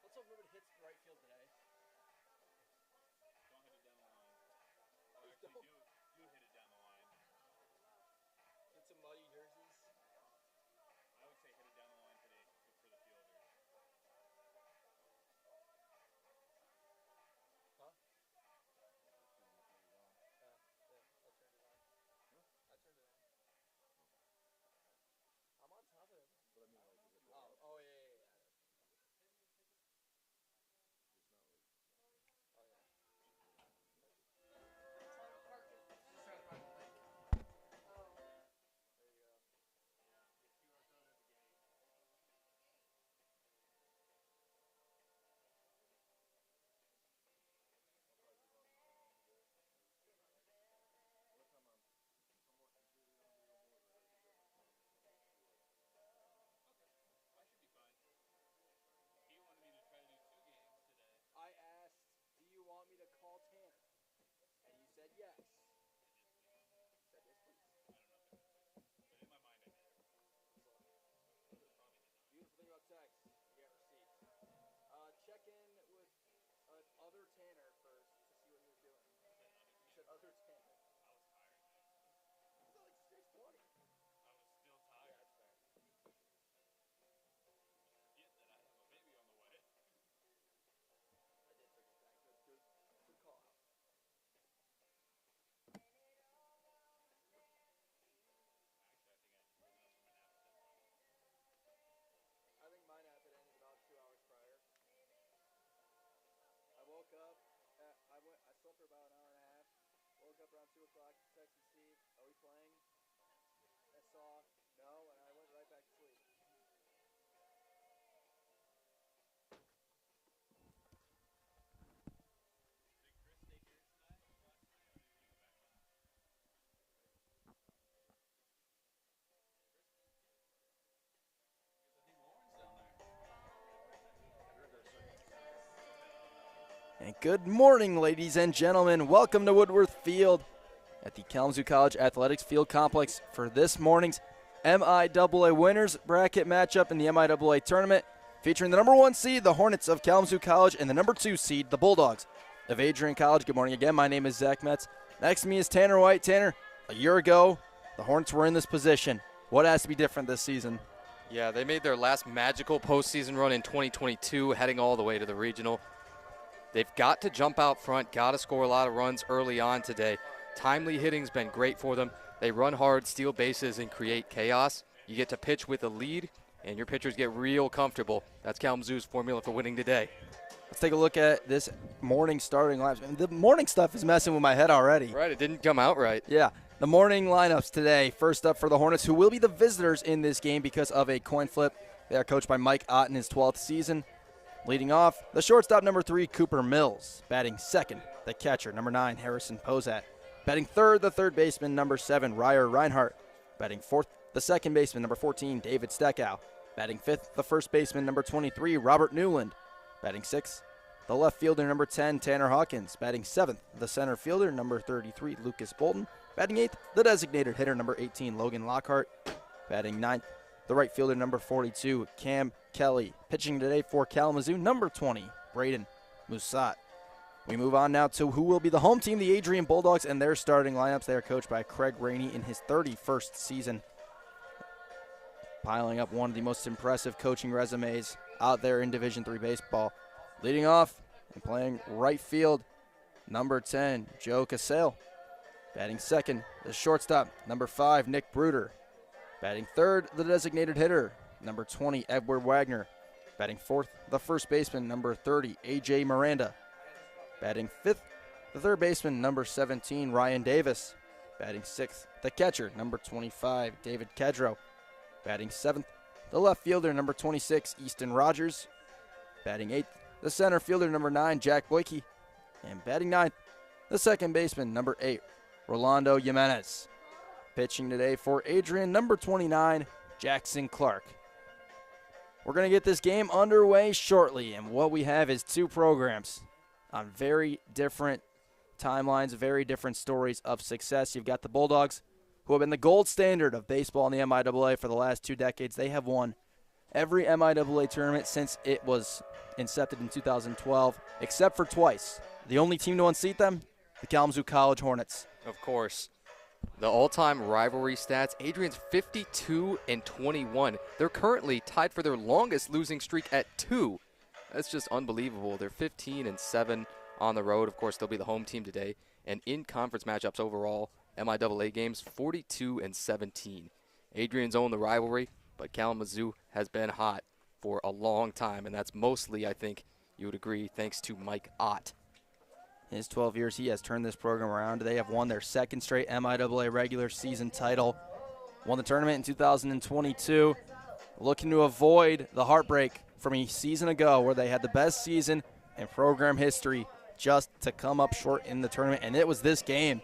Let's hope nobody hits right field today. Don't hit it down the line. Or actually, do hit it down the line. Get some muddy jerseys. I would say hit it down the line today for the fielders. Huh? Yeah, I turned it on. I turned it on. I'm on top of it. But I mean, like, is it Oh, yeah. I asked, do you want me to call Tanner? And you said yes. You said yes, please. But in my mind, I did. Beautiful thing about text, you get receipts. Check in with other Tanner first to see what he was doing. You said other Tanner. I was tired, man. It's like 6:20. I was still tired. Yeah, that's fair. Forget that I have a baby on the way. I did forget that. Good call out. I think my nap had ended about 2 hours prior. I woke up. I slept for about an hour and a half. Woke up around 2 o'clock. Texted Steve, "Are we playing?" I saw no, and I went right back to sleep. Did Chris stay here tonight, last night, or did he go back home? I think Lauren's down there. And good morning, ladies and gentlemen. Welcome to Woodworth Field at the Kalamazoo College Athletics Field Complex for this morning's MIAA Winners Bracket matchup in the MIAA Tournament, featuring the number 1 seed, the Hornets of Kalamazoo College, and the number 2 seed, the Bulldogs of Adrian College. Good morning again. My name is Zach Metz. Next to me is Tanner White. Tanner, a year ago, the Hornets were in this position. What has to be different this season? Yeah, they made their last magical postseason run in 2022, heading all the way to the regional. They've got to jump out front, got to score a lot of runs early on today. Timely hitting's been great for them. They run hard, steal bases, and create chaos. You get to pitch with a lead, and your pitchers get real comfortable. That's Kalamazoo's formula for winning today. Let's take a look at this morning starting lineup. The morning stuff is messing with my head already. Right, it didn't come out right. Yeah, the morning lineups today. First up for the Hornets, who will be the visitors in this game because of a coin flip. They are coached by Mike Ott in his 12th season. Leading off, the shortstop, number 3, Cooper Mills. Batting second, the catcher, number 9, Harrison Posat. Batting third, the third baseman, number 7, Ryer Reinhardt. Batting fourth, the second baseman, number 14, David Steckow. Batting 5th, the first baseman, number 23, Robert Newland. Batting 6th, the left fielder, number 10, Tanner Hawkins. Batting 7th, the center fielder, number 33, Lucas Bolton. Batting 8th, the designated hitter, number 18, Logan Lockhart. Batting 9th, the right fielder, number 42, Cam Kelly. Pitching today for Kalamazoo, number 20, Braden Musat. We move on now to who will be the home team, the Adrian Bulldogs, and their starting lineups. They are coached by Craig Rainey in his 31st season, piling up one of the most impressive coaching resumes out there in Division III baseball. Leading off and playing right field, number 10, Joe Casale. Batting second, the shortstop, number 5, Nick Bruder. Batting third, the designated hitter, number 20, Edward Wagner. Batting fourth, the first baseman, number 30, A.J. Miranda. Batting fifth, the third baseman, number 17, Ryan Davis. Batting sixth, the catcher, number 25, David Kedrow. Batting seventh, the left fielder, number 26, Easton Rogers. Batting eighth, the center fielder, number 9, Jack Boyke. And batting ninth, the second baseman, number 8, Rolando Jimenez. Pitching today for Adrian, number 29, Jackson Clark. We're going to get this game underway shortly, and what we have is two programs on very different timelines, very different stories of success. You've got the Bulldogs, who have been the gold standard of baseball in the MIAA for the last 2 decades. They have won every MIAA tournament since it was incepted in 2012, except for twice. The only team to unseat them, the Kalamazoo College Hornets. Of course. The all-time rivalry stats, Adrian's 52-21. They're currently tied for their longest losing streak at 2. That's just unbelievable. They're 15-7 on the road. Of course, they'll be the home team today. And in conference matchups overall, MIAA games, 42-17. Adrian's owned the rivalry, but Kalamazoo has been hot for a long time, and that's mostly, I think you would agree, thanks to Mike Ott. In his 12 years, he has turned this program around. They have won their second straight MIAA regular season title. Won the tournament in 2022. Looking to avoid the heartbreak from a season ago where they had the best season in program history just to come up short in the tournament. And it was this game,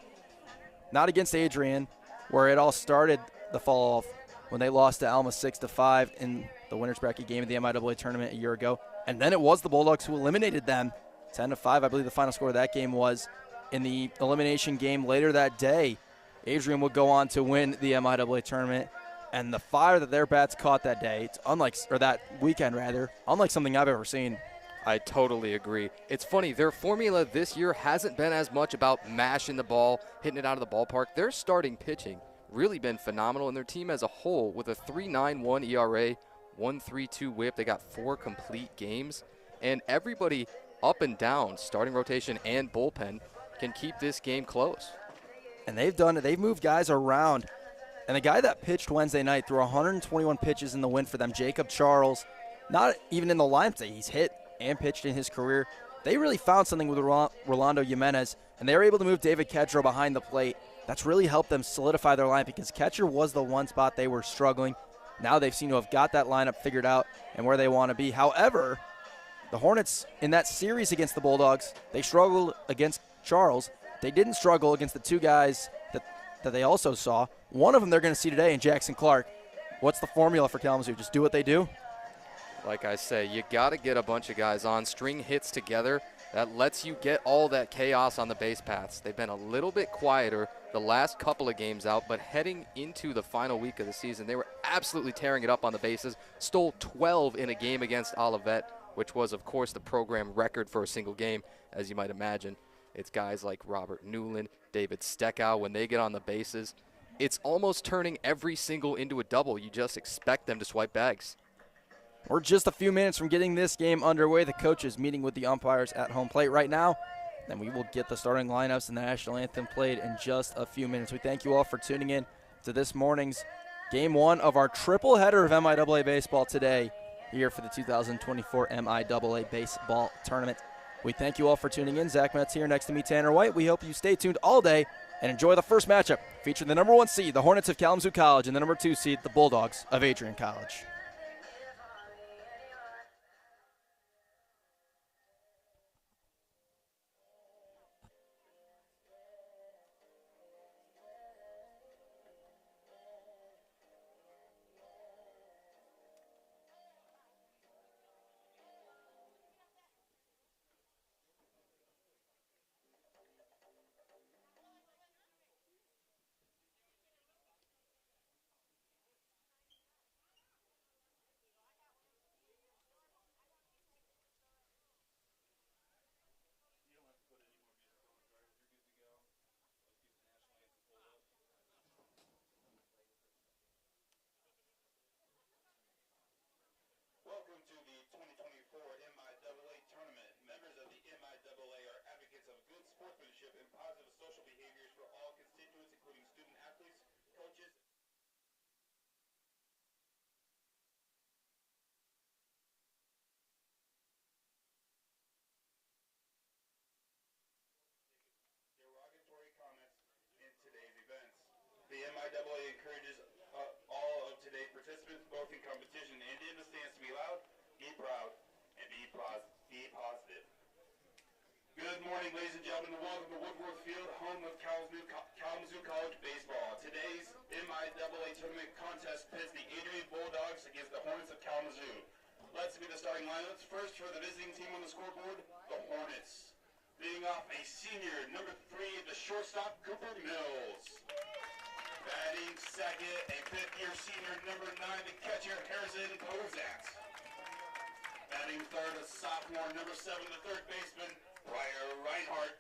not against Adrian, where it all started the fall off when they lost to Alma 6-5 in the winner's bracket game of the MIAA tournament a year ago. And then it was the Bulldogs who eliminated them 10-5, I believe the final score of that game was. In the elimination game later that day, Adrian would go on to win the MIAA tournament. And the fire that their bats caught that day, it's unlike, or that weekend rather, unlike something I've ever seen. I totally agree. It's funny, their formula this year hasn't been as much about mashing the ball, hitting it out of the ballpark. Their starting pitching really been phenomenal, and their team as a whole with a 3.91 ERA, 1.32 whip. They got 4 complete games, and everybody up and down, starting rotation and bullpen, can keep this game close. And they've done it. They've moved guys around. And the guy that pitched Wednesday night threw 121 pitches in the win for them, Jacob Charles, not even in the lineup that he's hit and pitched in his career. They really found something with Rolando Jimenez, and they were able to move David Kedrow behind the plate. That's really helped them solidify their lineup because catcher was the one spot they were struggling. Now they've seemed to have got that lineup figured out and where they want to be. However, the Hornets in that series against the Bulldogs, they struggled against Charles. They didn't struggle against the two guys that they also saw. One of them they're going to see today in Jackson Clark. What's the formula for Kalamazoo? Just do what they do? Like I say, you got to get a bunch of guys on, string hits together. That lets you get all that chaos on the base paths. They've been a little bit quieter the last couple of games out, but heading into the final week of the season, they were absolutely tearing it up on the bases. Stole 12 in a game against Olivet, which was, of course, the program record for a single game, as you might imagine. It's guys like Robert Newland, David Steckow, when they get on the bases, it's almost turning every single into a double. You just expect them to swipe bags. We're just a few minutes from getting this game underway. The coach is meeting with the umpires at home plate right now. Then we will get the starting lineups and the national anthem played in just a few minutes. We thank you all for tuning in to this morning's Game 1 of our triple header of MIAA baseball today here for the 2024 MIAA baseball tournament. We thank you all for tuning in. Zach Metz here next to me, Tanner White. We hope you stay tuned all day and enjoy the first matchup featuring the number 1 seed, the Hornets of Kalamazoo College, and the number 2 seed, the Bulldogs of Adrian College. gentlemen, welcome to Woodworth Field, home of Kalamazoo College baseball. Today's MIAA tournament contest pits the Adrian Bulldogs against the Hornets of Kalamazoo. Let's see the starting lineups. First, for the visiting team on the scoreboard, the Hornets. Leading off a senior, number 3, the shortstop, Cooper Mills. Batting second, a fifth-year senior, number 9, the catcher, Harrison Kozak. Batting third, a sophomore, number 7, the third baseman, Ryer Reinhardt.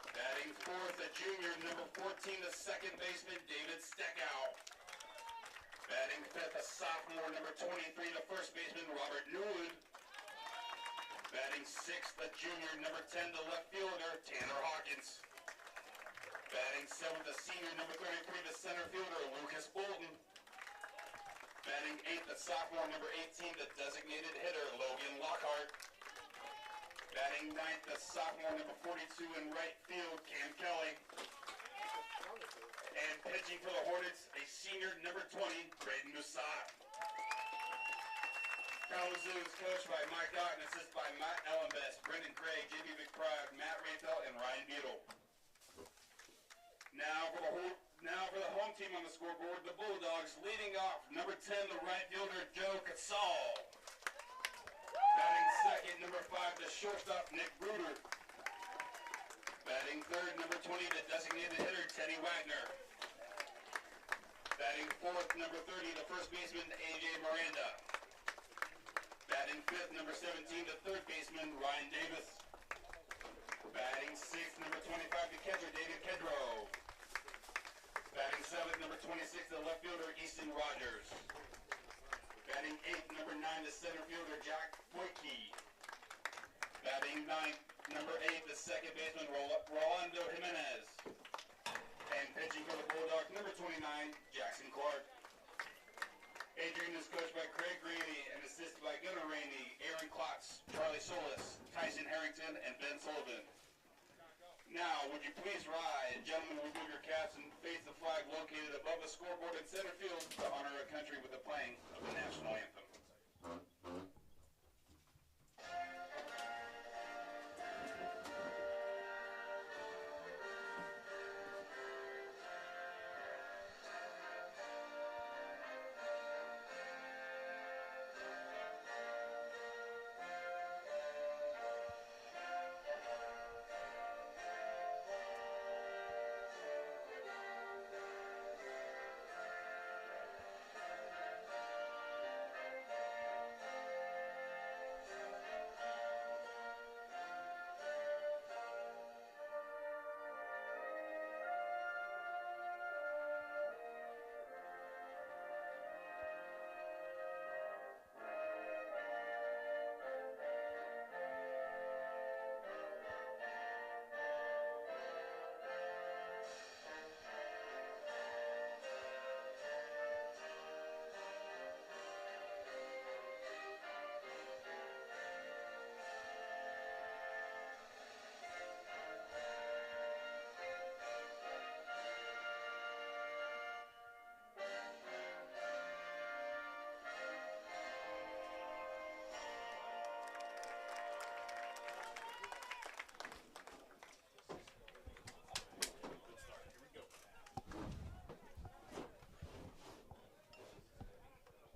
Batting fourth, a junior, number 14, the second baseman, David Steckow. Batting fifth, a sophomore, number 23, the first baseman, Robert Newland. Batting sixth, a junior, number 10, the left fielder, Tanner Hawkins. Batting seventh, a senior, number 33, the center fielder, Lucas Bolton. Batting eighth, the sophomore, number 18, the designated hitter, Logan Lockhart. Batting ninth, the sophomore, number 42, in right field, Cam Kelly. And pitching for the Hornets, a senior, number 20, Braden Musat. Kalamazoo is coached by Mike Ott and assisted by Matt Ellenbest, Brendan Craig, J.B. McBride, Matt Rayfeld, and Ryan Beadle. Now for the home team on the scoreboard, the Bulldogs leading off, number 10, the right fielder, Joe Casal. Batting second, number 5, the shortstop, Nick Bruder. Batting third, number 20, the designated hitter, Teddy Wagner. Batting fourth, number 30, the first baseman, A.J. Miranda. Batting fifth, number 17, the third baseman, Ryan Davis. Batting sixth, number 25, the catcher, David Kedrow. Batting seventh, number 26, the left fielder, Easton Rogers. Batting eighth, number 9, the center fielder, Jack Boyke. Batting ninth, number 8, the second baseman, Rolando Jimenez. And pitching for the Bulldogs, number 29, Jackson Clark. Adrian is coached by Craig Rainey and assisted by Gunnar Rainey, Aaron Klotz, Charlie Solis, Tyson Harrington, and Ben Sullivan. Now, would you please rise, gentlemen, remove your caps and face the flag located above the scoreboard in center field to honor our country with the playing of the national anthem.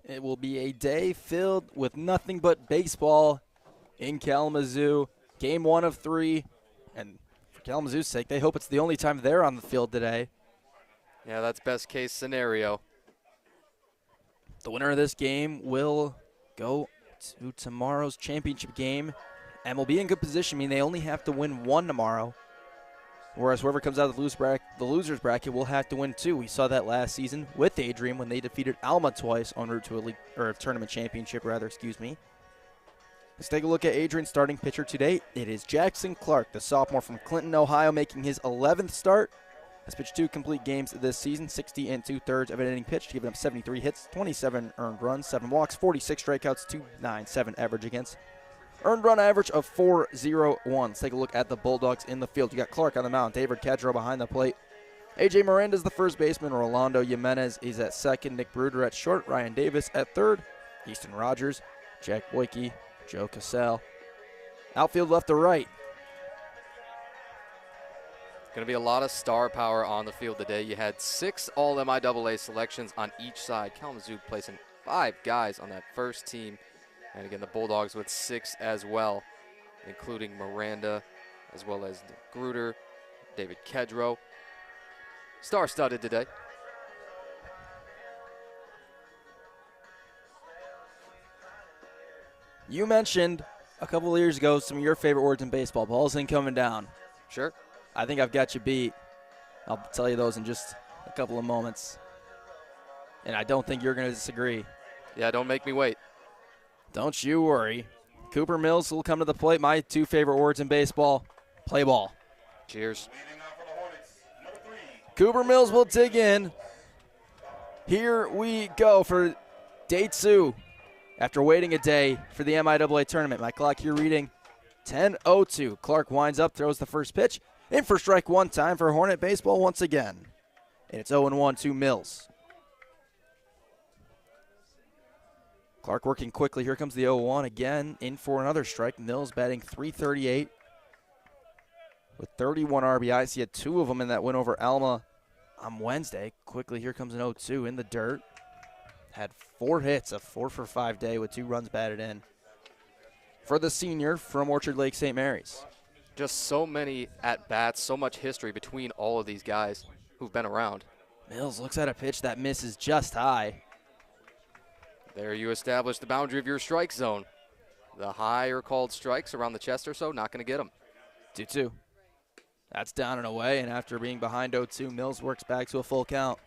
It will be a day filled with nothing but baseball in Kalamazoo. Game 1 of 3. And for Kalamazoo's sake, they hope it's the only time they're on the field today. Yeah, that's best case scenario. The winner of this game will go to tomorrow's championship game and will be in good position. I mean, they only have to win 1 tomorrow. Whereas whoever comes out of the loser's bracket will have to win 2. We saw that last season with Adrian when they defeated Alma twice en route to a tournament championship, excuse me. Let's take a look at Adrian's starting pitcher today. It is Jackson Clark, the sophomore from Clinton, Ohio, making his 11th start. Has pitched 2 complete games this season, 60 2/3 of an inning pitched, giving up 73 hits, 27 earned runs, 7 walks, 46 strikeouts, 2.97 average against. Earned run average of 4.01. Let's take a look at the Bulldogs in the field. You got Clark on the mound, David Kedrow behind the plate. A.J. Miranda is the first baseman. Rolando Jimenez is at second. Nick Bruder at short. Ryan Davis at third. Easton Rogers, Jack Boyke, Joe Cassell. Outfield left to right. Going to be a lot of star power on the field today. You had 6 all MIAA selections on each side. Kalamazoo placing 5 guys on that first team. And again, the Bulldogs with 6 as well, including Miranda, as well as Gruder, David Kedrow. Star-studded today. You mentioned a couple of years ago some of your favorite words in baseball. Balls ain't coming down. Sure. I think I've got you beat. I'll tell you those in just a couple of moments. And I don't think you're going to disagree. Yeah, don't make me wait. Don't you worry. Cooper Mills will come to the plate. My 2 favorite words in baseball, play ball. Cheers. Cooper Mills will dig in. Here we go for day 2 after waiting a day for the MIAA tournament. My clock here reading 10:02. Clark winds up, throws the first pitch. In for strike 1, time for Hornet baseball once again. And it's 0-1 to Mills. Clark working quickly. Here comes the 0-1 again. In for another strike. Mills batting .338 with 31 RBIs. He had 2 of them in that win over Alma on Wednesday. Quickly, here comes an 0-2 in the dirt. Had 4 hits, a 4-for-5 day with 2 runs batted in. For the senior from Orchard Lake St. Mary's. Just so many at-bats, so much history between all of these guys who've been around. Mills looks at a pitch that misses just high. There you establish the boundary of your strike zone. The higher called strikes around the chest or so, not going to get them. 2-2. That's down and away, and after being behind 0-2, Mills works back to a full count.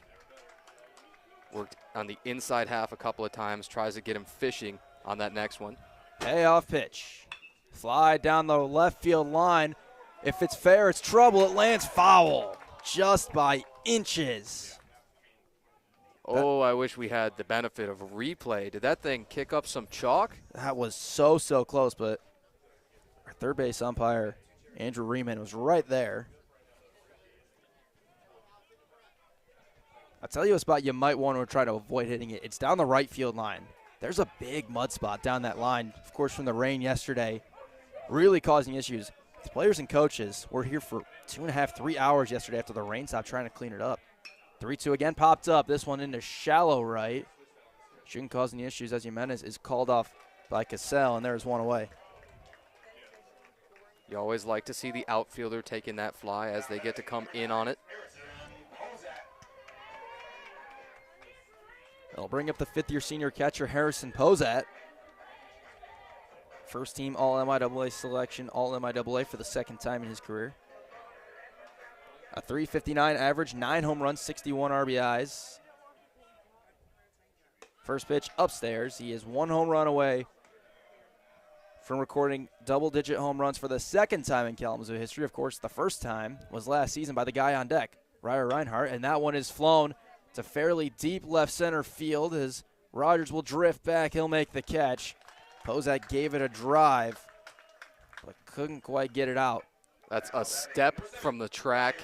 Worked on the inside half a couple of times, tries to get him fishing on that next one. Payoff pitch. Fly down the left field line. If it's fair, it's trouble. It lands foul just by inches. Oh, I wish we had the benefit of a replay. Did that thing kick up some chalk? That was so close, but our third base umpire, Andrew Riemann, was right there. I'll tell you a spot you might want to try to avoid hitting it. It's down the right field line. There's a big mud spot down that line, of course, from the rain yesterday, really causing issues. The players and coaches were here for 2.5, 3 hours yesterday after the rain stopped trying to clean it up. 3-2 again popped up. This one into shallow right. Shouldn't cause any issues as Jimenez is called off by Cassell, and there's one away. You always like to see the outfielder taking that fly as they get to come in on it. They'll bring up the 5th-year senior catcher, Harrison Posat. First team All-MIAA selection, All-MIAA for the 2nd time in his career. A .359 average, 9 home runs, 61 RBIs. First pitch upstairs. He is 1 home run away from recording double-digit home runs for the 2nd time in Kalamazoo history. Of course, the first time was last season by the guy on deck, Ryer Reinhardt, and that one is flown to fairly deep left center field as Rogers will drift back. He'll make the catch. Posat gave it a drive, but couldn't quite get it out. That's a step from the track,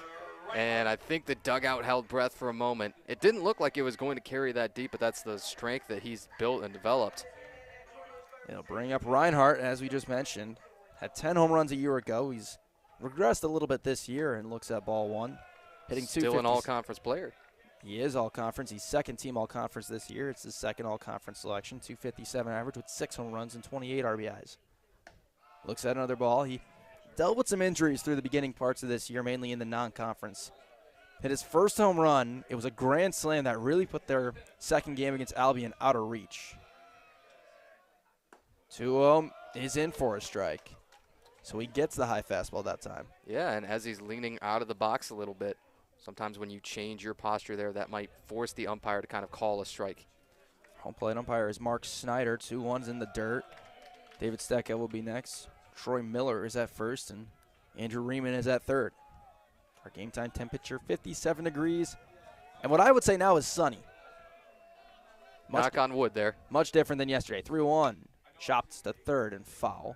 and I think the dugout held breath for a moment. It didn't look like it was going to carry that deep, but that's the strength that he's built and developed. It'll bring up Reinhardt, as we just mentioned. Had 10 home runs a year ago. He's regressed a little bit this year and looks at ball 1. Hitting Still an all-conference player. He is all-conference. He's 2nd team all-conference this year. It's his 2nd all-conference selection. .257 average with 6 home runs and 28 RBIs. Looks at another ball. He dealt with some injuries through the beginning parts of this year, mainly in the non-conference. Hit his first home run. It was a grand slam that really put their 2nd game against Albion out of reach. 2-0 is in for a strike. So he gets the high fastball that time. Yeah, and as he's leaning out of the box a little bit, sometimes when you change your posture there, that might force the umpire to kind of call a strike. Home plate umpire is Mark Snyder. 2-1's in the dirt. David Steckel will be next. Troy Miller is at first, and Andrew Riemann is at third. Our game time temperature, 57 degrees. And what I would say now is sunny. Knock on wood there. Much different than yesterday. 3-1. Chopped to third and foul.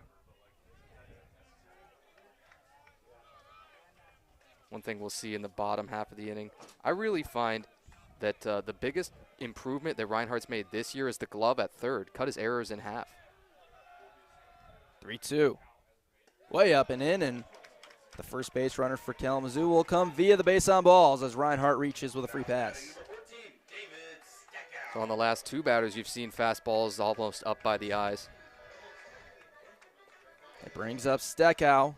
One thing we'll see in the bottom half of the inning, I really find that the biggest improvement that Reinhardt's made this year is the glove at third. Cut his errors in half. 3-2. Way up and in, and The first base runner for Kalamazoo will come via the base on balls as Reinhardt reaches with a free pass. So on the last two batters, you've seen fastballs almost up by the eyes. It brings up Steckow.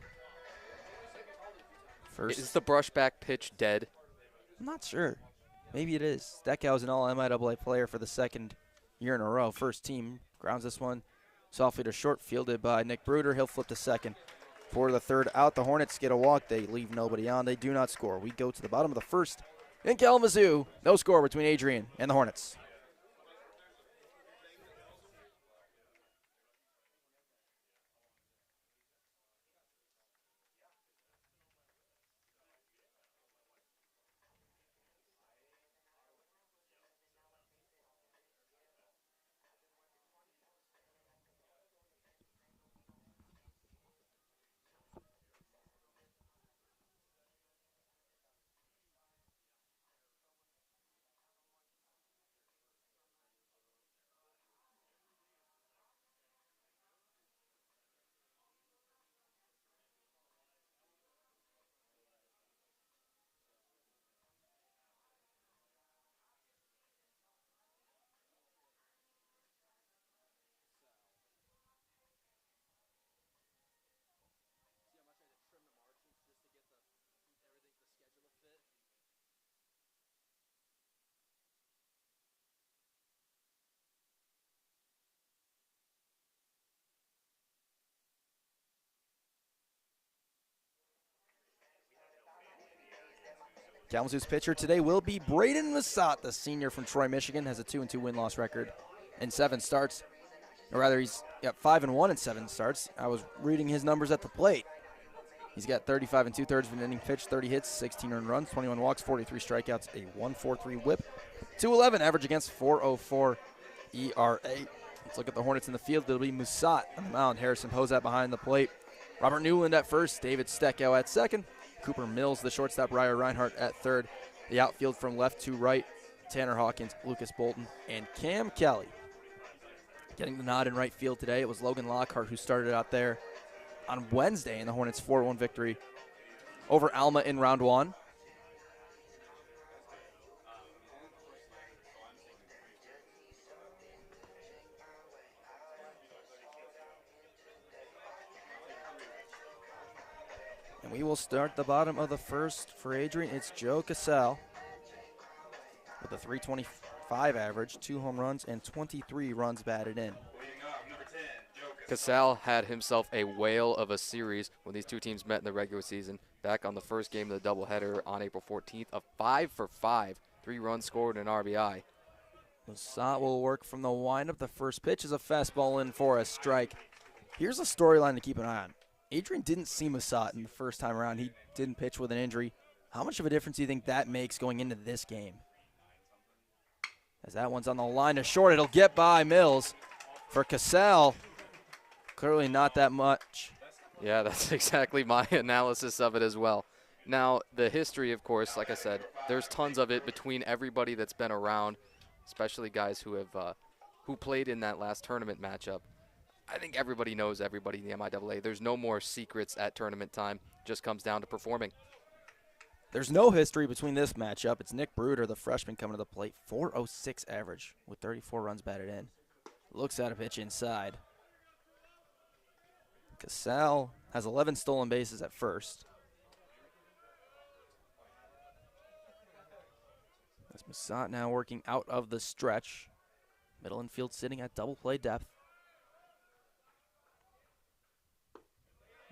Is the brushback pitch dead? I'm not sure. Maybe it is. Steckow is an all-MIAA player for the second year in a row. First team grounds this one softly to short, fielded by Nick Bruder. He'll flip to second. For the third out, the Hornets get a walk. They leave nobody on. They do not score. We go to the bottom of the first in Kalamazoo. No score between Adrian and the Hornets. Kalamazoo's pitcher today will be Braden Massat, the senior from Troy, Michigan, has a 2-2 win-loss record in 7 starts. Or rather, he's got 5-1 in 7 starts. I was reading his numbers at the plate. He's got 35 2/3 of an inning pitched, 30 hits, 16 earned runs, 21 walks, 43 strikeouts, a 1.43 whip, 2.11 average against, 4.04 ERA. Let's look at the Hornets in the field. It'll be Massat on the mound, Harrison Hozat behind the plate, Robert Newland at first, David Steckow at second, Cooper Mills, the shortstop, Ryer Reinhardt at third. The outfield from left to right, Tanner Hawkins, Lucas Bolton, and Cam Kelly. Getting the nod in right field today, it was Logan Lockhart who started out there on Wednesday in the Hornets' 4-1 victory over Alma in round 1. And we will start the bottom of the first for Adrian. It's Joe Casal with a .325 average, 2 home runs, and 23 runs batted in. Casal had himself a whale of a series when these two teams met in the regular season. Back on the first game of the doubleheader on April 14th, a 5 for 5, 3 runs scored and an RBI. Massat will work from the windup. The first pitch is a fastball in for a strike. Here's a storyline to keep an eye on. Adrian didn't see Massat in the first time around. He didn't pitch with an injury. How much of a difference do you think that makes going into this game? As that one's on the line to short, it'll get by Mills. For Casal, clearly not that much. Yeah, that's exactly my analysis of it as well. Now, the history, of course, like I said, there's tons of it between everybody that's been around, especially guys who have who played in that last tournament matchup. I think everybody knows everybody in the MIAA. There's no more secrets at tournament time. Just comes down to performing. There's no history between this matchup. It's Nick Bruder, the freshman, coming to the plate. .406 average with 34 runs batted in. Looks at a pitch inside. Casal has 11 stolen bases at first. As Massat now working out of the stretch. Middle infield sitting at double play depth.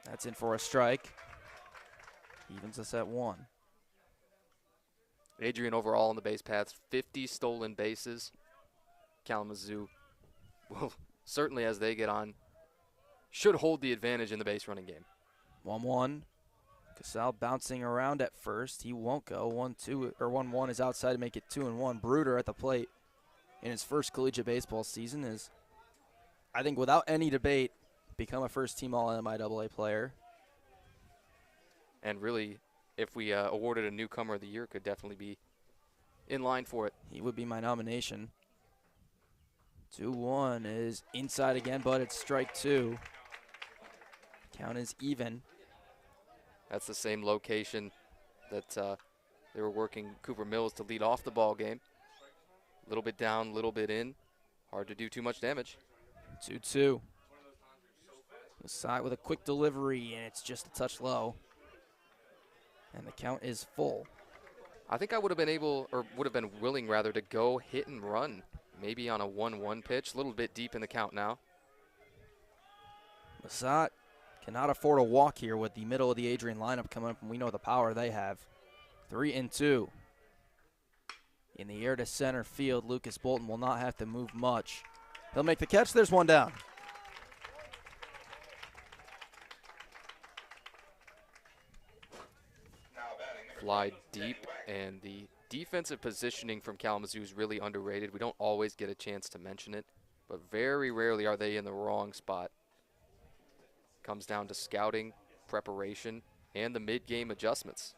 That's in for a strike. Evens us at 1. Adrian overall on the base paths, 50 stolen bases. Kalamazoo, well, certainly as they get on, should hold the advantage in the base running game. 1-1. Casal bouncing around at first. He won't go. 1-2 or 1-1 is outside to make it 2-1. Bruder at the plate in his first collegiate baseball season is, I think without any debate, become a first-team All-MIAA player. And really, if we awarded a newcomer of the year, could definitely be in line for it. He would be my nomination. 2-1 is inside again, but it's strike 2. Count is even. That's the same location that they were working Cooper Mills to lead off the ball game. A little bit down, a little bit in. Hard to do too much damage. 2-2. Side with a quick delivery, and it's just a touch low. And the count is full. I think I would have been willing rather to go hit and run, maybe on a 1-1 pitch. A little bit deep in the count now. Massat cannot afford a walk here with the middle of the Adrian lineup coming up, and we know the power they have. 3-2. In the air to center field, Lucas Bolton will not have to move much. He'll make the catch. There's one down. Fly deep, and the defensive positioning from Kalamazoo is really underrated. We don't always get a chance to mention it, but very rarely are they in the wrong spot. Comes down to scouting, preparation, and the mid-game adjustments.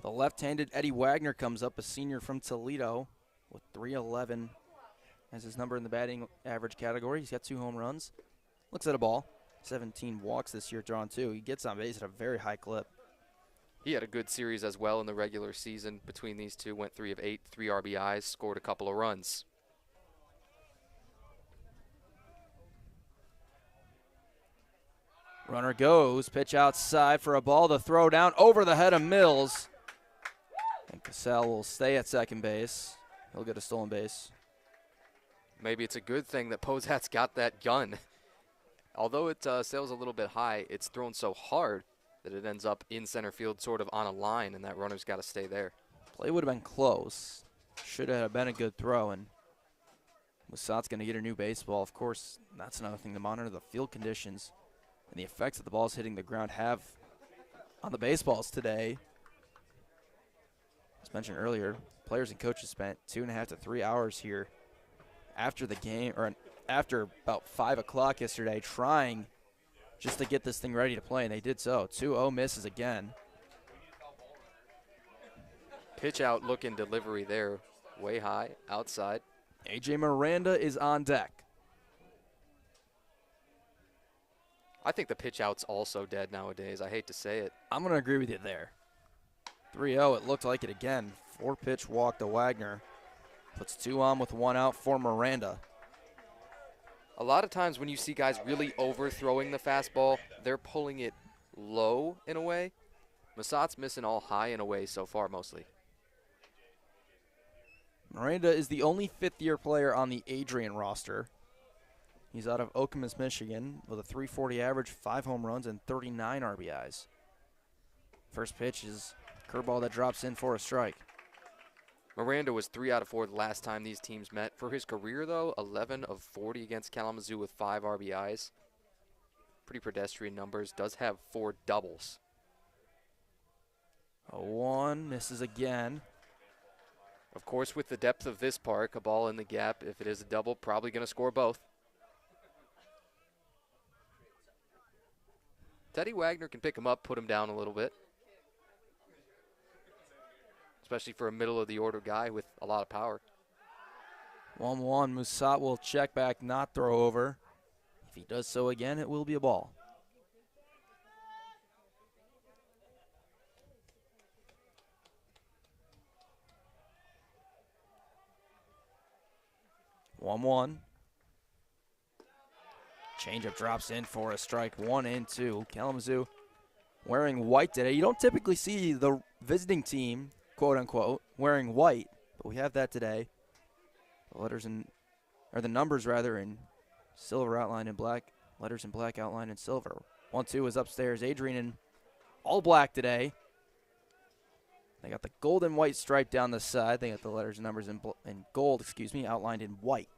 The left-handed Eddie Wagner comes up, a senior from Toledo, with 311 as his number in the batting average category. He's got 2 home runs. Looks at a ball. 17 walks this year drawn, too. He gets on base at a very high clip. He had a good series as well in the regular season. Between these two, went 3 of 8, 3 RBIs, scored a couple of runs. Runner goes, pitch outside for a ball. The throw down over the head of Mills. And Cassell will stay at second base. He'll get a stolen base. Maybe it's a good thing that Posat's got that gun. Although it sails a little bit high, it's thrown so hard that it ends up in center field sort of on a line, and that runner's got to stay there. Play would have been close. Should have been a good throw, and Massat's going to get a new baseball. Of course, that's another thing to monitor, the field conditions and the effects that the balls hitting the ground have on the baseballs today. As mentioned earlier, players and coaches spent 2.5 to 3 hours here after the game, or after about 5 o'clock yesterday, trying just to get this thing ready to play, and they did so. 2-0 misses again. Pitch out look and delivery there, way high, outside. AJ Miranda is on deck. I think the pitch out's also dead nowadays. I hate to say it. I'm going to agree with you there. 3-0, it looked like it again. 4-pitch walk to Wagner. Puts 2 on with 1 out for Miranda. A lot of times when you see guys really overthrowing the fastball, they're pulling it low in a way. Massat's missing all high in a way so far mostly. Miranda is the only fifth-year player on the Adrian roster. He's out of Okemos, Michigan, with a .340 average, 5 home runs, and 39 RBIs. First pitch is curveball that drops in for a strike. Miranda was 3 out of 4 the last time these teams met. For his career, though, 11 of 40 against Kalamazoo with 5 RBIs. Pretty pedestrian numbers. Does have 4 doubles. 0-1, misses again. Of course, with the depth of this park, a ball in the gap, if it is a double, probably going to score both. Teddy Wagner can pick him up, put him down a little bit. Especially for a middle-of-the-order guy with a lot of power. 1-1, Massat will check back, not throw over. If he does so again, it will be a ball. Changeup drops in for a strike. 1-2. Kalamazoo wearing white today. You don't typically see the visiting team, quote unquote, wearing white, but we have that today. The letters or the numbers rather, in silver outlined in black. Letters in black outlined in silver. 1-2 is upstairs. Adrian in all black today. They got the gold and white stripe down the side. They got the letters and numbers in gold, outlined in white.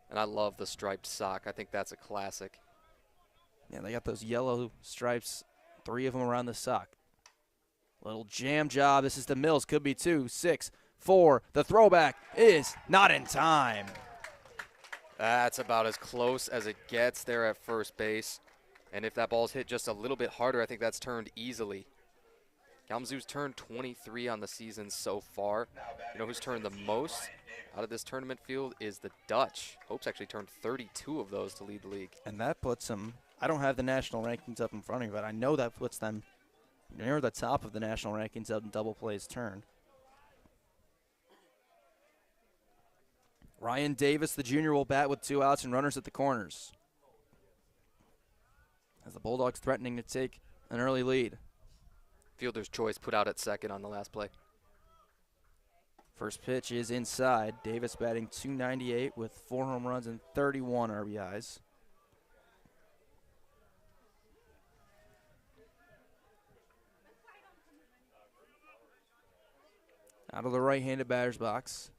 And I love the striped sock. I think that's a classic. Yeah, they got those yellow stripes, 3 of them around the sock. Little jam job. This is the Mills. Could be 2, 6, 4. The throwback is not in time. That's about as close as it gets there at first base. And if that ball's hit just a little bit harder, I think that's turned easily. Kalamazoo's turned 23 on the season so far. You know who's turned the most out of this tournament field is the Dutch. Hope's actually turned 32 of those to lead the league. And that puts them, I don't have the national rankings up in front of me, but I know that puts them near the top of the national rankings of double plays turn. Ryan Davis, the junior, will bat with 2 outs and runners at the corners, as the Bulldogs threatening to take an early lead. Fielder's choice put out at second on the last play. First pitch is inside. Davis batting .298 with 4 home runs and 31 RBIs. Out of the right-handed batter's box.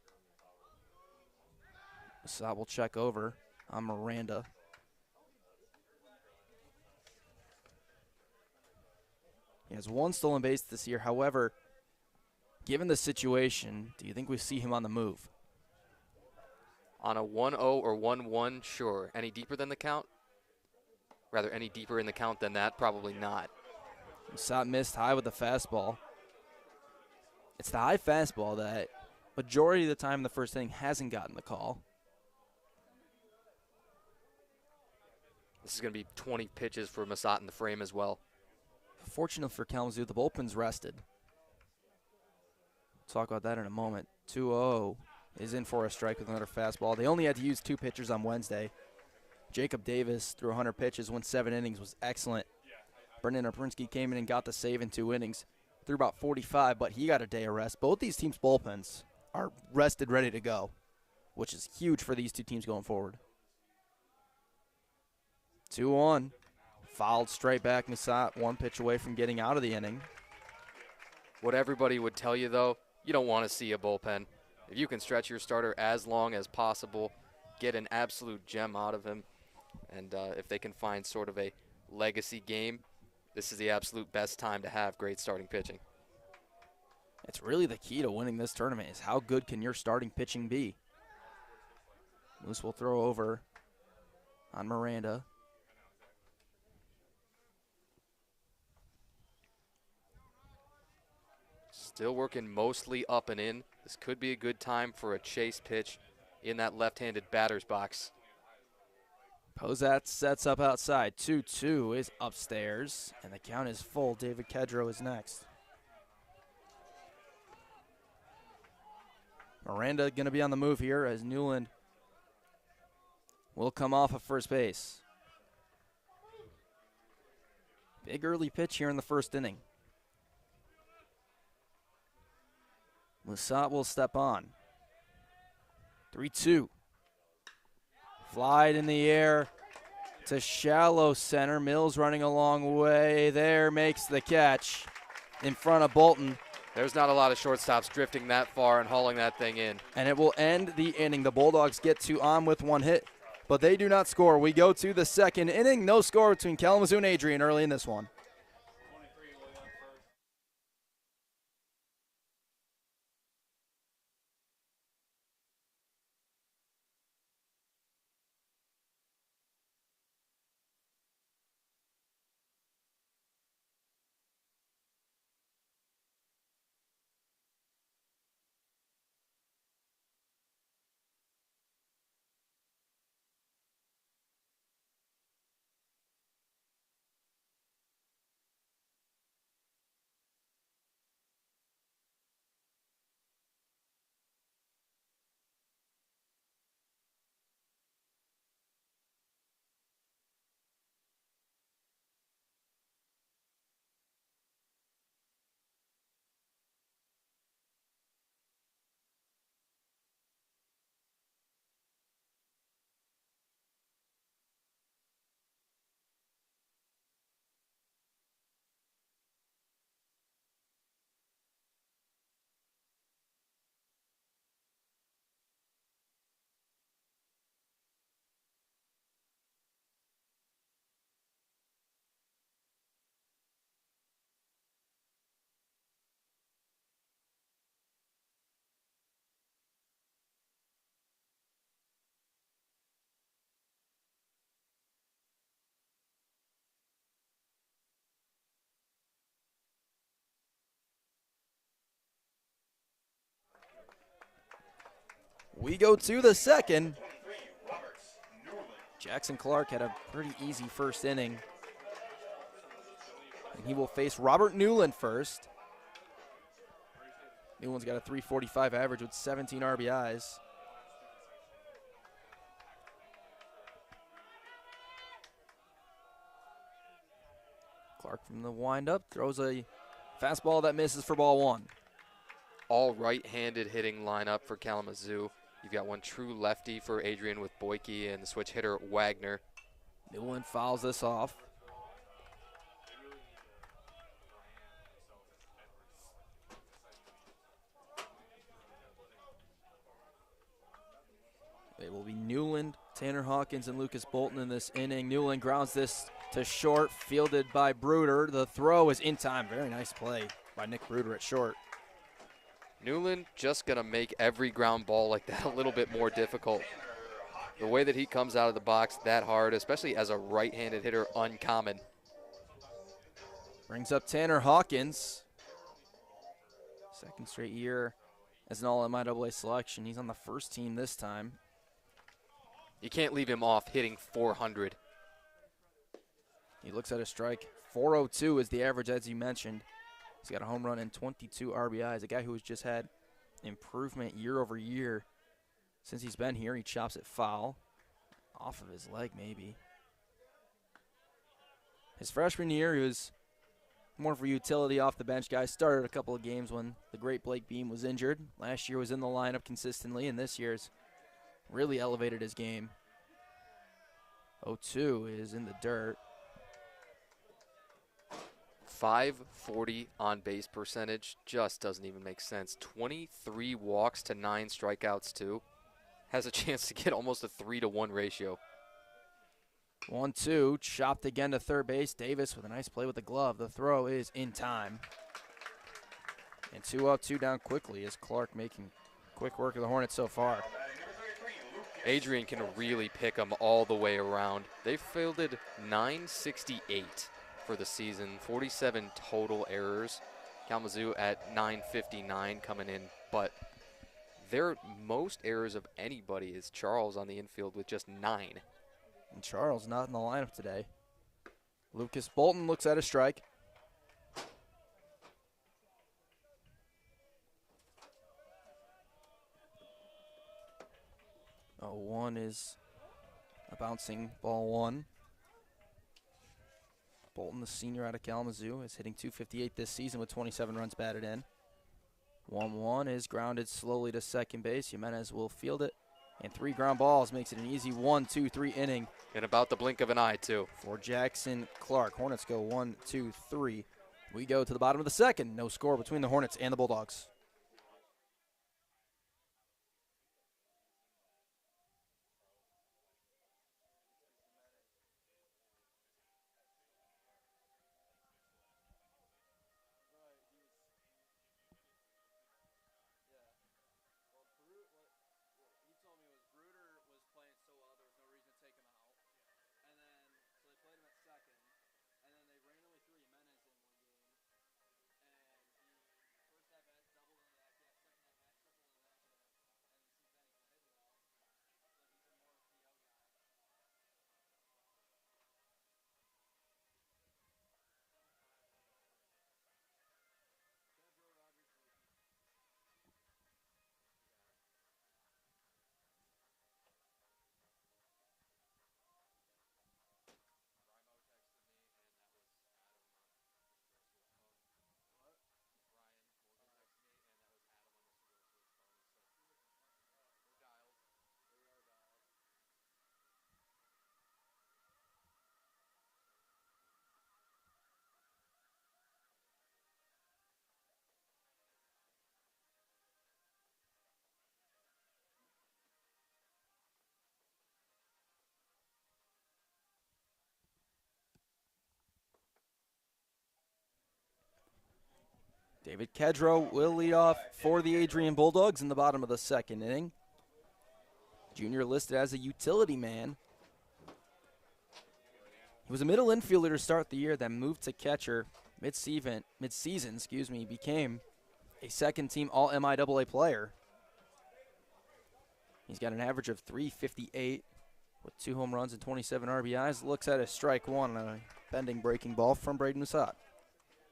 Masat will check over on Miranda. He has 1 stolen base this year. However, given the situation, do you think we see him on the move? On a 1-0 or 1-1, sure. Any deeper than the count? Rather, any deeper in the count than that? Probably not. Masat missed high with the fastball. It's the high fastball that majority of the time in the first inning hasn't gotten the call. This is going to be 20 pitches for Masat in the frame as well. Fortunate for Kalamazoo, the bullpen's rested. Talk about that in a moment. 2-0 is in for a strike with another fastball. They only had to use 2 pitchers on Wednesday. Jacob Davis threw 100 pitches, went 7 innings, was excellent. Brendan Oprinsky came in and got the save in 2 innings. Threw about 45, but he got a day of rest. Both these teams' bullpens are rested, ready to go, which is huge for these 2 teams going forward. 2-1. Fouled straight back. Masat 1 pitch away from getting out of the inning. What everybody would tell you, though, you don't want to see a bullpen. If you can stretch your starter as long as possible, get an absolute gem out of him, and if they can find sort of a legacy game, this is the absolute best time to have great starting pitching. It's really the key to winning this tournament is how good can your starting pitching be. Moose will throw over on Miranda. Still working mostly up and in. This could be a good time for a chase pitch in that left-handed batter's box. Posat sets up outside. 2-2 is upstairs, and the count is full. David Kedro is next. Miranda going to be on the move here as Newland will come off of first base. Big early pitch here in the first inning. Masat will step on. 3-2. Flied in the air to shallow center. Mills running a long way there, makes the catch in front of Bolton. There's not a lot of shortstops drifting that far and hauling that thing in. And it will end the inning. The Bulldogs get to on with 1 hit, but they do not score. We go to the second inning. No score between Kalamazoo and Adrian early in this one. We go to the second. Jackson Clark had a pretty easy first inning. He will face Robert Newland first. Newland's got a 345 average with 17 RBIs. Clark from the windup throws a fastball that misses for ball one. All right-handed hitting lineup for Kalamazoo. You've got one true lefty for Adrian with Boyke and the switch hitter Wagner. Newland fouls this off. It will be Newland, Tanner Hawkins, and Lucas Bolton in this inning. Newland grounds this to short, fielded by Bruder. The throw is in time. Very nice play by Nick Bruder at short. Newland just going to make every ground ball like that a little bit more difficult. The way that he comes out of the box that hard, especially as a right-handed hitter, uncommon. Brings up Tanner Hawkins. Second straight year as an all-MIAA selection. He's on the first team this time. You can't leave him off hitting 400. He looks at a strike. 402 is the average, as you mentioned. He's got a home run and 22 RBIs. A guy who has just had improvement year over year since he's been here. He chops it foul. Off of his leg, maybe. His freshman year, he was more for utility off the bench guy. Started a couple of games when the great Blake Beam was injured. Last year was in the lineup consistently, and this year's really elevated his game. 0-2 is in the dirt. 540 on base percentage just doesn't even make sense. 23 walks to 9 strikeouts too. Has a chance to get almost a 3-to-1 ratio. 1-2, chopped again to third base. Davis with a nice play with the glove. The throw is in time. And 2 out, 2 down quickly is Clark making quick work of the Hornets so far. Adrian can really pick them all the way around. They fielded 968 for the season, 47 total errors. Kalamazoo at 959 coming in, but their most errors of anybody is Charles on the infield with just 9. And Charles not in the lineup today. Lucas Bolton looks at a strike. Oh, 1 is a bouncing ball 1. Bolton, the senior out of Kalamazoo, is hitting .258 this season with 27 runs batted in. 1-1 is grounded slowly to second base. Jimenez will field it. And 3 ground balls makes it an easy 1-2-3 inning. In about the blink of an eye, too. For Jackson Clark. Hornets go 1-2-3. We go to the bottom of the second. No score between the Hornets and the Bulldogs. David Kedro will lead off for the Adrian Bulldogs in the bottom of the second inning. Junior listed as a utility man. He was a middle infielder to start the year, then moved to catcher mid-season, became a second-team All-MIAA player. He's got an average of .358 with 2 home runs and 27 RBIs. Looks at a strike 1 on a bending breaking ball from Braden Musat.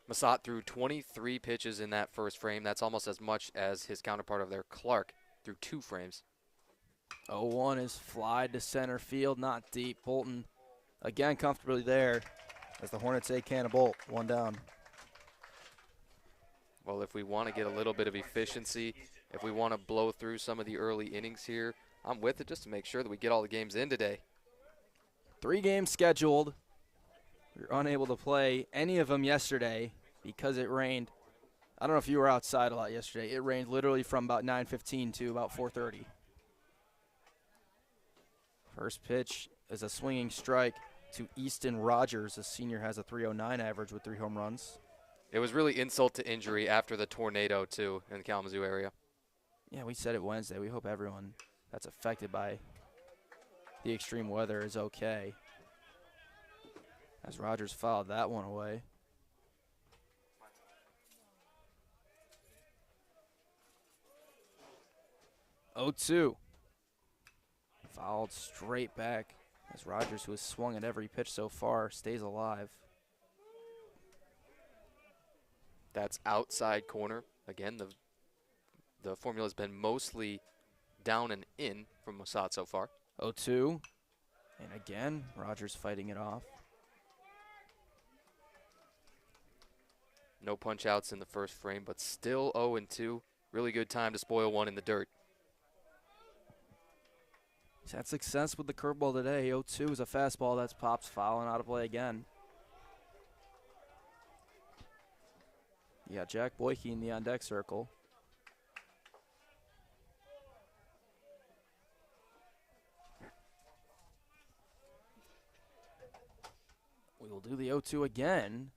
Massat threw 23 pitches in that first frame. That's almost as much as his counterpart over there, Clark, threw 2 frames. 0-1 is fly to center field, not deep. Bolton again comfortably there as the Hornets say can a bolt, 1 down. Well, if we want to get a little bit of efficiency, if we want to blow through some of the early innings here, I'm with it just to make sure that we get all the games in today. 3 games scheduled. We were unable to play any of them yesterday because it rained. I don't know if you were outside a lot yesterday. It rained literally from about 9:15 to about 4:30. First pitch is a swinging strike to Easton Rogers. The senior has a .309 average with 3 home runs. It was really insult to injury after the tornado, too, in the Kalamazoo area. Yeah, we said it Wednesday. We hope everyone that's affected by the extreme weather is okay. As Rogers fouled that one away. Oh-2. Fouled straight back as Rogers, who has swung at every pitch so far, stays alive. That's outside corner. Again, the formula has been mostly down and in from Massat so far. 0-2. And again, Rogers fighting it off. No punch outs in the first frame, but still 0-2. Really good time to spoil one in the dirt. He's had success with the curveball today. 0-2 is a fastball that's pops fouling out of play again. Yeah, Jack Boyke in the on-deck circle. We will do the 0-2 again.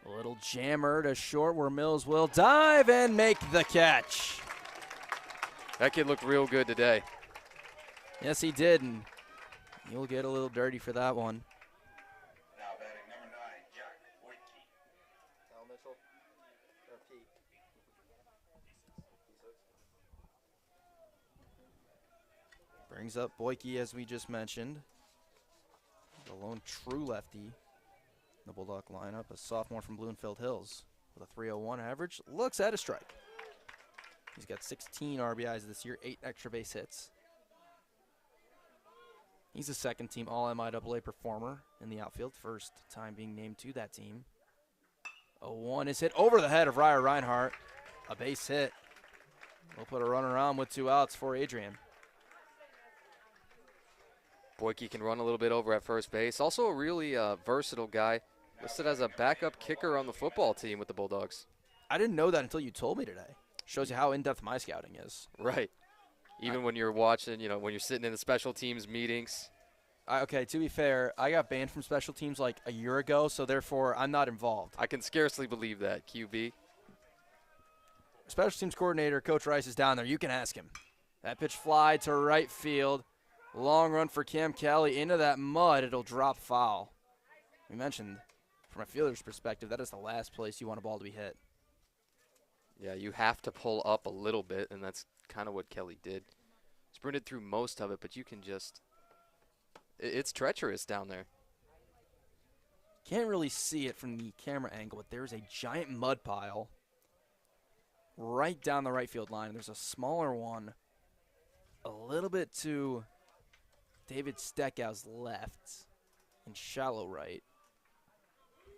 A little jammer to short where Mills will dive and make the catch. That kid looked real good today. Yes, he did, and you'll get a little dirty for that one. Now batting number 9, Jack Boyke. Brings up Boyke, as we just mentioned. The lone true lefty in the Bulldog lineup, a sophomore from Bloomfield Hills with a .301 average. Looks at a strike. He's got 16 RBIs this year, 8 extra base hits. He's a second-team All-MIAA performer in the outfield, first time being named to that team. 0-1 is hit over the head of Ryer Reinhardt. A base hit. We'll put a runner on with 2 outs for Adrian. Boyke can run a little bit over at first base. Also a really versatile guy. Listed as a backup kicker on the football team with the Bulldogs. I didn't know that until you told me today. Shows you how in-depth my scouting is. Right. Even when you're watching, when you're sitting in the special teams meetings. Okay, to be fair, I got banned from special teams like a year ago, so therefore I'm not involved. I can scarcely believe that, QB. Special teams coordinator, Coach Rice, is down there. You can ask him. That pitch fly to right field. Long run for Cam Kelly into that mud. It'll drop foul. We mentioned, from a fielder's perspective, that is the last place you want a ball to be hit. Yeah, you have to pull up a little bit, and that's kind of what Kelly did. Sprinted through most of it, but you can just – it's treacherous down there. Can't really see it from the camera angle, but there's a giant mud pile right down the right field line. There's a smaller one a little bit to David Steckow's left and shallow right.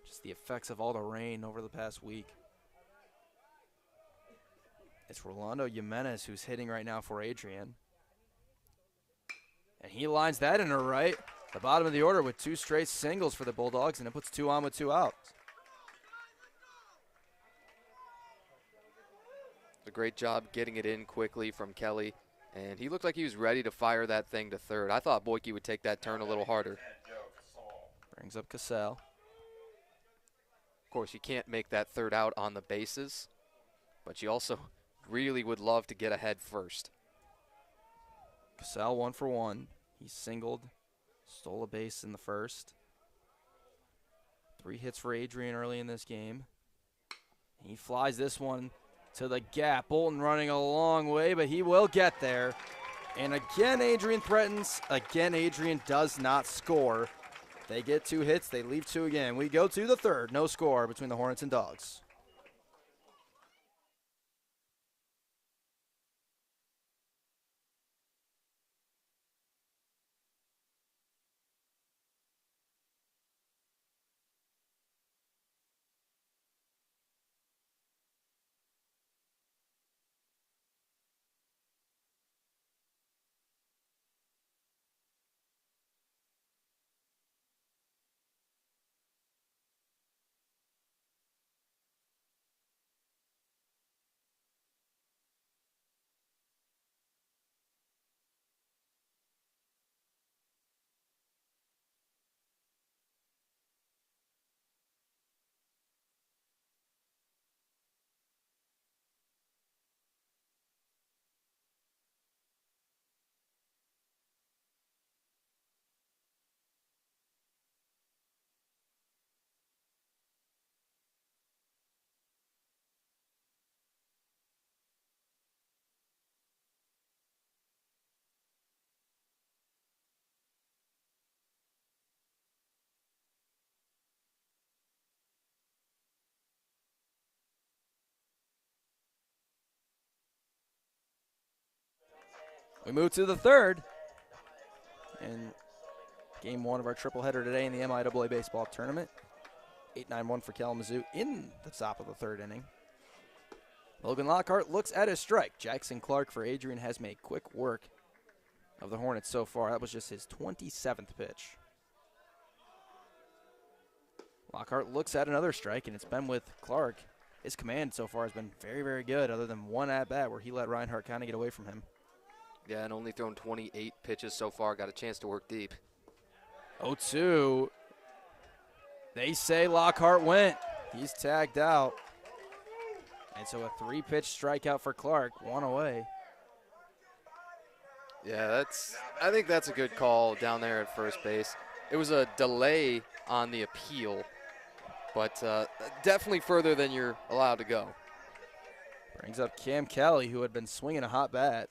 Just the effects of all the rain over the past week. It's Rolando Jimenez who's hitting right now for Adrian. And he lines that in her right. The bottom of the order with 2 straight singles for the Bulldogs, and it puts 2 on with 2 outs. A great job getting it in quickly from Kelly, and he looked like he was ready to fire that thing to third. I thought Boyke would take that turn a little harder. Brings up Cassell. Of course, you can't make that third out on the bases, but you also really would love to get ahead first. Cassell 1 for 1. He singled, stole a base in the first. 3 hits for Adrian early in this game. He flies this one to the gap. Bolton running a long way, but he will get there. And again, Adrian threatens. Again, Adrian does not score. They get 2 hits. They leave 2 again. We go to the third. No score between the Hornets and Dogs. We move to the third. And game 1 of our triple header today in the MIAA baseball tournament. 8-9-1 for Kalamazoo in the top of the third inning. Logan Lockhart looks at his strike. Jackson Clark for Adrian has made quick work of the Hornets so far. That was just his 27th pitch. Lockhart looks at another strike, and it's been with Clark. His command so far has been very, very good, other than one at-bat where he let Reinhardt kind of get away from him. Yeah, and only thrown 28 pitches so far. Got a chance to work deep. 0-2. They say Lockhart went. He's tagged out. And so a 3-pitch strikeout for Clark, 1 away. Yeah, I think that's a good call down there at first base. It was a delay on the appeal, but definitely further than you're allowed to go. Brings up Cam Kelly, who had been swinging a hot bat.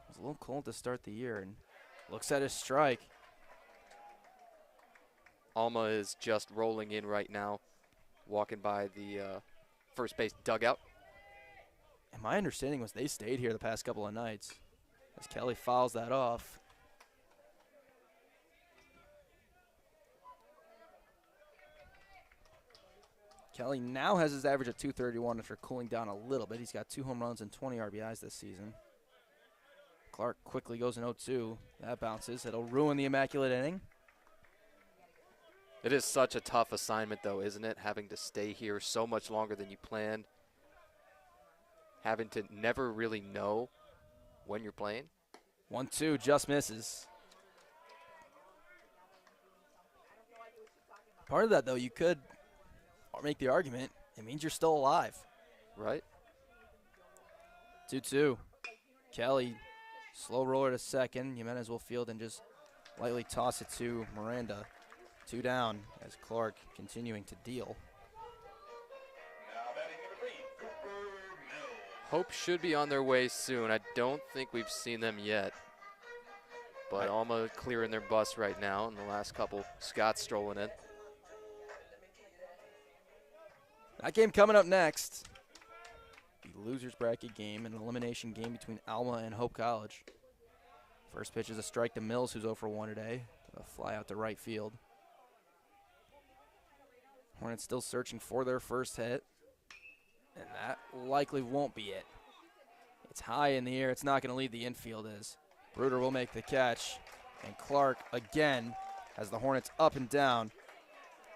It was a little cold to start the year, and looks at his strike. Alma is just rolling in right now, walking by the first base dugout. And my understanding was they stayed here the past couple of nights, as Kelly fouls that off. Kelly now has his average at 231 after cooling down a little bit. He's got 2 home runs and 20 RBIs this season. Clark quickly goes in 0-2. That bounces. It'll ruin the immaculate inning. It is such a tough assignment, though, isn't it? Having to stay here so much longer than you planned. Having to never really know when you're playing. 1-2, just misses. Part of that, though, you could make the argument, it means you're still alive. Right. 2-2. Kelly, slow roller to second. Jimenez will field and just lightly toss it to Miranda. 2 down as Clark continuing to deal. Hope should be on their way soon. I don't think we've seen them yet. But Alma clearing their bus right now in the last couple. Scott strolling in. That game coming up next. The losers bracket game, an elimination game between Alma and Hope College. First pitch is a strike to Mills, who's 0 for 1 today. A fly out to right field. Hornets still searching for their first hit. And that likely won't be it. It's high in the air. It's not going to leave the infield as Bruder will make the catch. And Clark again has the Hornets up and down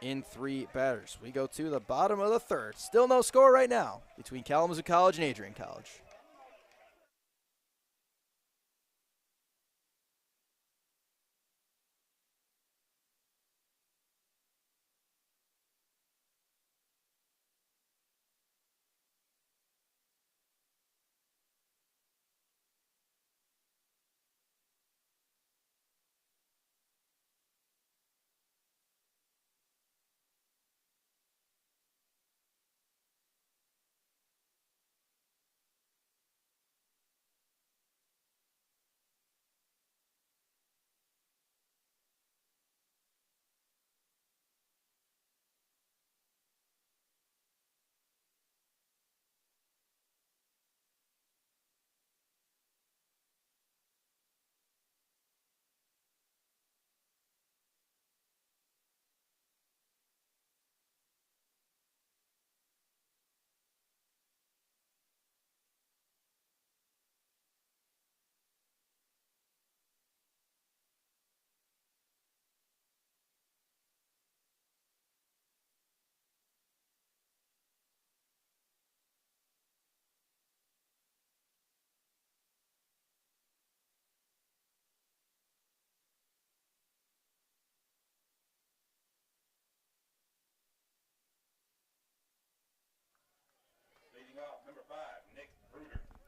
in 3 batters. We go to the bottom of the third. Still no score right now between Kalamazoo College and Adrian College.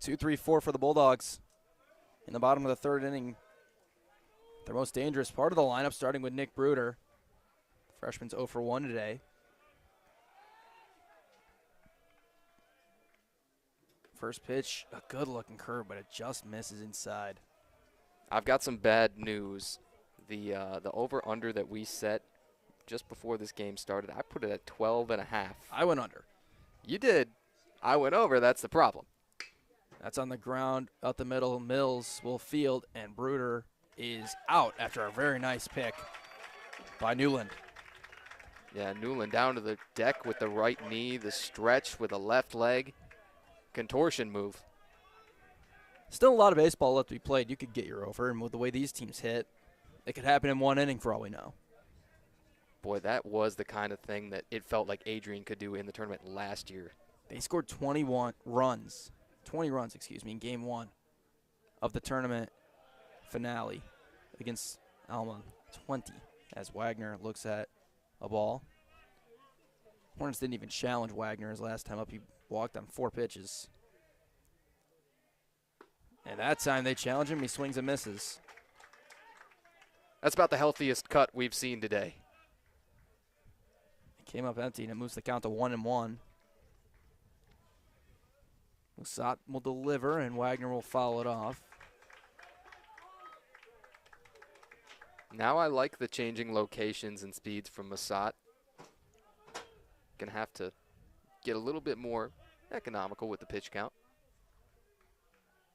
2-3-4 for the Bulldogs in the bottom of the third inning. Their most dangerous part of the lineup, starting with Nick Bruder. The freshman's 0 for 1 today. First pitch, a good-looking curve, but it just misses inside. I've got some bad news. The over-under that we set just before this game started, I put it at 12.5. I went under. You did. I went over. That's the problem. That's on the ground, out the middle. Mills will field, and Bruder is out after a very nice pick by Newland. Yeah, Newland down to the deck with the right knee, the stretch with the left leg. Contortion move. Still a lot of baseball left to be played. You could get your over, and with the way these teams hit, it could happen in one inning for all we know. Boy, that was the kind of thing that it felt like Adrian could do in the tournament last year. They scored 20 runs, in game one of the tournament finale against Alma. 20, as Wagner looks at a ball. Hornets didn't even challenge Wagner his last time up. He walked on 4 pitches. And that time they challenge him. He swings and misses. That's about the healthiest cut we've seen today. He came up empty, and it moves the count to 1-1. Musat will deliver, and Wagner will foul it off. Now I like the changing locations and speeds from Musat. Gonna have to get a little bit more economical with the pitch count.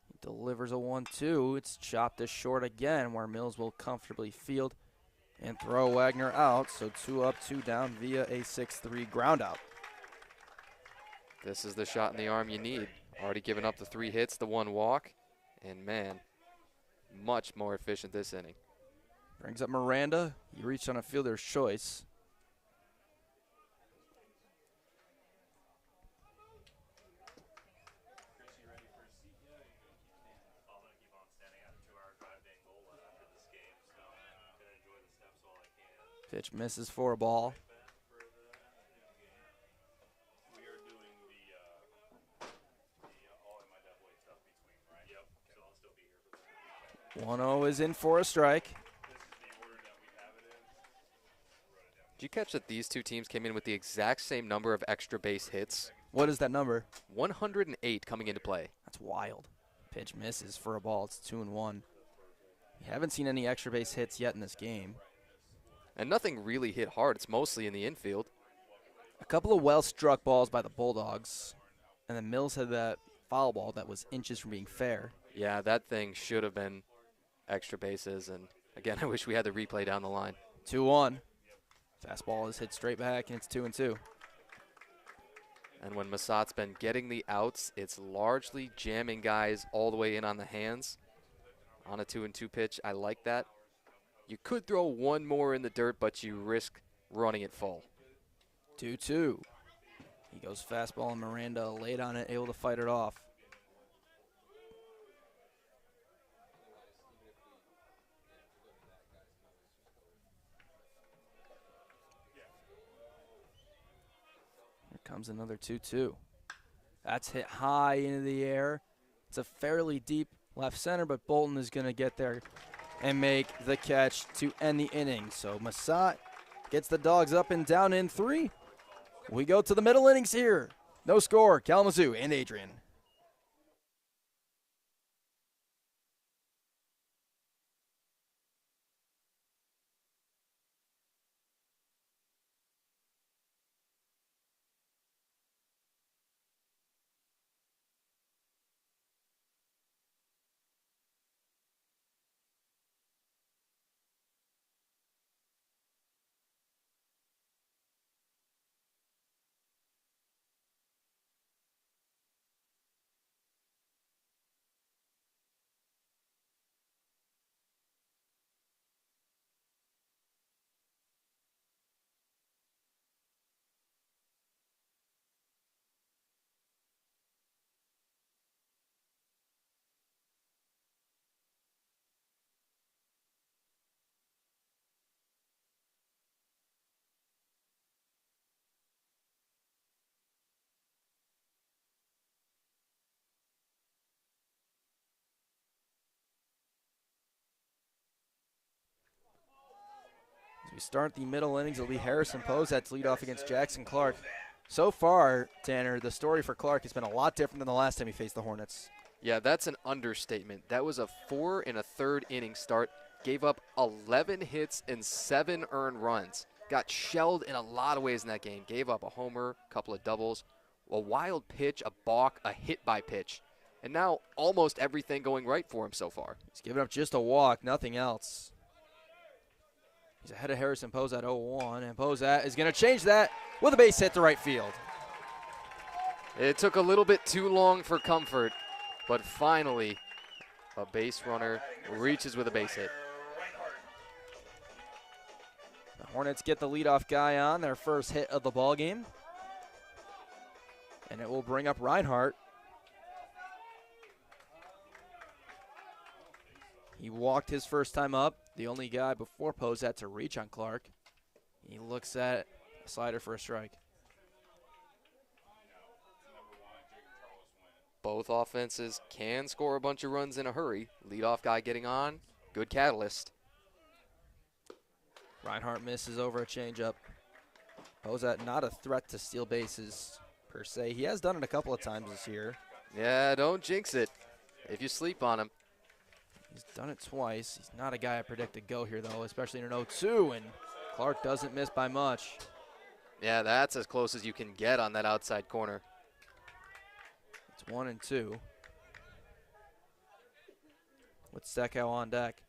He delivers a 1-2. It's chopped to short again, where Mills will comfortably field and throw Wagner out. So 2 up, 2 down via a 6-3 ground out. This is the shot in the arm you need. Already given up the 3 hits, the 1 walk, and man, much more efficient this inning. Brings up Miranda. He reached on a fielder's choice. Pitch misses for a ball. 1-0 is in for a strike. Did you catch that these two teams came in with the exact same number of extra base hits? What is that number? 108 coming into play. That's wild. Pitch misses for a ball. It's 2-1. We haven't seen any extra base hits yet in this game. And nothing really hit hard. It's mostly in the infield. A couple of well-struck balls by the Bulldogs. And then Mills had that foul ball that was inches from being fair. Yeah, that thing should have been extra bases. And, again, I wish we had the replay down the line. 2-1. Fastball is hit straight back, and it's 2-2. And when Musat's been getting the outs, it's largely jamming guys all the way in on the hands. On a 2-2 pitch, I like that. You could throw one more in the dirt, but you risk running it full. 2-2. He goes fastball, and Miranda late on it, able to fight it off. Here comes another 2-2. That's hit high into the air. It's a fairly deep left center, but Bolton is going to get there and make the catch to end the inning. So Musat gets the Dogs up and down in 3. We go to the middle innings here. No score, Kalamazoo and Adrian. We start the middle innings. It'll be Harrison Posat to lead off against Jackson Clark. So far, Tanner, the story for Clark has been a lot different than the last time he faced the Hornets. Yeah, that's an understatement. That was a 4 1/3 inning start. Gave up 11 hits and 7 earned runs. Got shelled in a lot of ways in that game. Gave up a homer, a couple of doubles, a wild pitch, a balk, a hit by pitch. And now almost everything going right for him so far. He's given up just a walk, nothing else. He's ahead of Harrison Posat 0-1, and Posat is going to change that with a base hit to right field. It took a little bit too long for comfort, but finally a base runner reaches with a base hit. The Hornets get the leadoff guy on, their first hit of the ball game. And it will bring up Reinhardt. He walked his first time up, the only guy before Posat to reach on Clark. He looks at a slider for a strike. Both offenses can score a bunch of runs in a hurry. Leadoff guy getting on, good catalyst. Reinhardt misses over a changeup. Posat not a threat to steal bases per se. He has done it a couple of times this year. Yeah, don't jinx it if you sleep on him. He's done it twice. He's not a guy I predict to go here, though, especially in an 0-2, and Clark doesn't miss by much. Yeah, that's as close as you can get on that outside corner. It's 1-2. With Steckow on deck.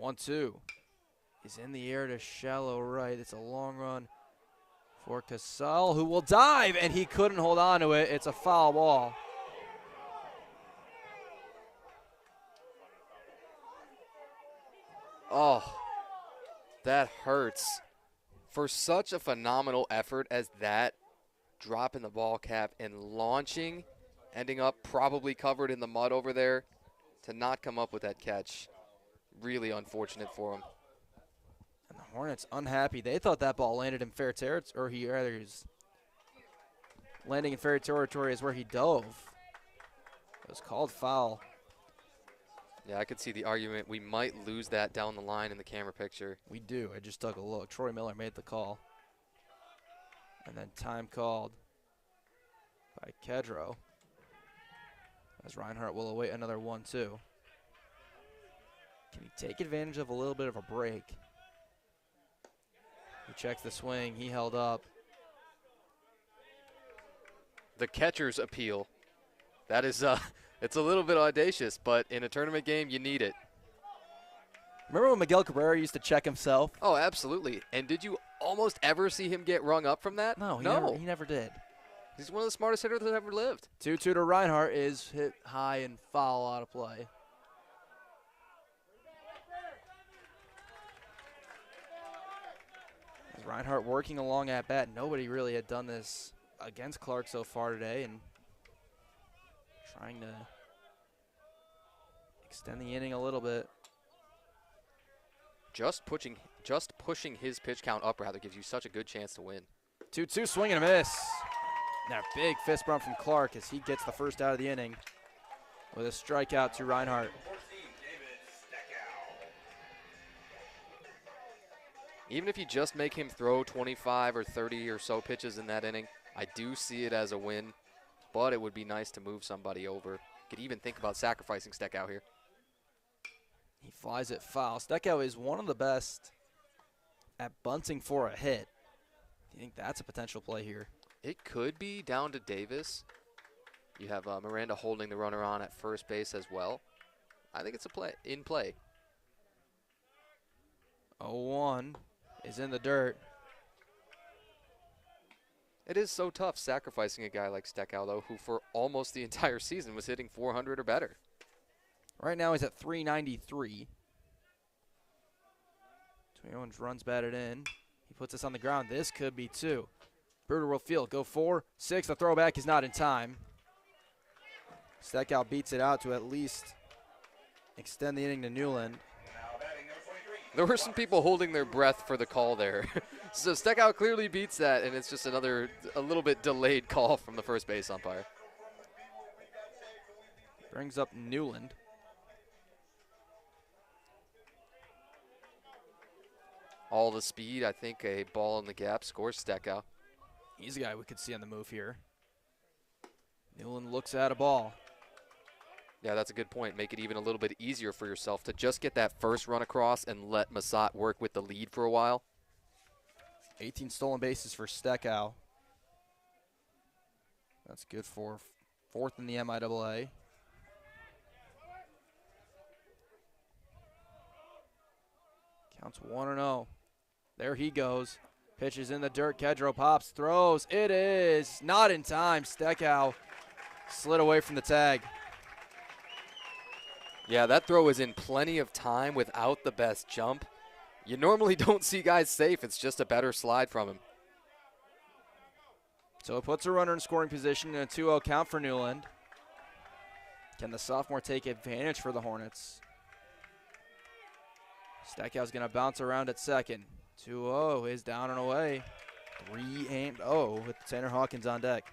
1-2. He's in the air to shallow right. It's a long run for Casal, who will dive, and he couldn't hold on to it. It's a foul ball. Oh, that hurts. For such a phenomenal effort as that, dropping the ball cap and launching, ending up probably covered in the mud over there, to not come up with that catch. Really unfortunate for him. And the Hornets unhappy. They thought that ball landed in fair territory, or he was landing in fair territory is where he dove. It was called foul. Yeah, I could see the argument. We might lose that down the line in the camera picture. We do. I just took a look. Troy Miller made the call. And then time called by Kedro. As Reinhardt will await another 1-2. Can he take advantage of a little bit of a break? He checks the swing. He held up. The catcher's appeal. That is, it's a little bit audacious, but in a tournament game, you need it. Remember when Miguel Cabrera used to check himself? Oh, absolutely. And did you almost ever see him get rung up from that? No, he never did. He's one of the smartest hitters that ever lived. 2-2 to Reinhardt is hit high and foul out of play. As Reinhardt working along at bat. Nobody really had done this against Clark so far today, and trying to extend the inning a little bit. Just pushing his pitch count up rather gives you such a good chance to win. 2-2 swing and a miss. Now big fist bump from Clark as he gets the first out of the inning with a strikeout to Reinhardt. Even if you just make him throw 25 or 30 or so pitches in that inning, I do see it as a win, but it would be nice to move somebody over. Could even think about sacrificing Steckow here. He flies it foul. Steckow is one of the best at bunting for a hit. Do you think that's a potential play here? It could be down to Davis. You have Miranda holding the runner on at first base as well. I think it's in play. 0-1 is in the dirt. It is so tough sacrificing a guy like Steckow, though, who for almost the entire season was hitting 400 or better. Right now he's at 393. 21 runs batted in. He puts us on the ground. This could be 2. Bruder will field. Go 4-6. The throwback is not in time. Steckow beats it out to at least extend the inning to Newland. There were some people holding their breath for the call there. So Steckow clearly beats that, and it's just a little bit delayed call from the first base umpire. Brings up Newland. all the speed. I think a ball in the gap scores Steckow. He's a guy we could see on the move here. Newland looks at a ball. Yeah, that's a good point. Make it even a little bit easier for yourself to just get that first run across and let Massat work with the lead for a while. 18 stolen bases for Steckow. That's good for fourth in the MIAA. Counts 1-0. There he goes. Pitches in the dirt. Kedro pops, throws. It is not in time. Steckow slid away from the tag. Yeah, that throw is in plenty of time without the best jump. You normally don't see guys safe. It's just a better slide from him. So it puts a runner in scoring position in a 2-0 count for Newland. Can the sophomore take advantage for the Hornets? Steckow's going to bounce around at second. 2-0 is down and away. 3-0 with Tanner Hawkins on deck.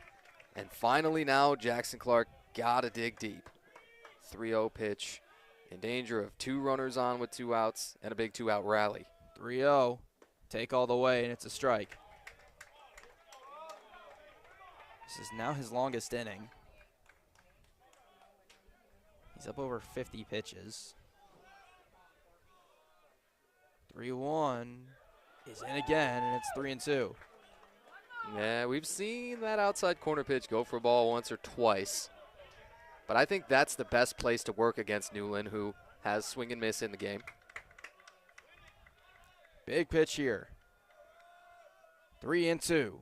And finally now, Jackson Clark got to dig deep. 3-0 pitch. In danger of 2 runners on with 2 outs and a big 2-out rally. 3-0. Take all the way, and it's a strike. This is now his longest inning. He's up over 50 pitches. 3-1 is in again, and it's 3-2. Yeah, we've seen that outside corner pitch go for a ball once or twice. But I think that's the best place to work against Newland, who has swing and miss in the game. Big pitch here. 3-2.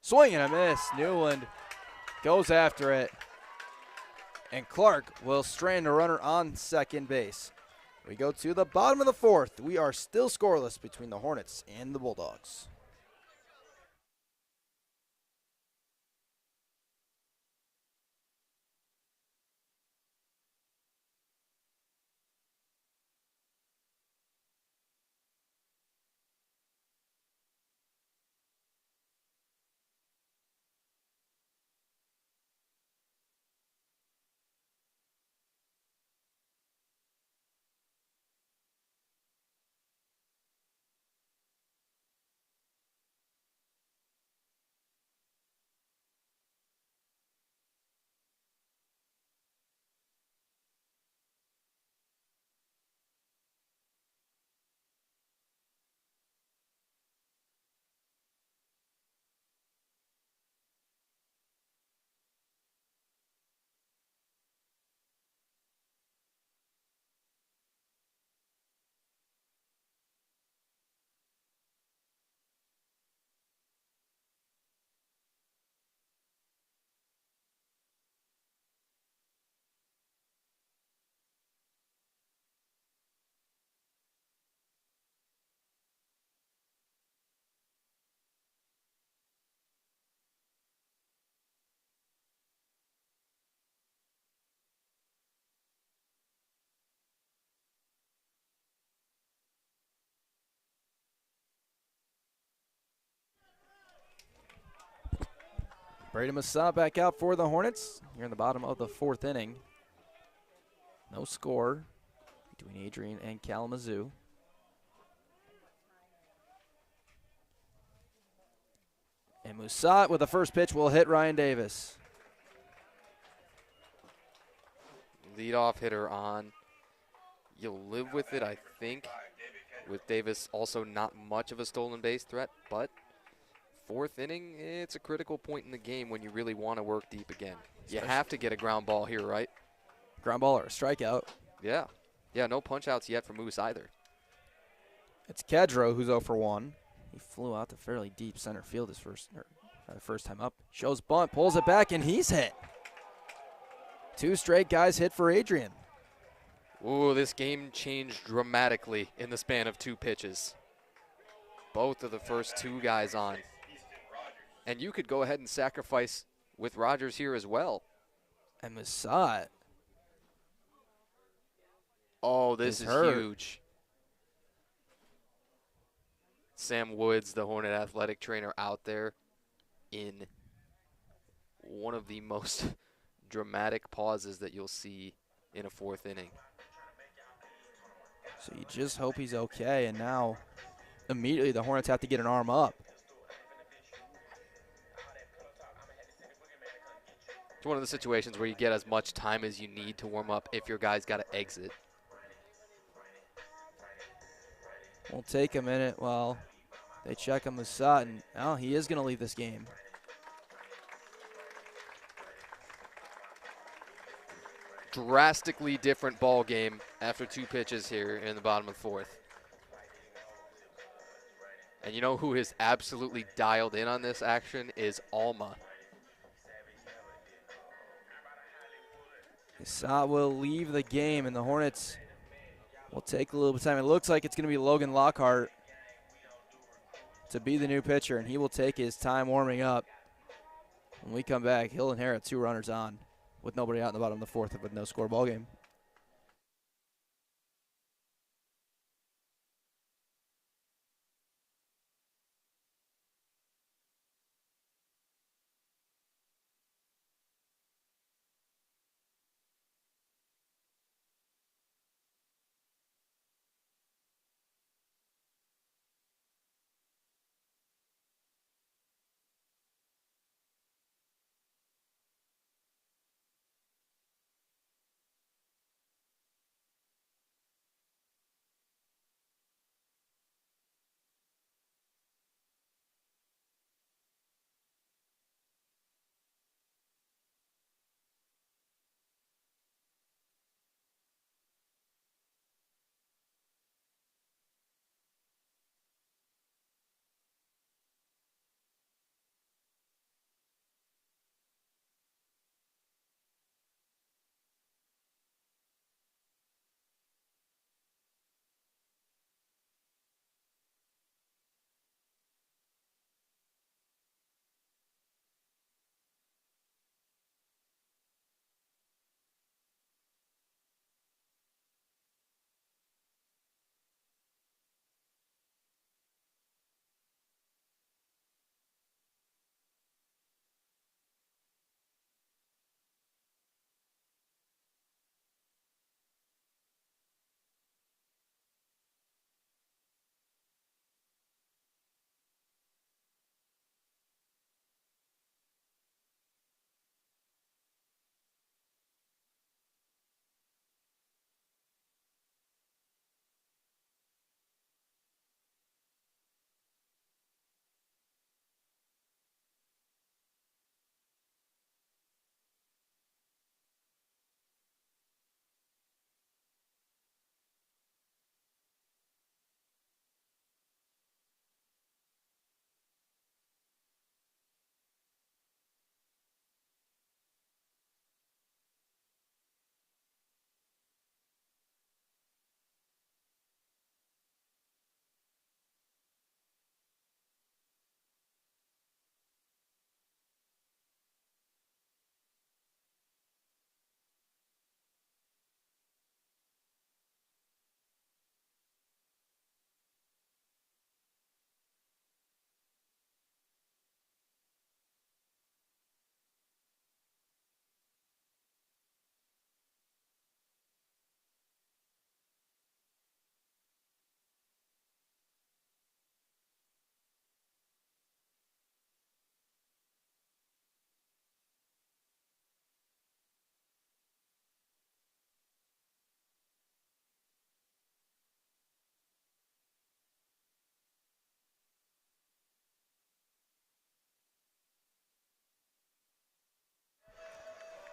Swing and a miss. Newland goes after it. And Clark will strand a runner on second base. We go to the bottom of the fourth. We are still scoreless between the Hornets and the Bulldogs. Brady Massat back out for the Hornets. Here in the bottom of the fourth inning. No score between Adrian and Kalamazoo. And Massat with the first pitch will hit Ryan Davis. Leadoff hitter on. You'll live with it, I think. With Davis also not much of a stolen base threat, but fourth inning, it's a critical point in the game when you really want to work deep again. You have to get a ground ball here, right? Ground ball or a strikeout. Yeah. Yeah, no punch outs yet for Moose either. It's Kedro who's 0 for 1. He flew out to fairly deep center field his first time up. Shows bunt, pulls it back, and he's hit. 2 straight guys hit for Adrian. Ooh, this game changed dramatically in the span of 2 pitches. Both of the first 2 guys on. And you could go ahead and sacrifice with Rogers here as well. And Massat. Oh, this is hurt. huge. Sam Woods, the Hornet athletic trainer, out there in one of the most dramatic pauses that you'll see in a fourth inning. So you just hope he's okay, and now immediately the Hornets have to get an arm up. It's one of the situations where you get as much time as you need to warm up if your guy's got to exit. We'll take a minute while they check on Musat, and oh, he is going to leave this game. Drastically different ball game after 2 pitches here in the bottom of the 4th. And you know who is absolutely dialed in on this action is Alma. Musat will leave the game, and the Hornets will take a little bit of time. It looks like it's going to be Logan Lockhart to be the new pitcher, and he will take his time warming up. When we come back, he'll inherit 2 runners on with nobody out in the bottom of the 4th with no score ball game.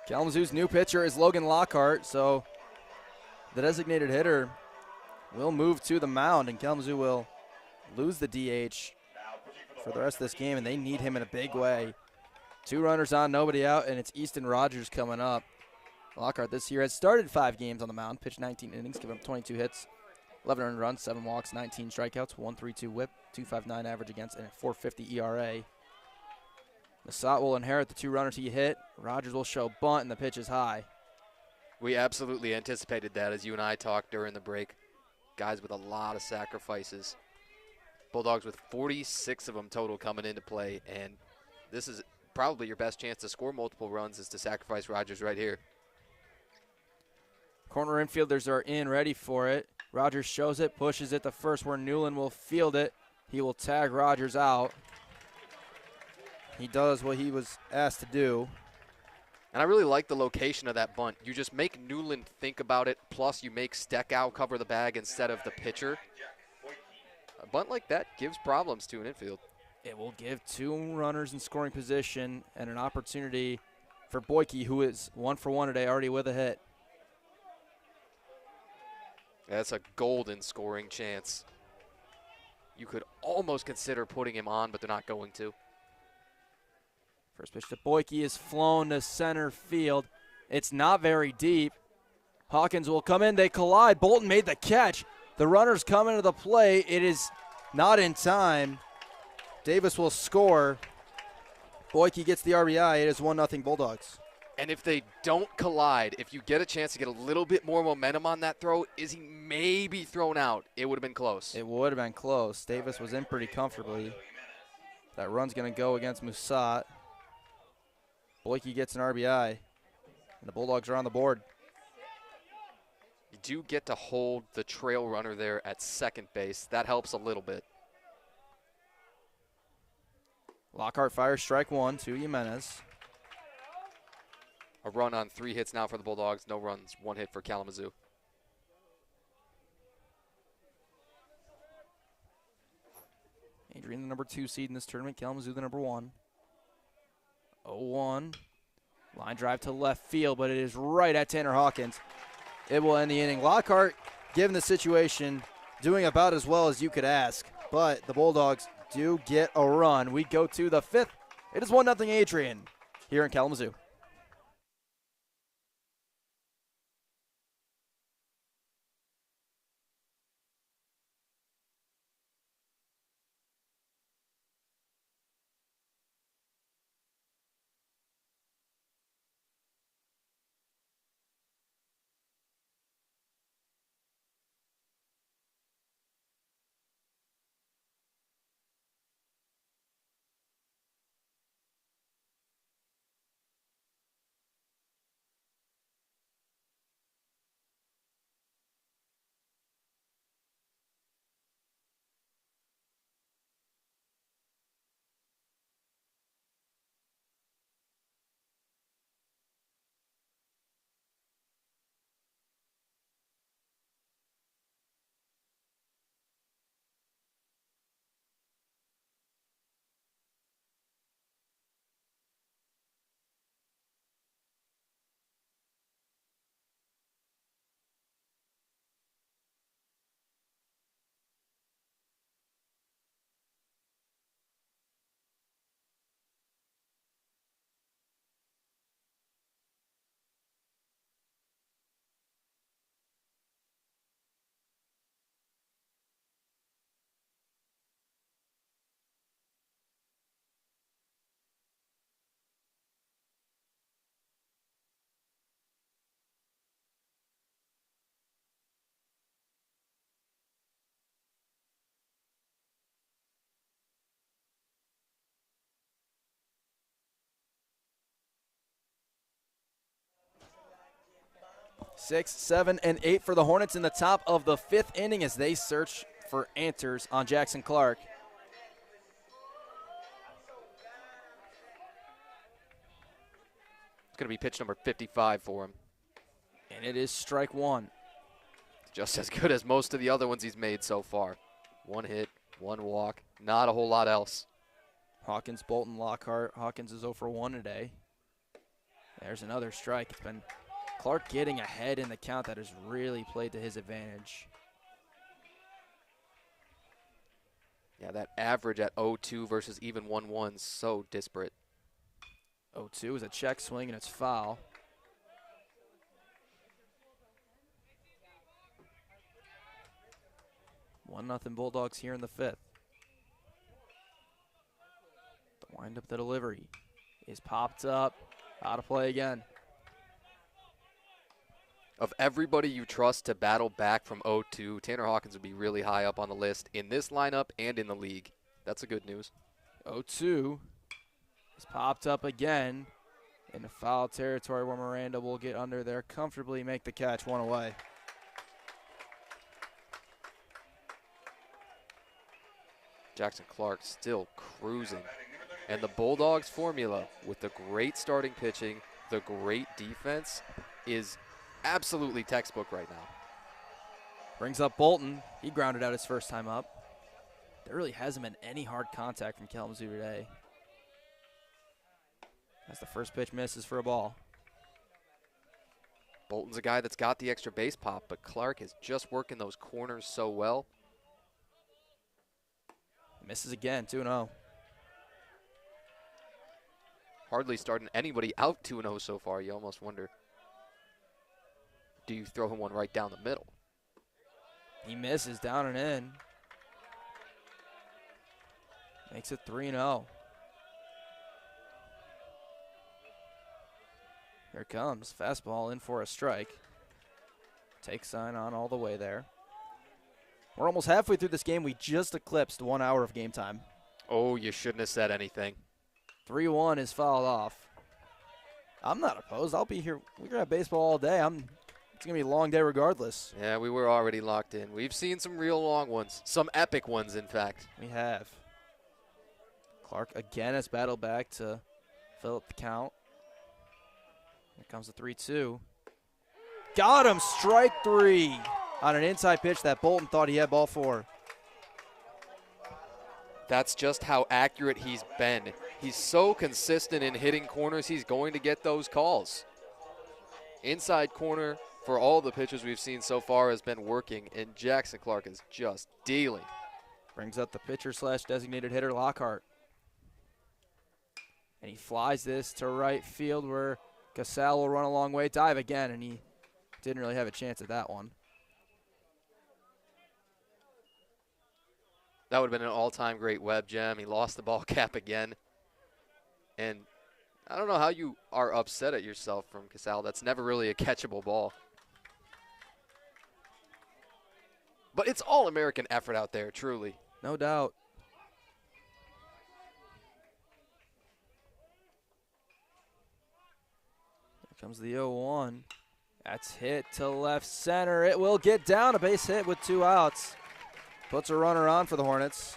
Kalamazoo's new pitcher is Logan Lockhart, so the designated hitter will move to the mound, and Kalamazoo will lose the DH for the rest of this game, and they need him in a big way. 2 runners on, nobody out, and it's Easton Rogers coming up. Lockhart this year has started 5 games on the mound, pitched 19 innings, given up 22 hits, 11 earned runs, 7 walks, 19 strikeouts, 1.32 whip, 2.59 average against, and a 4.50 ERA. Musat will inherit the 2 runners he hit. Rogers will show bunt, and the pitch is high. We absolutely anticipated that as you and I talked during the break. Guys with a lot of sacrifices. Bulldogs with 46 of them total coming into play, and this is probably your best chance to score multiple runs is to sacrifice Rogers right here. Corner infielders are in, ready for it. Rogers shows it, pushes it to first where Newland will field it. He will tag Rogers out. He does what he was asked to do. And I really like the location of that bunt. You just make Newland think about it, plus you make Steckow cover the bag instead of the pitcher. A bunt like that gives problems to an infield. It will give 2 runners in scoring position and an opportunity for Boyke, who is 1 for 1 today, already with a hit. That's a golden scoring chance. You could almost consider putting him on, but they're not going to. First pitch to Boyke is flown to center field. It's not very deep. Hawkins will come in. They collide. Bolton made the catch. The runners come into the play. It is not in time. Davis will score. Boyke gets the RBI. It is 1-0 Bulldogs. And if they don't collide, if you get a chance to get a little bit more momentum on that throw, is he maybe thrown out? It would have been close. It would have been close. Davis was in pretty comfortably. That run's going to go against Musat. Boyke gets an RBI, and the Bulldogs are on the board. You do get to hold the trail runner there at second base. That helps a little bit. Lockhart fires strike 1 to Jimenez. A run on 3 hits now for the Bulldogs. No runs, 1 hit for Kalamazoo. Adrian, the number 2 seed in this tournament. Kalamazoo, the number 1. 0-1. Line drive to left field, but it is right at Tanner Hawkins. It will end the inning. Lockhart, given the situation, doing about as well as you could ask. But the Bulldogs do get a run. We go to the 5th. It is 1-0 Adrian here in Kalamazoo. Six, 7, and 8 for the Hornets in the top of the 5th inning as they search for answers on Jackson Clark. It's going to be pitch number 55 for him. And it is strike 1. Just as good as most of the other ones he's made so far. 1 hit, 1 walk, not a whole lot else. Hawkins, Bolton, Lockhart. Hawkins is 0 for 1 today. There's another strike. It's been Clark getting ahead in the count that has really played to his advantage. Yeah, that average at 0-2 versus even 1-1 so disparate. 0-2 is a check swing and it's foul. One nothing Bulldogs here in the 5th. The wind up, the delivery is popped up. Out of play again. Of everybody you trust to battle back from 0-2, Tanner Hawkins would be really high up on the list in this lineup and in the league. That's the good news. 0-2 is popped up again in foul territory where Miranda will get under there, comfortably make the catch, 1 away. Jackson Clark still cruising. And the Bulldogs formula with the great starting pitching, the great defense is absolutely textbook right now. Brings up Bolton. He grounded out his first time up. There really hasn't been any hard contact from Kalamazoo today. As the first pitch misses for a ball. Bolton's a guy that's got the extra base pop, but Clark is just working those corners so well. Misses again, 2-0. Hardly starting anybody out 2-0 so far. You almost wonder, do you throw him one right down the middle? He misses down and in. Makes it 3-0. Here comes fastball in for a strike. Take sign on all the way there. We're almost halfway through this game. We just eclipsed 1 hour of game time. Oh, you shouldn't have said anything. 3-1 is fouled off. I'm not opposed. I'll be here. We're going to have baseball all day. It's going to be a long day regardless. Yeah, we were already locked in. We've seen some real long ones. Some epic ones, in fact. We have. Clark again has battled back to fill up the count. Here comes the 3-2. Got him, strike 3 on an inside pitch that Bolton thought he had ball for. That's just how accurate he's been. He's so consistent in hitting corners, he's going to get those calls. Inside corner for all the pitches we've seen so far has been working, and Jackson Clark is just dealing. Brings up the pitcher / designated hitter Lockhart. And he flies this to right field where Casal will run a long way, dive again, and he didn't really have a chance at that one. That would have been an all-time great Webb gem. He lost the ball cap again. And I don't know how you are upset at yourself from Casal. That's never really a catchable ball. But it's all-American effort out there, truly. No doubt. Here comes the 0-1. That's hit to left center. It will get down. A base hit with 2 outs. Puts a runner on for the Hornets.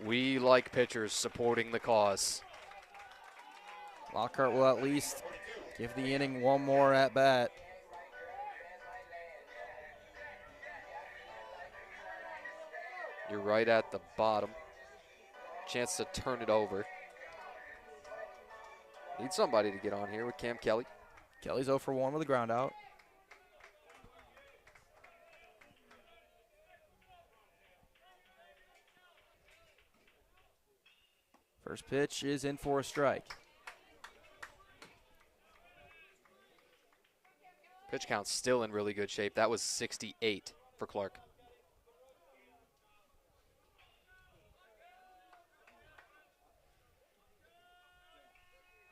We like pitchers supporting the cause. Lockhart will at least give the inning one more at bat. You're right at the bottom. Chance to turn it over. Need somebody to get on here with Cam Kelly. Kelly's 0 for 1 with a ground out. First pitch is in for a strike. Pitch count's still in really good shape. That was 68 for Clark.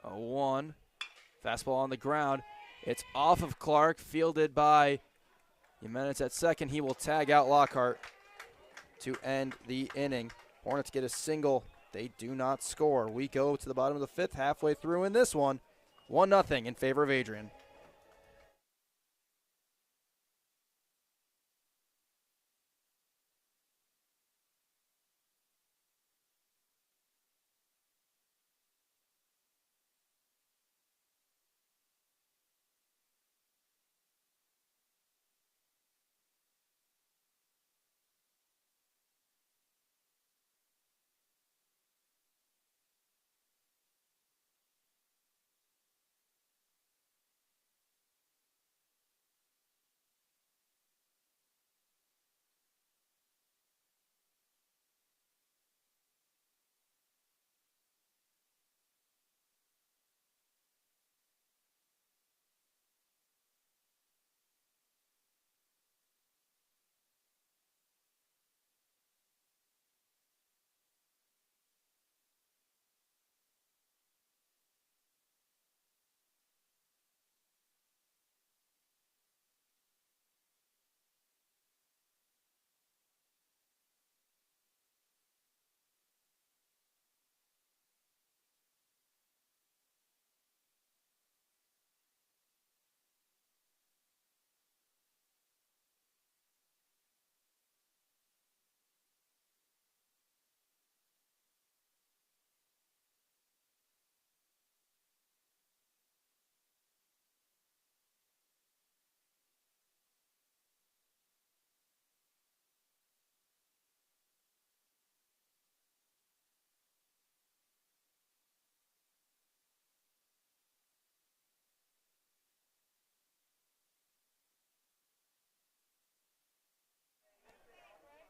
A 1. Fastball on the ground. It's off of Clark, fielded by Jimenez at second. He will tag out Lockhart to end the inning. Hornets get a single. They do not score. We go to the bottom of the 5th, halfway through in this one. 1-0 in favor of Adrian.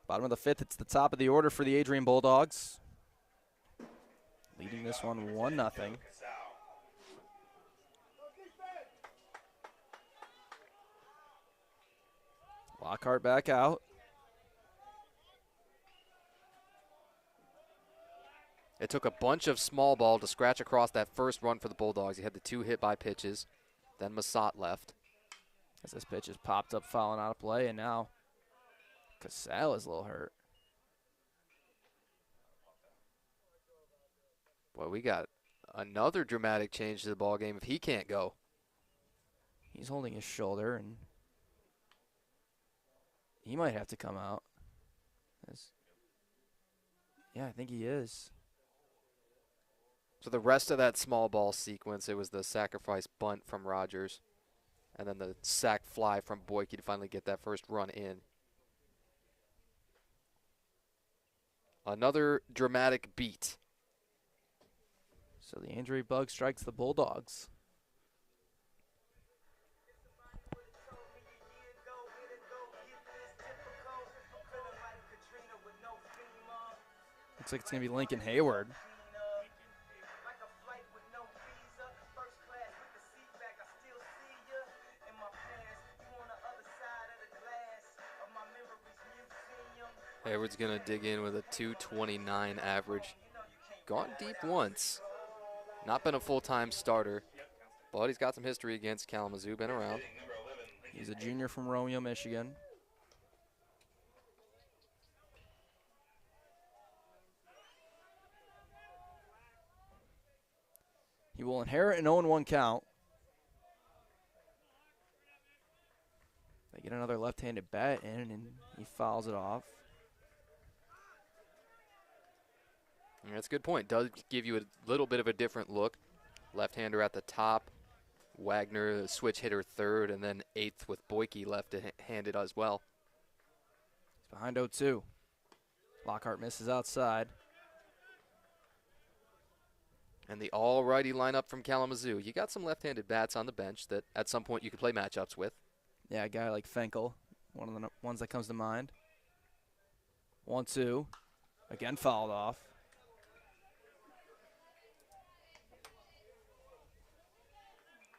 Bottom of the 5th, it's the top of the order for the Adrian Bulldogs. Leading this one 1-0. Lockhart back out. It took a bunch of small ball to scratch across that first run for the Bulldogs. He had the 2 hit by pitches. Then Massat left. As this pitch has popped up, fouling out of play, and now Casale is a little hurt. Boy, we got another dramatic change to the ball game if he can't go. He's holding his shoulder, and he might have to come out. Yeah, I think he is. So the rest of that small ball sequence, it was the sacrifice bunt from Rogers, and then the sac fly from Boyke to finally get that first run in. Another dramatic beat. So the injury bug strikes the Bulldogs. Looks like it's going to be Lincoln Hayward. Hayward's going to dig in with a 229 average. Gone deep once. Not been a full-time starter, but he's got some history against Kalamazoo, been around. He's a junior from Romeo, Michigan. He will inherit an 0-1 count. They get another left-handed bat in, and he fouls it off. And that's a good point. Does give you a little bit of a different look. Left-hander at the top. Wagner, the switch hitter third, and then 8th with Boyke left-handed as well. He's behind 0-2. Lockhart misses outside. And the all-righty lineup from Kalamazoo. You got some left-handed bats on the bench that at some point you could play matchups with. Yeah, a guy like Fenkel, one of the ones that comes to mind. 1-2. Again fouled off.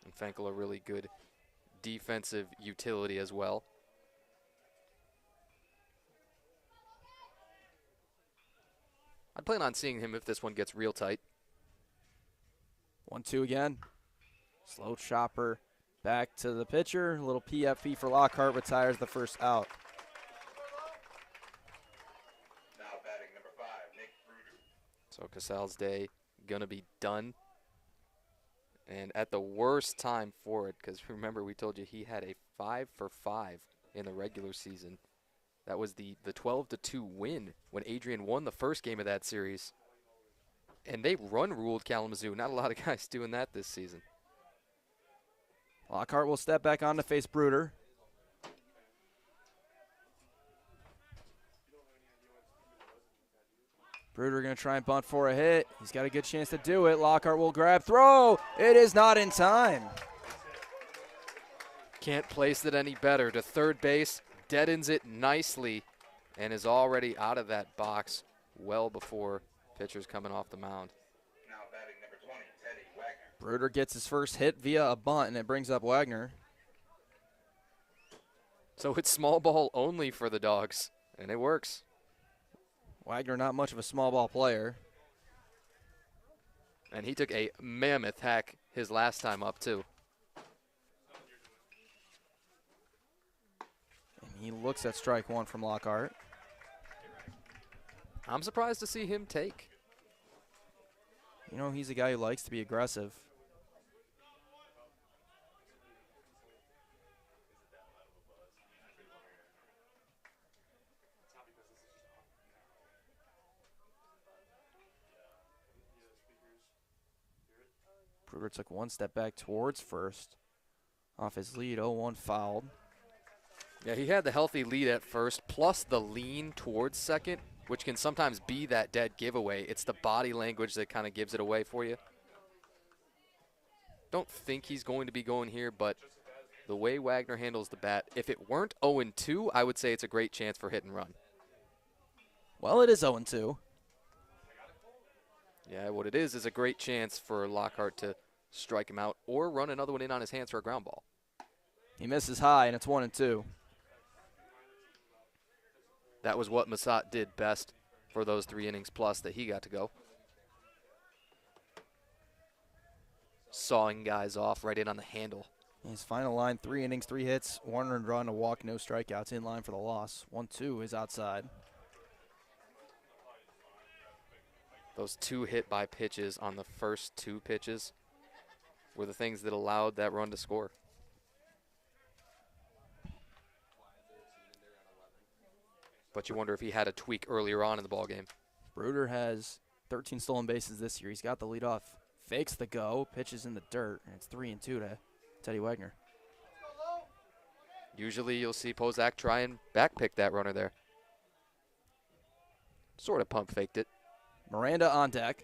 And Fenkel a really good defensive utility as well. I'd plan on seeing him if this one gets real tight. 1-2 again. Slow chopper back to the pitcher. A little PFP for Lockhart, retires the first out. Now batting number 5, Nick Bruder. So Casale's day going to be done. And at the worst time for it, because remember we told you he had a 5-for-5 in the regular season. That was the 12-2 win when Adrian won the first game of that series. And they run-ruled Kalamazoo. Not a lot of guys doing that this season. Lockhart will step back on to face Bruder. Bruder going to try and bunt for a hit. He's got a good chance to do it. Lockhart will grab, throw. It is not in time. Can't place it any better. To third base, deadens it nicely, and is already out of that box well before pitcher's coming off the mound. Now batting number 20, Teddy Wagner. Bruder gets his first hit via a bunt, and it brings up Wagner. So it's small ball only for the Dogs, and it works. Wagner not much of a small ball player. And he took a mammoth hack his last time up, too. And he looks at strike one from Lockhart. I'm surprised to see him take. You know, he's a guy who likes to be aggressive. Bruder took one step back towards first. Off his lead, 0-1 fouled. Yeah, he had the healthy lead at first, plus the lean towards second, which can sometimes be that dead giveaway. It's the body language that kind of gives it away for you. Don't think he's going to be going here, but the way Wagner handles the bat, if it weren't 0-2, I would say it's a great chance for hit and run. Well, it is 0-2. Yeah, what it is a great chance for Lockhart to strike him out or run another one in on his hands for a ground ball. He misses high, and it's 1-2. That was what Massat did best for those 3 innings plus that he got to go. Sawing guys off right in on the handle. His final line, 3 innings, 3 hits, 1 earned run, a walk, no strikeouts, in line for the loss. 1-2 is outside. Those 2 hit by pitches on the first 2 pitches were the things that allowed that run to score. But you wonder if he had a tweak earlier on in the ballgame. Bruder has 13 stolen bases this year. He's got the lead off. Fakes the go, pitches in the dirt, and it's 3-2 to Teddy Wagner. Usually you'll see Pozak try and backpick that runner there. Sort of pump faked it. Miranda on deck.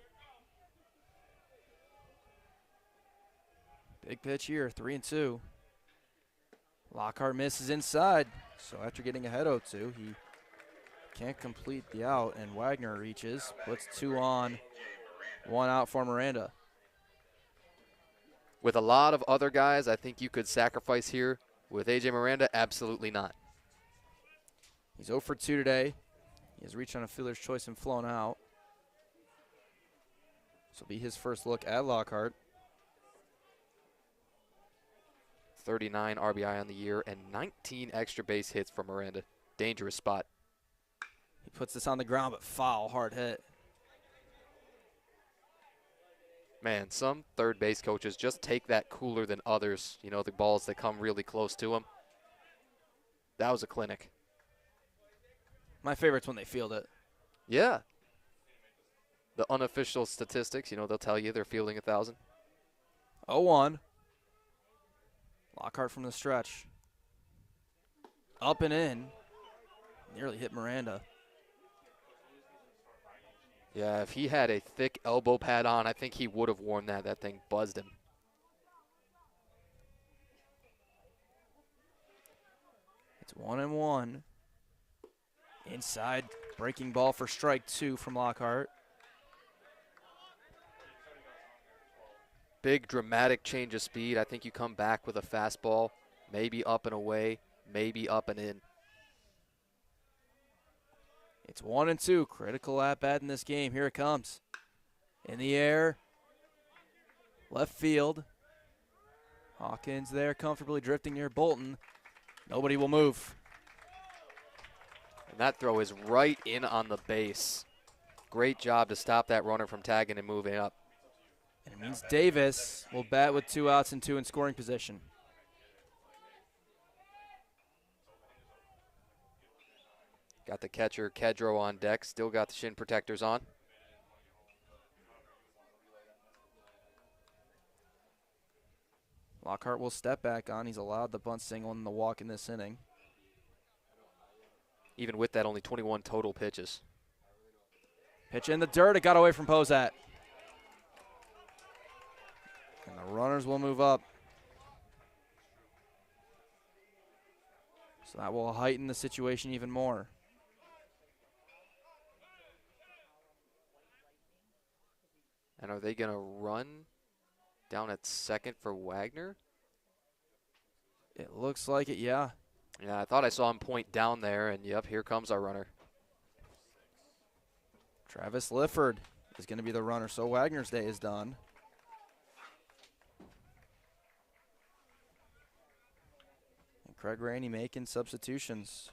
Big pitch here, 3-2. Lockhart misses inside, so after getting ahead 0-2, he can't complete the out, and Wagner reaches, puts 2 on, 1 out for Miranda. With a lot of other guys, I think you could sacrifice here. With A.J. Miranda, absolutely not. He's 0 for 2 today. He has reached on a fielder's choice and flown out. This will be his first look at Lockhart. 39 RBI on the year and 19 extra base hits for Miranda. Dangerous spot. He puts this on the ground, but foul, hard hit. Man, some third base coaches just take that cooler than others. You know, the balls that come really close to them. That was a clinic. My favorite's when they field it. Yeah. The unofficial statistics, you know, they'll tell you they're fielding 1,000. 0-1. Lockhart from the stretch. Up and in. Nearly hit Miranda. Yeah, if he had a thick elbow pad on, I think he would have worn that. That thing buzzed him. It's 1-1. Inside, breaking ball for strike 2 from Lockhart. Big dramatic change of speed. I think you come back with a fastball, maybe up and away, maybe up and in. It's 1-2. Critical at bat in this game. Here it comes. In the air. Left field. Hawkins there comfortably drifting near Bolton. Nobody will move. And that throw is right in on the base. Great job to stop that runner from tagging and moving up. And it means Davis will bat with 2 outs and 2 in scoring position. Got the catcher, Kedro, on deck. Still got the shin protectors on. Lockhart will step back on. He's allowed the bunt single and the walk in this inning. Even with that, only 21 total pitches. Pitch in the dirt. It got away from Pozat. And the runners will move up. So that will heighten the situation even more. And are they going to run down at second for Wagner? It looks like it, yeah. Yeah, I thought I saw him point down there, and yep, here comes our runner. Travis Lifford is going to be the runner, so Wagner's day is done. And Craig Rainey making substitutions.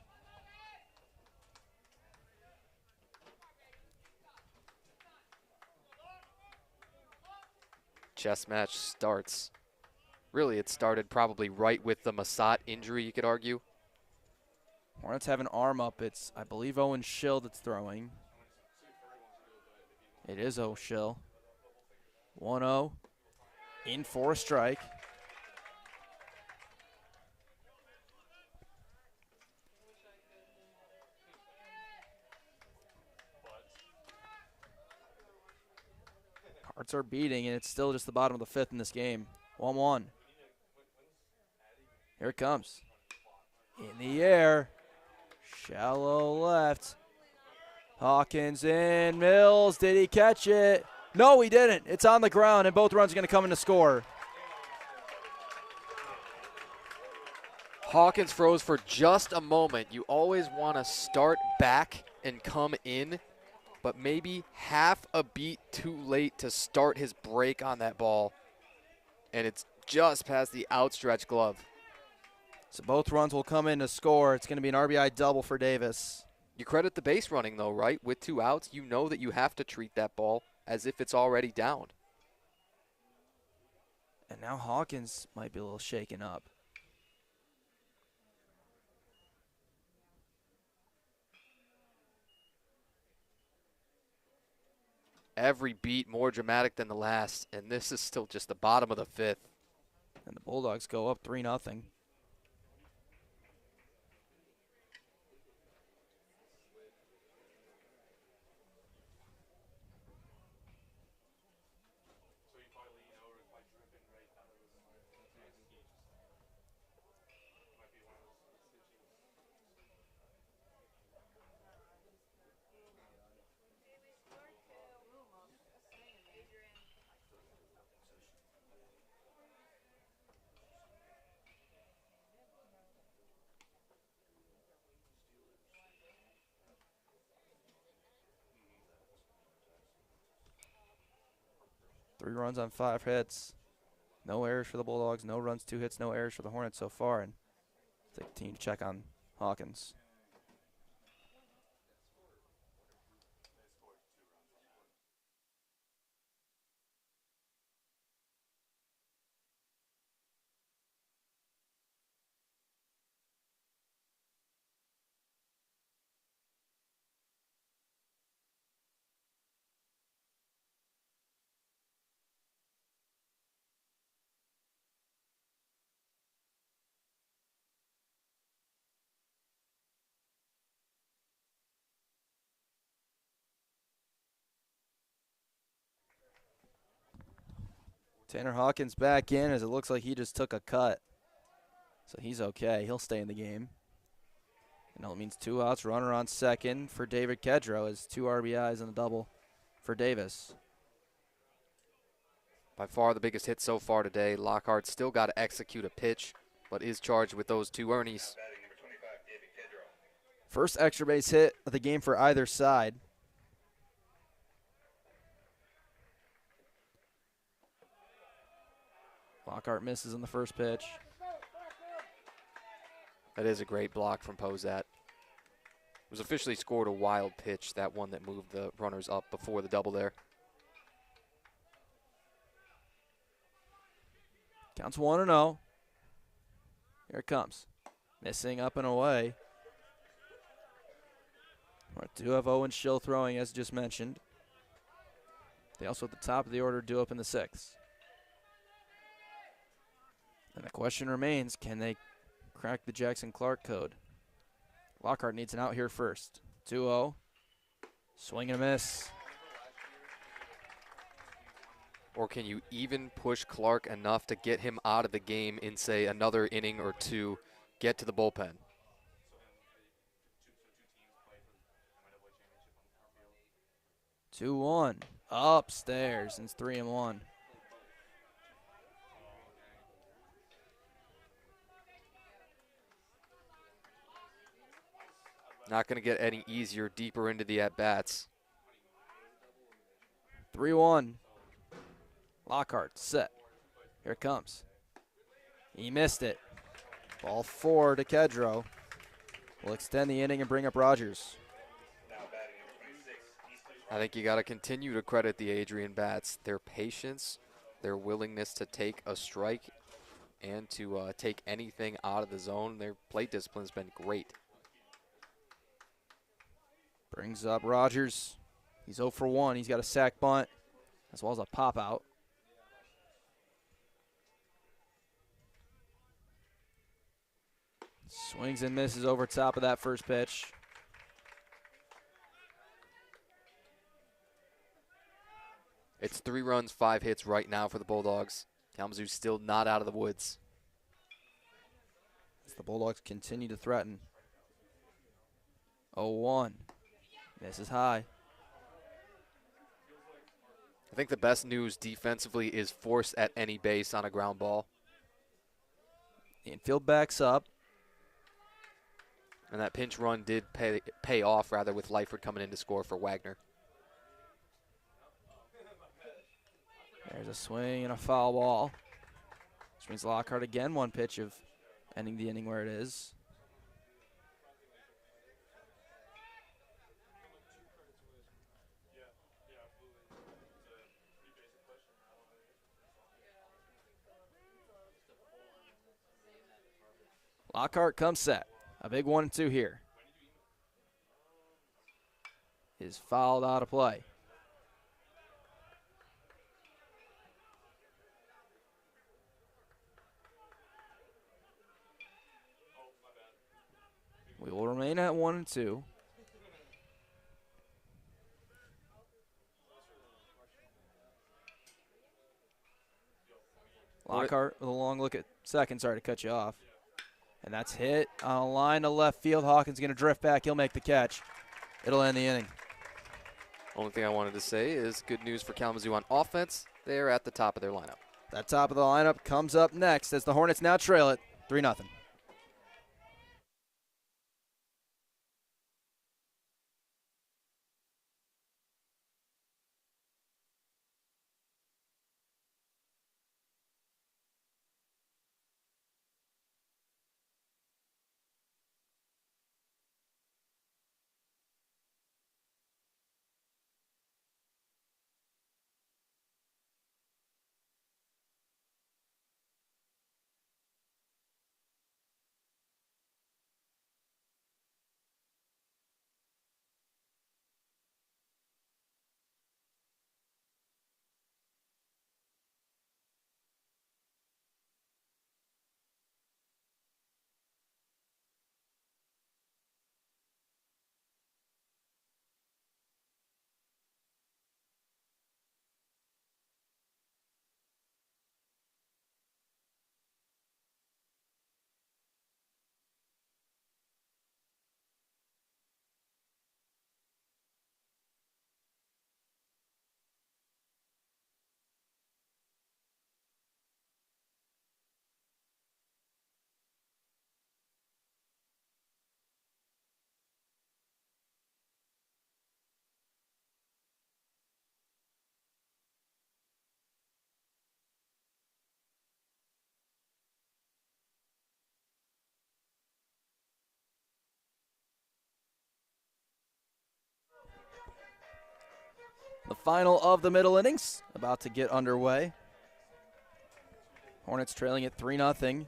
Chess match starts. Really, it started probably right with the Massat injury, you could argue. Hornets have an arm up. It's, I believe, Owen Schill that's throwing. It is O. Schill. 1-0. In for a strike. Cards are beating, and it's still just the bottom of the 5th in this game. 1-1. Here it comes. In the air. Shallow left. Hawkins in. Mills, did he catch it? No, he didn't. It's on the ground, and both runs are going to come in to score. Hawkins froze for just a moment. You always want to start back and come in, but maybe half a beat too late to start his break on that ball. And it's just past the outstretched glove. So both runs will come in to score. It's going to be an RBI double for Davis. You credit the base running, though, right? With 2 outs, you know that you have to treat that ball as if it's already down. And now Hawkins might be a little shaken up. Every beat more dramatic than the last, and this is still just the bottom of the 5th. And the Bulldogs go up 3-0. Three runs on 5 hits. No errors for the Bulldogs. No runs, 2 hits, no errors for the Hornets so far. And take the team to check on Hawkins. Tanner Hawkins back in as it looks like he just took a cut. So he's okay. He'll stay in the game. And that means 2 outs, runner on second for David Kedro as 2 RBIs and a double for Davis. By far the biggest hit so far today. Lockhart still got to execute a pitch, but is charged with those 2 earnies. First extra base hit of the game for either side. Lockhart misses on the first pitch. That is a great block from Posat. It was officially scored a wild pitch, that one that moved the runners up before the double there. Counts 1-0. Here it comes. Missing up and away. We do have Owen Schill throwing, as just mentioned. They also at the top of the order due up in the 6th. And the question remains, can they crack the Jackson Clark code? Lockhart needs an out here first. 2-0. Swing and a miss. Or can you even push Clark enough to get him out of the game in, say, another inning or 2, get to the bullpen? Two 2-1. Upstairs, and it's 3-1. Not going to get any easier deeper into the at-bats. 3-1. Lockhart set. Here it comes. He missed it. Ball 4 to Kedro. Will extend the inning and bring up Rogers. I think you got to continue to credit the Adrian bats. Their patience, their willingness to take a strike and to take anything out of the zone. Their plate discipline has been great. Brings up Rogers. He's 0 for 1. He's got a sac bunt as well as a pop out. Swings and misses over top of that first pitch. It's 3 runs, 5 hits right now for the Bulldogs. Kalamazoo still not out of the woods. As the Bulldogs continue to threaten. 0-1. This is high. I think the best news defensively is force at any base on a ground ball. The infield backs up. And that pinch run did pay off, rather, with Lyford coming in to score for Wagner. There's a swing and a foul ball. Which means Lockhart again, one pitch of ending the inning where it is. Lockhart comes set. A big 1-2 here. Is fouled out of play. We will remain at 1-2. Lockhart with a long look at second. Sorry to cut you off. And that's hit on a line to left field. Hawkins going to drift back. He'll make the catch. It'll end the inning. Only thing I wanted to say is good news for Kalamazoo on offense. They're at the top of their lineup. That top of the lineup comes up next as the Hornets now trail it 3-0. The final of the middle innings about to get underway. Hornets trailing at 3-0.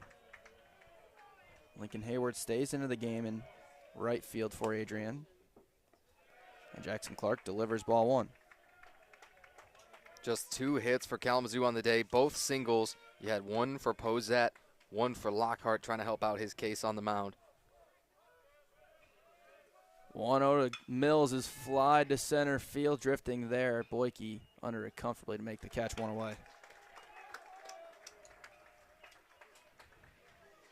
Lincoln Hayward stays into the game in right field for Adrian. And Jackson Clark delivers ball one. Just 2 hits for Kalamazoo on the day, both singles. You had one for Posat, one for Lockhart trying to help out his case on the mound. 1-0 to Mills is fly to center field, drifting there. Boyke under it comfortably to make the catch, one away.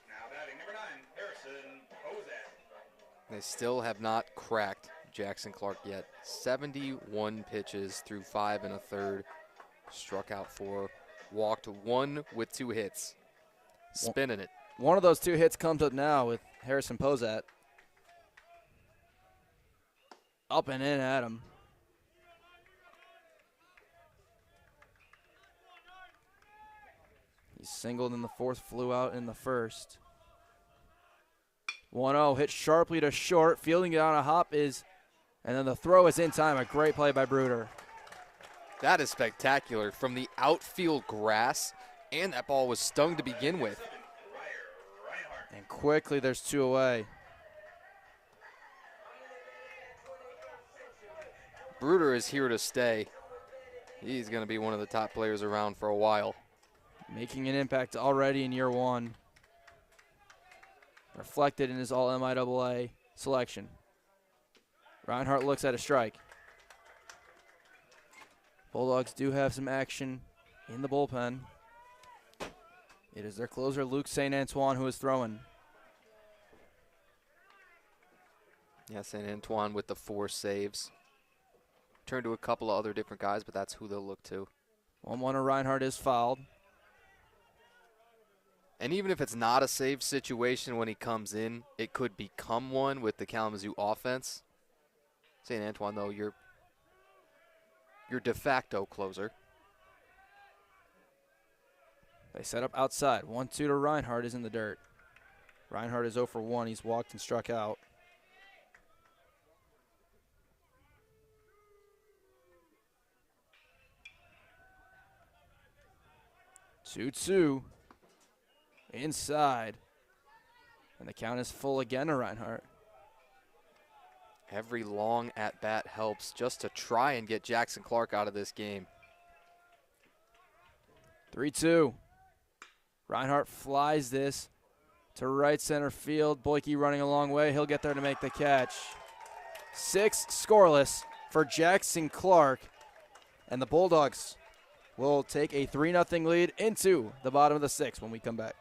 Now batting number 9, Harrison Posat. They still have not cracked Jackson Clark yet. 71 pitches through 5 1/3. Struck out 4, walked 1 with 2 hits. Spinning it. One of those 2 hits comes up now with Harrison Posat. Up and in at him. He singled in the 4th, flew out in the 1st. 1-0, hit sharply to short. Fielding it on a hop is, and then the throw is in time. A great play by Bruder. That is spectacular. From the outfield grass, and that ball was stung to begin with. And quickly there's 2 away. Bruder is here to stay. He's going to be one of the top players around for a while. Making an impact already in year 1. Reflected in his all-MIAA selection. Reinhardt looks at a strike. Bulldogs do have some action in the bullpen. It is their closer, Luke St. Antoine, who is throwing. Yeah, St. Antoine with the 4 saves. Turn to a couple of other different guys, but that's who they'll look to. 1-1 Reinhardt is fouled. And even if it's not a save situation when he comes in, it could become one with the Kalamazoo offense. St. Antoine, though, your de facto closer. They set up outside. 1-2 to Reinhardt is in the dirt. Reinhardt is 0 for 1. He's walked and struck out. 2-2. Inside. And the count is full again to Reinhardt. Every long at-bat helps just to try and get Jackson Clark out of this game. 3-2. Reinhardt flies this to right center field. Boyke running a long way. He'll get there to make the catch. 6 scoreless for Jackson Clark. And the Bulldogs will take a 3-0 lead into the bottom of the 6th when we come back.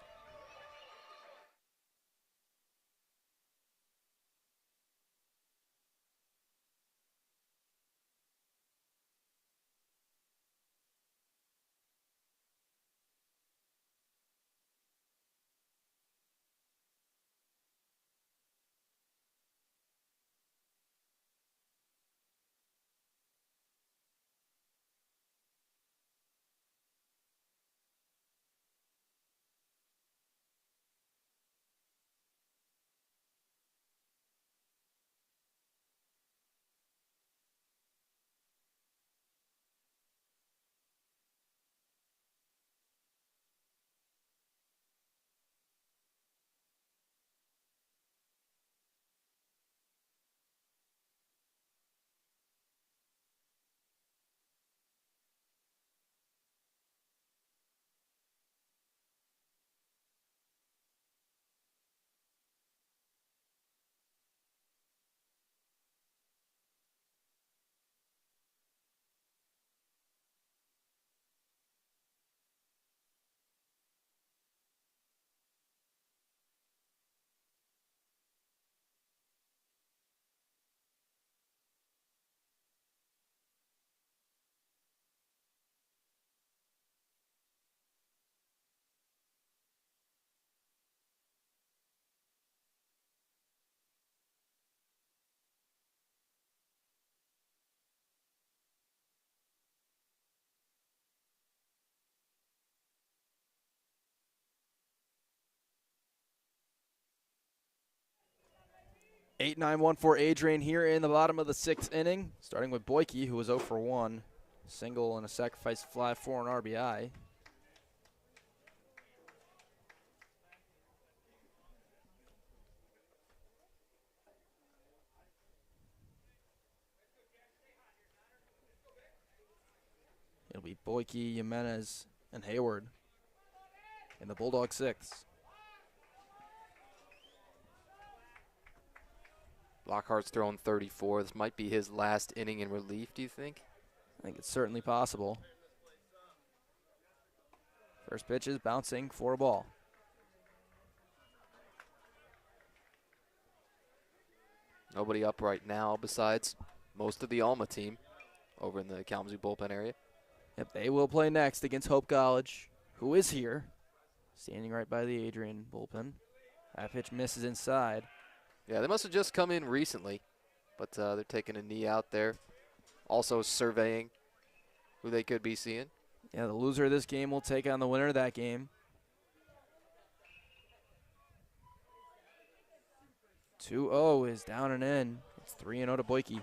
Eight 9-1 for Adrian here in the bottom of the 6th inning, starting with Boyke, who was 0 for 1. Single and a sacrifice fly for an RBI. It'll be Boyke, Jimenez, and Hayward in the Bulldog 6th. Lockhart's thrown 34. This might be his last inning in relief, do you think? I think it's certainly possible. First pitch is bouncing for a ball. Nobody up right now besides most of the Alma team over in the Kalamazoo bullpen area. Yep, they will play next against Hope College, who is here, standing right by the Adrian bullpen. That pitch misses inside. Yeah, they must have just come in recently, but they're taking a knee out there. Also surveying who they could be seeing. Yeah, the loser of this game will take on the winner of that game. 2-0 is down and in. It's 3-0 to Boyke.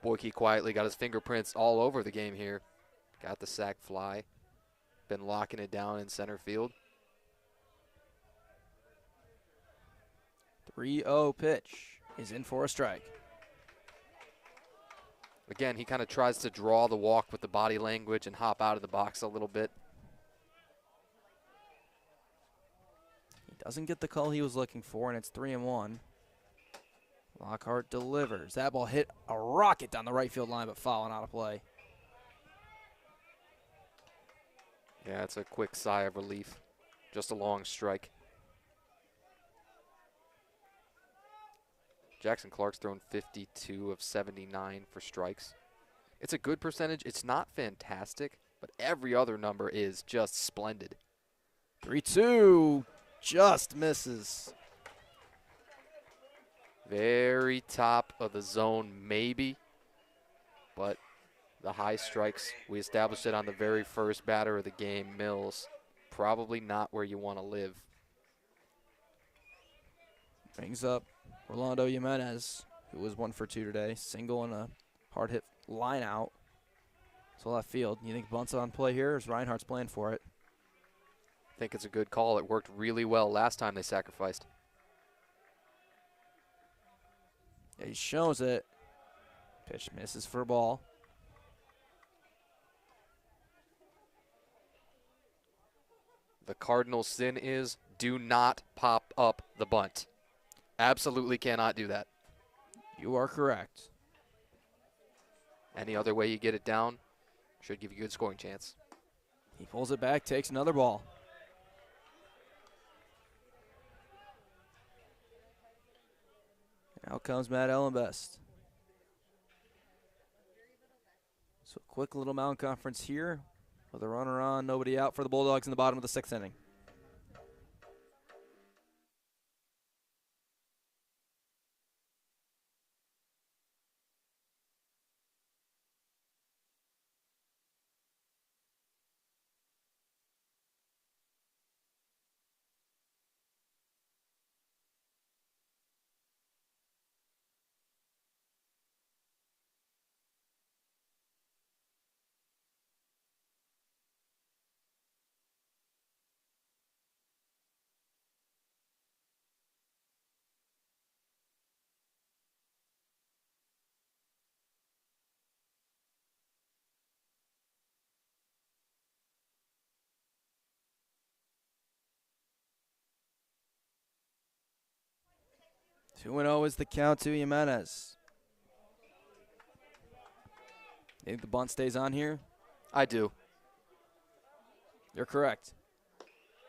Boyke quietly got his fingerprints all over the game here. Got the sac fly. Been locking it down in center field. 3-0 pitch is in for a strike. Again, he kind of tries to draw the walk with the body language and hop out of the box a little bit. He doesn't get the call he was looking for, and it's 3-1. Lockhart delivers. That ball hit a rocket down the right field line, but fouling out of play. Yeah, it's a quick sigh of relief. Just a long strike. Jackson Clark's thrown 52 of 79 for strikes. It's a good percentage. It's not fantastic, but every other number is just splendid. 3-2, just misses. Very top of the zone, maybe, but the high strikes, we established it on the very first batter of the game, Mills. Probably not where you want to live. Brings up Orlando Jimenez, who was 1 for 2 today. Single and a hard hit line out. So left field. You think bunt's on play here, or is Reinhardt's playing for it? I think it's a good call. It worked really well last time they sacrificed. Yeah, he shows it. Pitch misses for a ball. The Cardinals' sin is do not pop up the bunt. Absolutely cannot do that. You are correct. Any other way you get it down should give you a good scoring chance. He pulls it back, takes another ball. And out comes Matt Ellenbest. So a quick little mound conference here with a runner on, nobody out for the Bulldogs in the bottom of the 6th inning. Two 2-0 is the count to Jimenez. You think the bunt stays on here? I do. You're correct.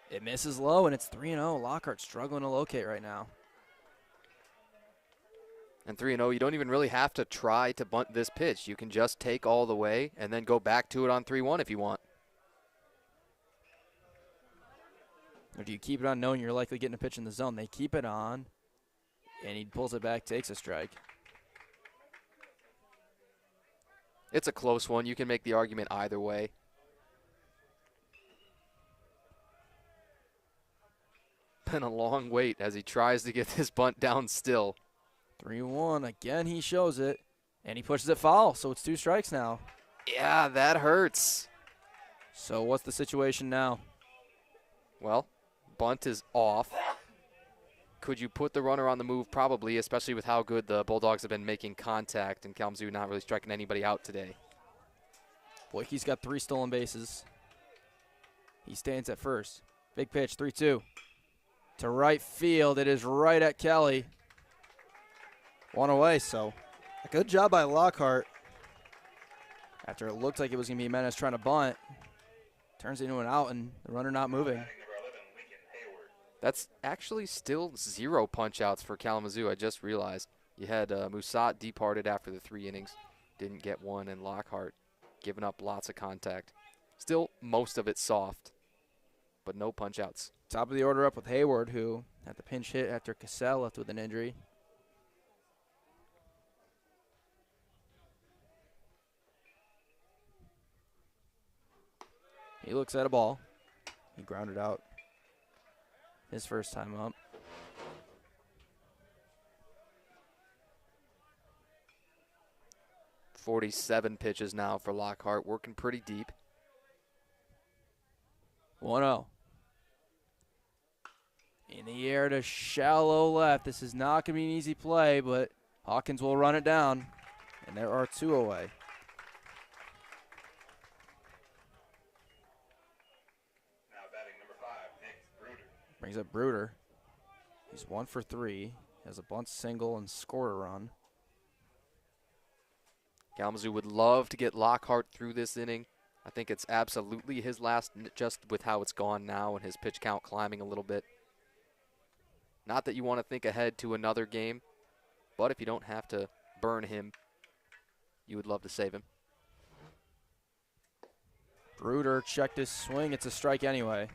It misses low, and it's 3-0. Lockhart struggling to locate right now. And 3-0, you don't even really have to try to bunt this pitch. You can just take all the way and then go back to it on 3-1 if you want. Or do you keep it on knowing you're likely getting a pitch in the zone? They keep it on, and he pulls it back, takes a strike. It's a close one. You can make the argument either way. Been a long wait as he tries to get this bunt down still. 3-1. Again, he shows it, and he pushes it foul, so it's 2 strikes now. Yeah, that hurts. So what's the situation now? Well, bunt is off. Could you put the runner on the move? Probably, especially with how good the Bulldogs have been making contact and Kalamazoo not really striking anybody out today. Boyke's got 3 stolen bases. He stands at first. Big pitch, 3-2. To right field. It is right at Kelly. 1 away, so a good job by Lockhart. After it looked like it was going to be Jimenez trying to bunt, turns into an out and the runner not moving. That's actually still 0 punch-outs for Kalamazoo. I just realized you had Musat departed after the 3 innings, didn't get one, and Lockhart giving up lots of contact. Still most of it soft, but no punch-outs. Top of the order up with Hayward, who had the pinch hit after Cassell left with an injury. He looks at a ball. He grounded out his first time up. .47 pitches now for Lockhart, working pretty deep. 1-0. In the air to shallow left. This is not going to be an easy play, but Hawkins will run it down, and there are 2 away. Brings up Bruder. He's 1 for 3. Has a bunt single and scored a run. Kalamazoo would love to get Lockhart through this inning. I think it's absolutely his last, just with how it's gone now and his pitch count climbing a little bit. Not that you want to think ahead to another game, But if you don't have to burn him, you would love to save him. Bruder checked his swing. It's a strike anyway.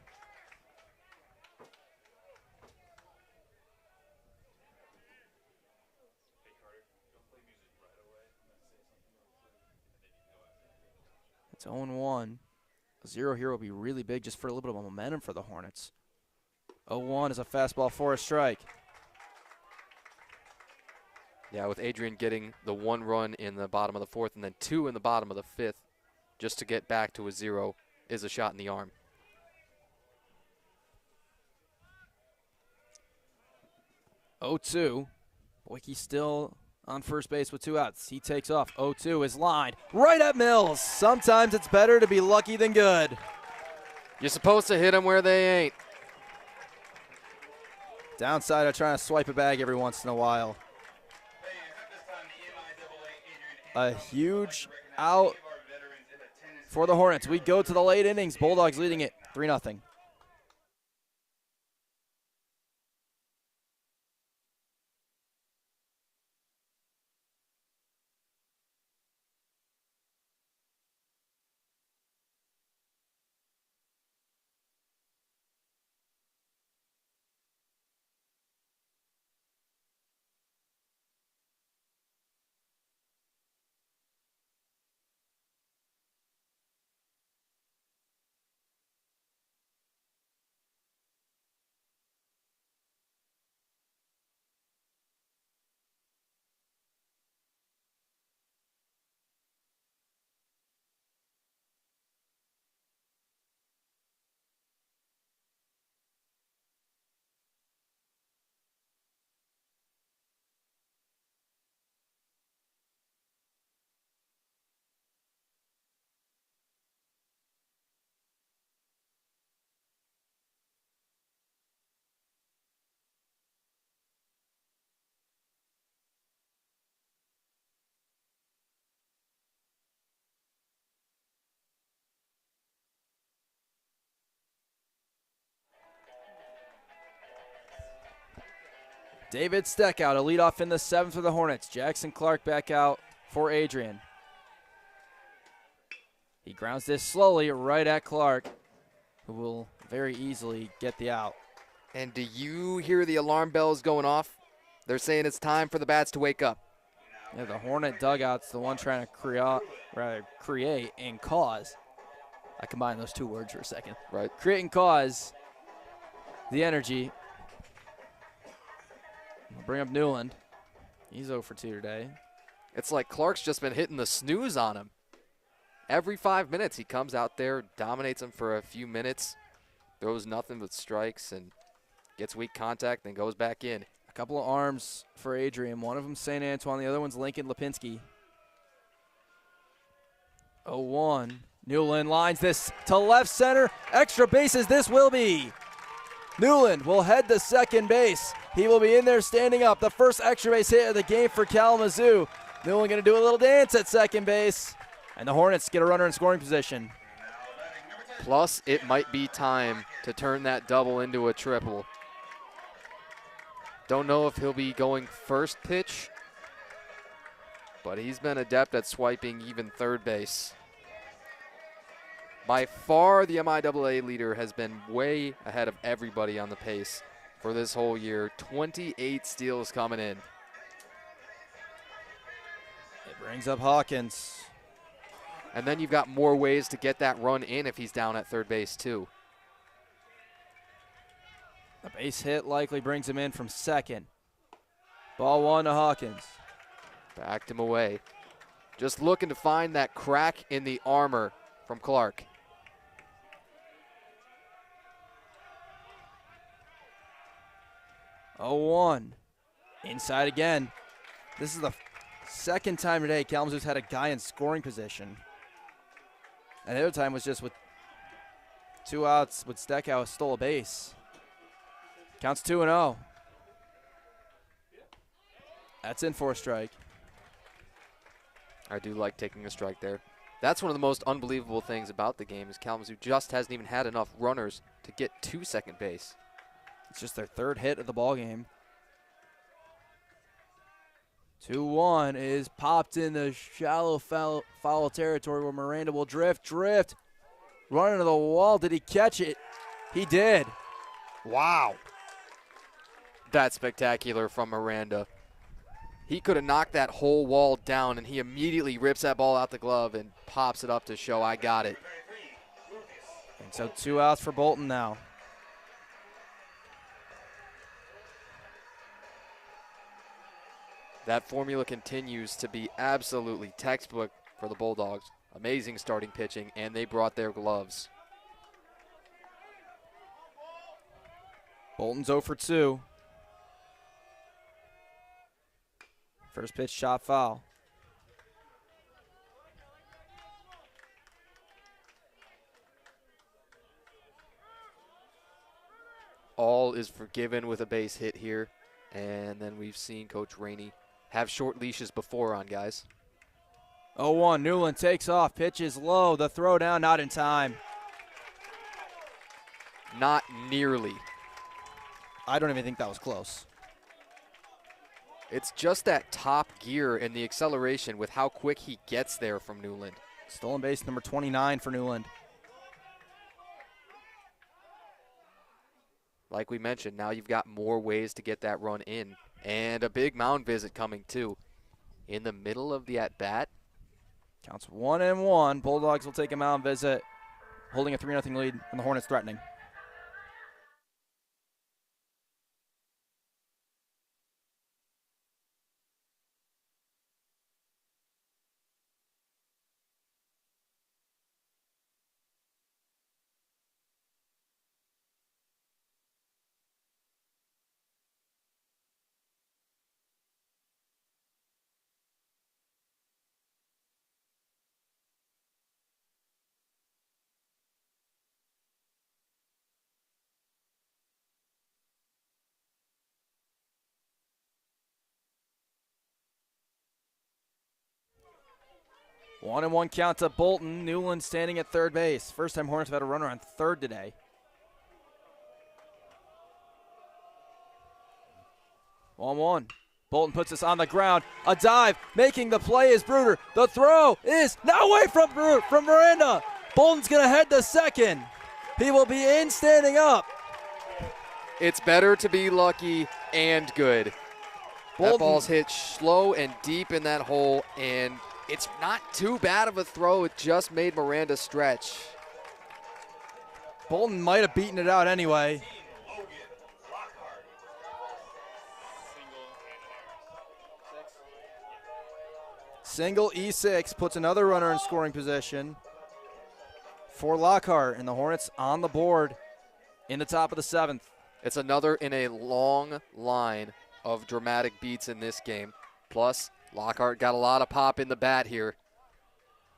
It's 0-1. A 0 here will be really big just for a little bit of momentum for the Hornets. 0-1 is a fastball for a strike. Yeah, with Adrian getting the 1 run in the bottom of the 4th and then 2 in the bottom of the 5th, just to get back to a 0 is a shot in the arm. Boyke still on first base with 2 outs. He takes off. 0-2 is lined right at Mills. Sometimes it's better to be lucky than good. You're supposed to hit them where they ain't. Downside of trying to swipe a bag every once in a while. A huge out for the Hornets. We go to the late innings. Bulldogs leading it 3-0. David Steckout, a leadoff in the 7th for the Hornets. Jackson Clark back out for Adrian. He grounds this slowly right at Clark, who will very easily get the out. And do you hear the alarm bells going off? They're saying it's time for the bats to wake up. Yeah, the Hornet dugout's the one trying to create and cause. I combined those 2 words for a second. Right. Create and cause the energy. We'll bring up Newland. He's 0 for 2 today. It's like Clark's just been hitting the snooze on him. Every 5 minutes he comes out there, dominates him for a few minutes, throws nothing but strikes, and gets weak contact, then goes back in. A couple of arms for Adrian. One of them St. Antoine, the other one's Lincoln Lipinski. 0-1. Newland lines this to left center. Extra bases this will be. Newland will head to second base. He will be in there standing up. The first extra base hit of the game for Kalamazoo. Newland going to do a little dance at second base. And the Hornets get a runner in scoring position. Plus, it might be time to turn that double into a triple. Don't know if he'll be going first pitch, but he's been adept at swiping even third base. By far, the MIAA leader has been way ahead of everybody on the pace for this whole year. 28 steals coming in. It brings up Hawkins. And then you've got more ways to get that run in if he's down at third base, too. A base hit likely brings him in from second. Ball 1 to Hawkins. Backed him away. Just looking to find that crack in the armor from Clark. Oh, 1. Inside again. This is the second time today Kalamazoo's had a guy in scoring position. And the other time was just with 2 outs with Steckout stole a base. Counts 2-0. That's in for a strike. I do like taking a strike there. That's one of the most unbelievable things about the game is Kalamazoo just hasn't even had enough runners to get to second base. It's just their 3rd hit of the ball game. 2-1 is popped in the shallow foul territory where Miranda will drift. Run into the wall. Did he catch it? He did. Wow. That's spectacular from Miranda. He could have knocked that whole wall down, and he immediately rips that ball out the glove and pops it up to show I got it. And so 2 outs for Bolton now. That formula continues to be absolutely textbook for the Bulldogs. Amazing starting pitching, and they brought their gloves. Bolton's 0 for 2. First pitch shot foul. All is forgiven with a base hit here. And then we've seen Coach Rainey have short leashes before on guys. 0-1, Newland takes off, pitches low, the throw down, not in time. Not nearly. I don't even think that was close. It's just that top gear and the acceleration with how quick he gets there from Newland. Stolen base number 29 for Newland. Like we mentioned, now you've got more ways to get that run in. And a big mound visit coming too. In the middle of the at-bat. Counts 1-1. Bulldogs will take a mound visit, holding a 3-0 lead, and the Hornets threatening. One and one count to Bolton. Newland standing at third base. First time Hornets have had a runner on third today. 1-1. Bolton puts this on the ground. A dive. Making the play is Bruder. The throw is not away from Miranda. Bolton's going to head to second. He will be in standing up. It's better to be lucky and good. Bolton. That ball's hit slow and deep in that hole, and it's not too bad of a throw. It just made Miranda stretch. Bolton might have beaten it out anyway. Single E6 puts another runner in scoring position for Lockhart, and the Hornets on the board in the top of the seventh. It's another in a long line of dramatic beats in this game. Plus, Lockhart got a lot of pop in the bat here.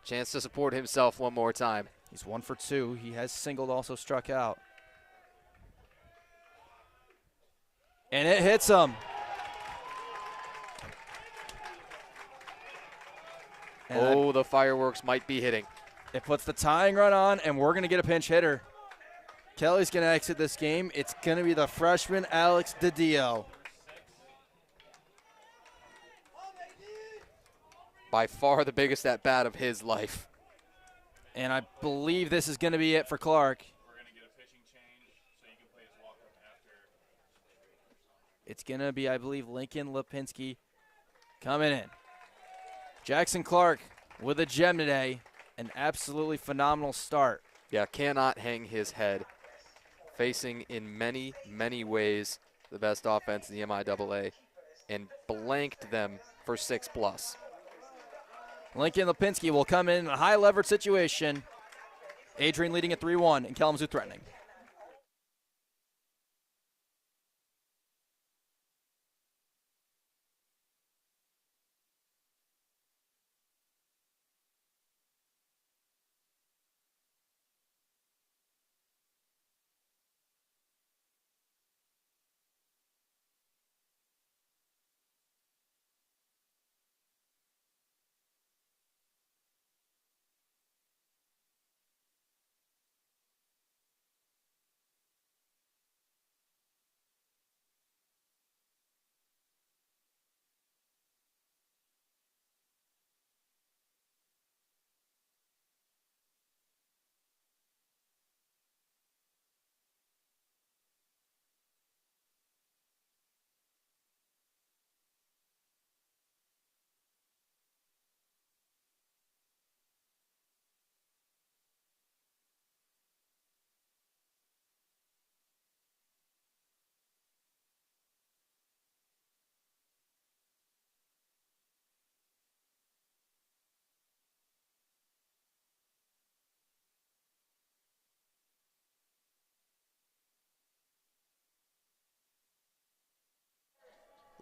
Chance to support himself one more time. He's 1 for 2. He has singled, also struck out. And it hits him. And the fireworks might be hitting. it puts the tying run on, and we're going to get a pinch hitter. Kelly's going to exit this game. It's going to be the freshman Alex DiDio. By far the biggest at bat of his life. And I believe this is going to be it for Clark. We're going to get a pitching change so you can play his walk-up after. It's going to be, I believe, Lincoln Lipinski coming in. Jackson Clark with a gem today. An absolutely phenomenal start. Yeah, cannot hang his head. Facing in many, many ways the best offense in the MIAA and blanked them for 6+. Lincoln Lipinski will come in a high leverage situation. Adrian leading at 3-1 and Kalamazoo threatening.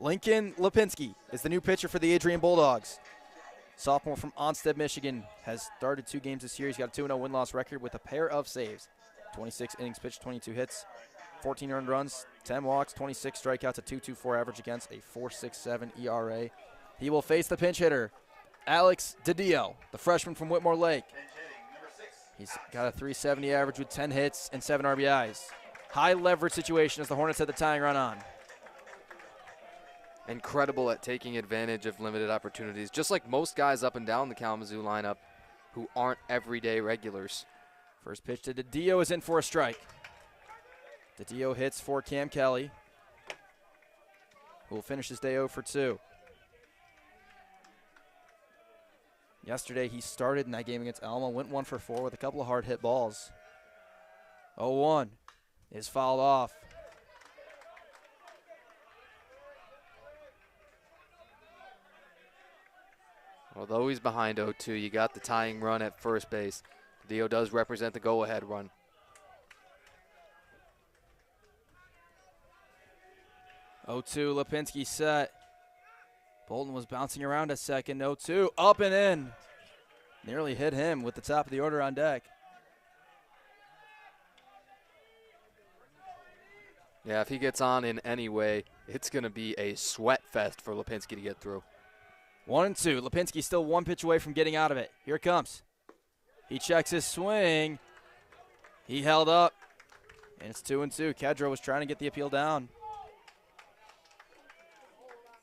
Lincoln Lipinski is the new pitcher for the Adrian Bulldogs. Sophomore from Onstead, Michigan, has started 2 games this year. He's got a 2-0 win-loss record with a pair of saves. 26 innings pitched, 22 hits, 14 earned runs, 10 walks, 26 strikeouts, a 2.24 average against, a 4.67 ERA. He will face the pinch hitter, Alex DiDio, the freshman from Whitmore Lake. He's got a 3.70 average with 10 hits and 7 RBIs. High leverage situation as the Hornets had the tying run on. Incredible at taking advantage of limited opportunities, just like most guys up and down the Kalamazoo lineup who aren't everyday regulars. First pitch to DiDio is in for a strike. DiDio hits for Cam Kelly, who will finish his day 0 for 2. Yesterday he started in that game against Alma, went 1 for 4 with a couple of hard hit balls. 0-1 is fouled off. Although he's behind 0-2, you got the tying run at first base. Dio does represent the go-ahead run. Oh-2, Lipinski set. Bolton was bouncing around a second. 0-2, up and in. Nearly hit him with the top of the order on deck. Yeah, if he gets on in any way, it's going to be a sweat fest for Lipinski to get through. 1-2. Lipinski still 1 pitch away from getting out of it. Here it comes. He checks his swing. He held up, and it's 2-2. Kedro was trying to get the appeal down.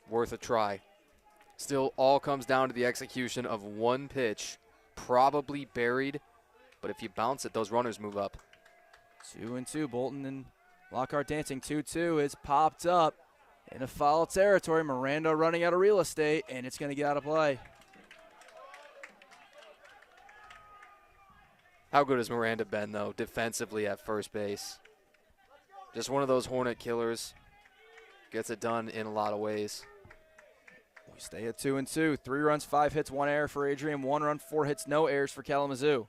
Worth a try. Still all comes down to the execution of 1 pitch, probably buried, but if you bounce it, those runners move up. 2-2. Bolton and Lockhart dancing. 2-2 is popped up in a foul territory. Miranda running out of real estate, and it's going to get out of play. How good has Miranda been, though, defensively at first base? Just one of those Hornet killers. Gets it done in a lot of ways. We stay at 2-2. 3 runs, 5 hits, 1 error for Adrian. 1 run, 4 hits, no errors for Kalamazoo.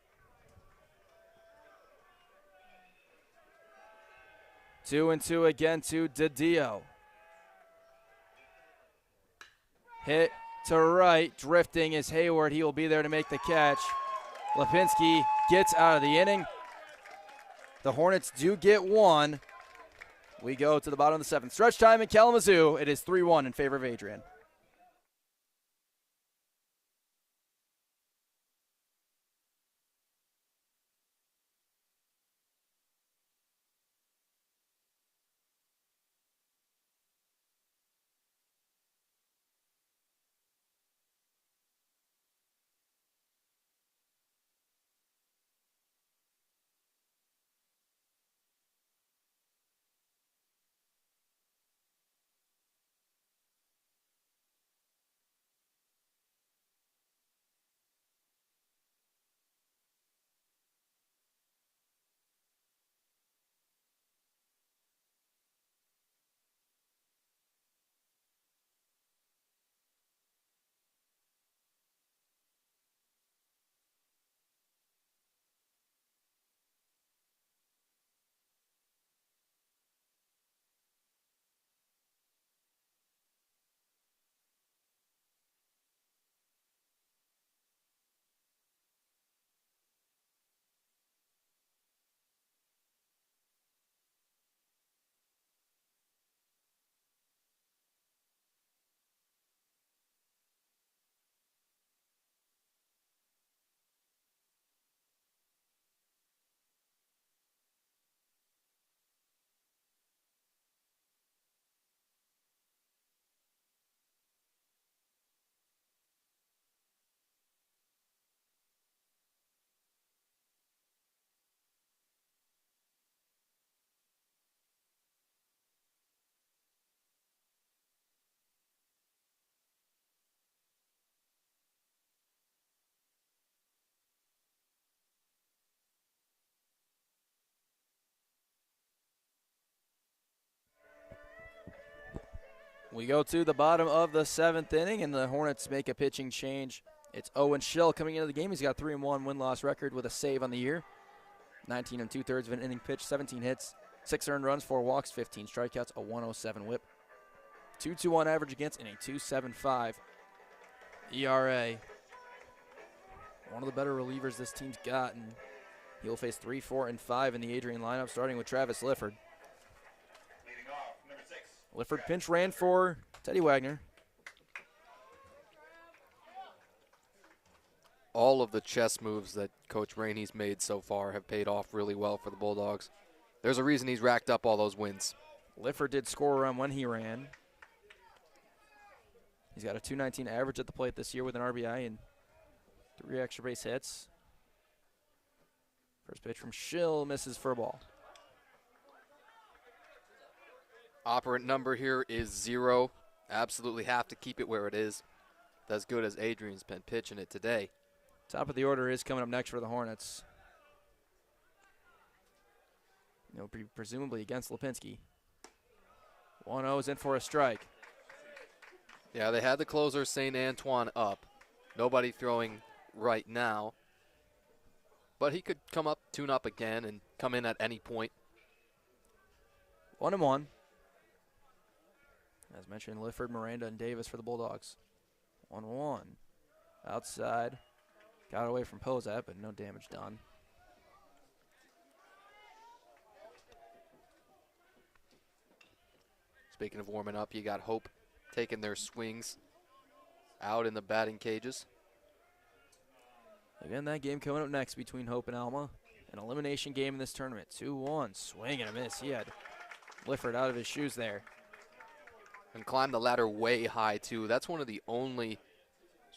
2-2 again to DiDio. Hit to right, drifting is Hayward. He will be there to make the catch. Lipinski gets out of the inning. The Hornets do get 1. We go to the bottom of the 7th. Stretch time in Kalamazoo. It is 3-1 in favor of Adrian. We go to the bottom of the 7th inning, and the Hornets make a pitching change. It's Owen Schill coming into the game. He's got a 3-1 win-loss record with a save on the year. 19 2/3 of an inning pitch, 17 hits, 6 earned runs, 4 walks, 15 strikeouts, a 107 whip. 2.21 average against and a 2.75 ERA. One of the better relievers this team's got, and he'll face 3, 4, and 5 in the Adrian lineup, starting with Travis Lifford. Leading off, number 6. Lifford pinch ran for Teddy Wagner. All of the chess moves that Coach Rainey's made so far have paid off really well for the Bulldogs. There's a reason he's racked up all those wins. Lifford did score a run when he ran. He's got a 2.19 average at the plate this year with an RBI and 3 extra base hits. First pitch from Schill misses for a ball. Operant number here is 0. Absolutely have to keep it where it is. As good as Adrian's been pitching it today. Top of the order is coming up next for the Hornets. Presumably against Lipinski. 1-0 is in for a strike. Yeah, they had the closer St. Antoine up. Nobody throwing right now. But he could come up, tune up again, and come in at any point. 1-1. As mentioned, Lifford, Miranda, and Davis for the Bulldogs. 1-1. Outside. Got away from Pozat, but no damage done. Speaking of warming up, you got Hope taking their swings out in the batting cages. Again, that game coming up next between Hope and Alma. An elimination game in this tournament. 2-1. Swing and a miss. He had Lifford out of his shoes there. And climbed the ladder way high, too. That's one of the only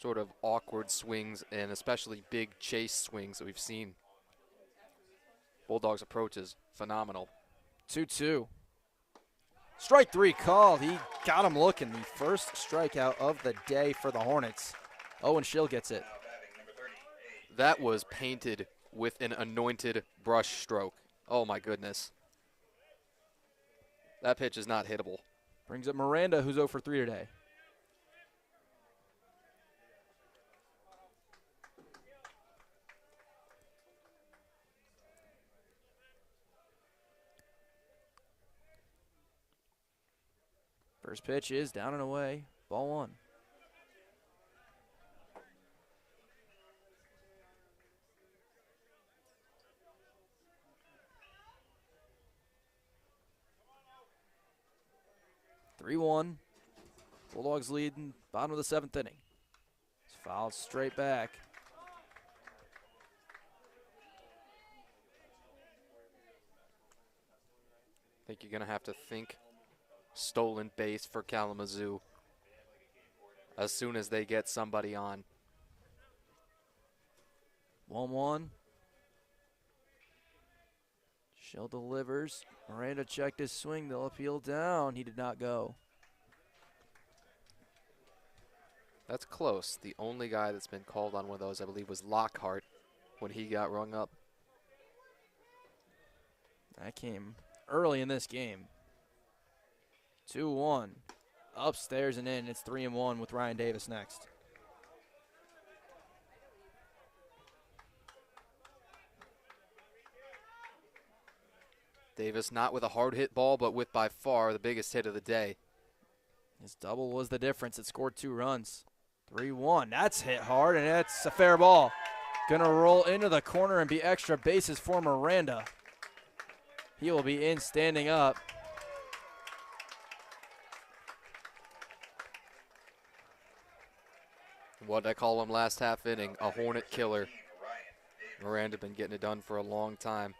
sort of awkward swings and especially big chase swings that we've seen. Bulldogs' approach is phenomenal. 2-2. Strike 3 called. He got him looking. The first strikeout of the day for the Hornets. Owen Schill gets it. That was painted with an anointed brush stroke. Oh, my goodness. That pitch is not hittable. Brings up Miranda, who's 0 for 3 today. First pitch is down and away. Ball 1. Bulldogs lead in bottom of the 7th inning. It's fouled straight back. I think you're going to have to think stolen base for Kalamazoo as soon as they get somebody on. 1-1. Schill delivers. Miranda checked his swing. They'll appeal down. He did not go. That's close. The only guy that's been called on one of those, I believe, was Lockhart when he got rung up. That came early in this game. 2-1. Upstairs and in. It's 3-1 with Ryan Davis next. Davis not with a hard hit ball, but with by far the biggest hit of the day. His double was the difference. It scored 2 runs. 3-1. That's hit hard, and that's a fair ball. Gonna roll into the corner and be extra bases for Miranda. He will be in standing up. What I call him last half inning, a Hornet killer. Miranda been getting it done for a long time.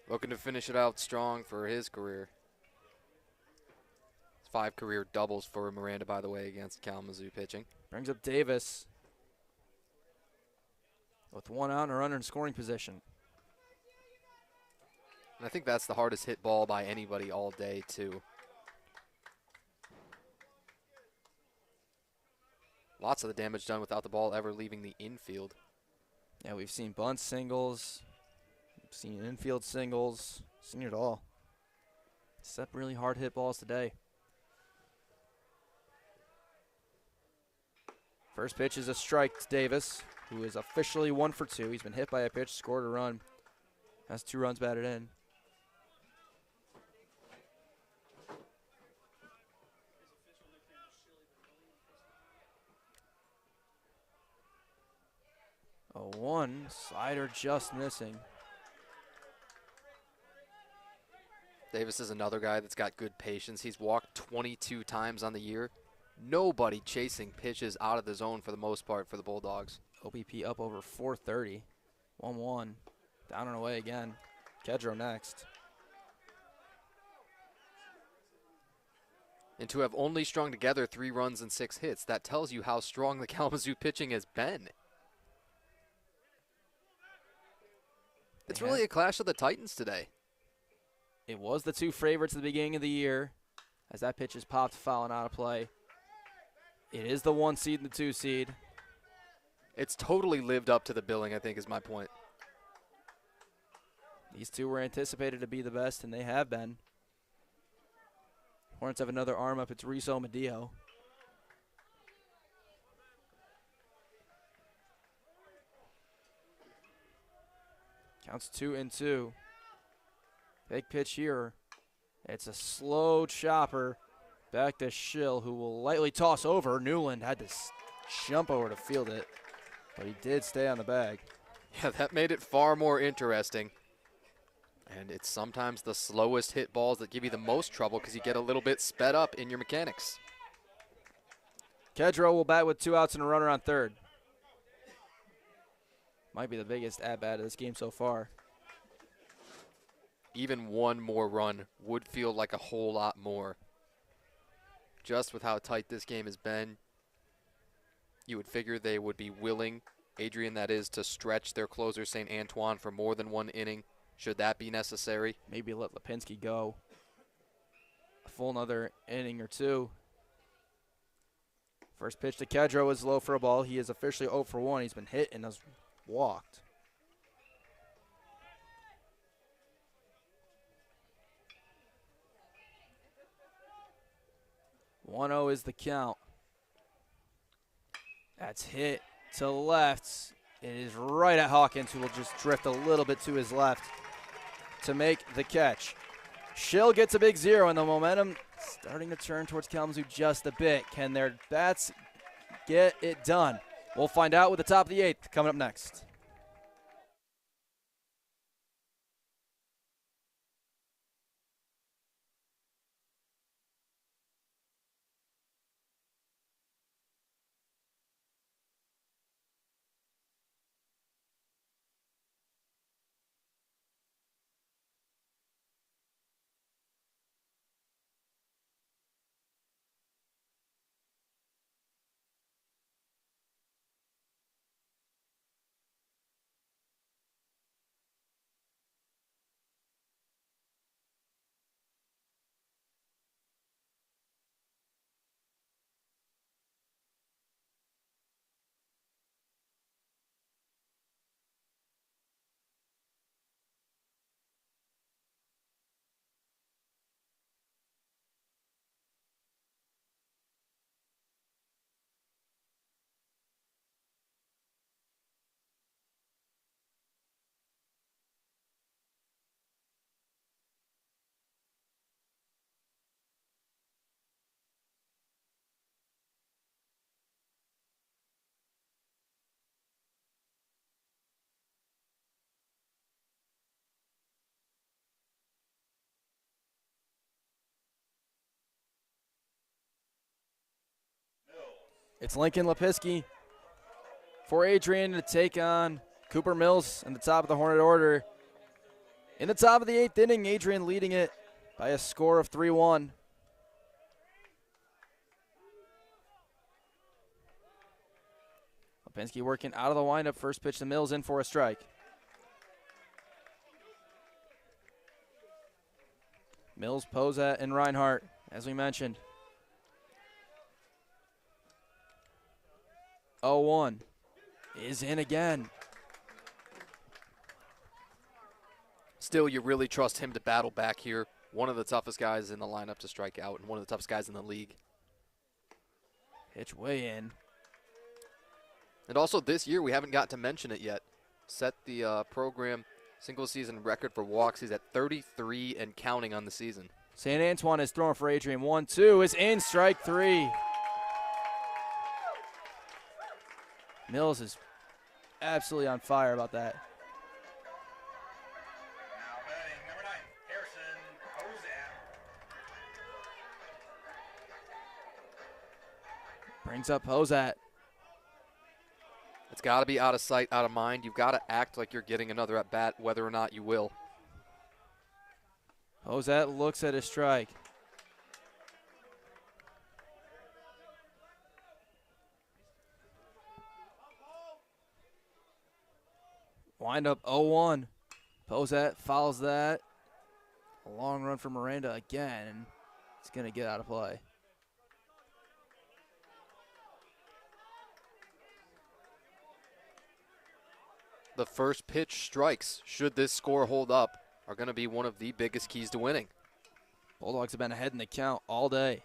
Looking to finish it out strong for his career. 5 career doubles for Miranda, by the way, against Kalamazoo pitching. Brings up Davis with 1 out and a runner in scoring position. And I think that's the hardest hit ball by anybody all day, too. Lots of the damage done without the ball ever leaving the infield. Yeah, we've seen bunt singles, we've seen infield singles, seen it all. Except really hard hit balls today. First pitch is a strike to Davis, who is officially 1 for 2. He's been hit by a pitch, scored a run. Has 2 runs batted in. 1. Slider just missing. Davis is another guy that's got good patience. He's walked 22 times on the year. Nobody chasing pitches out of the zone for the most part for the Bulldogs. OBP up over 430. 1-1. Down and away again. Kedro next. And to have only strung together 3 runs and 6 hits, that tells you how strong the Kalamazoo pitching has been. It's really a clash of the Titans today. It was the 2 favorites at the beginning of the year. As that pitch is popped, fouling out of play. It is the 1 seed and the 2 seed. It's totally lived up to the billing, I think, is my point. These 2 were anticipated to be the best, and they have been. Hornets have another arm up. It's Riso Medeo. Counts 2-2. Big pitch here. It's a slow chopper. Back to Schill, who will lightly toss over. Newland had to jump over to field it, but he did stay on the bag. Yeah, that made it far more interesting. And it's sometimes the slowest hit balls that give you the most trouble because you get a little bit sped up in your mechanics. Kedro will bat with 2 outs and a runner on third. Might be the biggest at-bat of this game so far. Even 1 more run would feel like a whole lot more. Just with how tight this game has been, you would figure they would be willing, Adrian that is, to stretch their closer St. Antoine for more than 1 inning, should that be necessary. Maybe let Lipinski go a full another inning or 2. First pitch to Kedro is low for a ball. He is officially 0 for 1. He's been hit and has walked. "1-0 is the count. That's hit to left. It is right at Hawkins, who will just drift a little bit to his left to make the catch. Schill gets a big 0, and the momentum starting to turn towards Kalamazoo just a bit. Can their bats get it done? We'll find out with the top of the 8th coming up next. It's Lincoln Lipinski for Adrian to take on Cooper Mills in the top of the Hornet order. In the top of the 8th inning, Adrian leading it by a score of 3-1. Lipinski working out of the windup. First pitch to Mills, in for a strike. Mills, Posat, and Reinhardt, as we mentioned. 0-1 is in again. Still, you really trust him to battle back here. One of the toughest guys in the lineup to strike out and one of the toughest guys in the league. Pitch way in. And also this year, we haven't got to mention it yet. Set the program single season record for walks. He's at 33 and counting on the season. St. Antoine is throwing for Adrian. 1-2 is in, strike 3. Mills is absolutely on fire about that. Now batting number 9, Harrison Hozat. Brings up Hozat. It's got to be out of sight, out of mind. You've got to act like you're getting another at bat, whether or not you will. Hozat looks at his strike. Wind up 0-1. Hozat follows that. A long run for Miranda again, and it's going to get out of play. The first pitch strikes, should this score hold up, are going to be one of the biggest keys to winning. Bulldogs have been ahead in the count all day.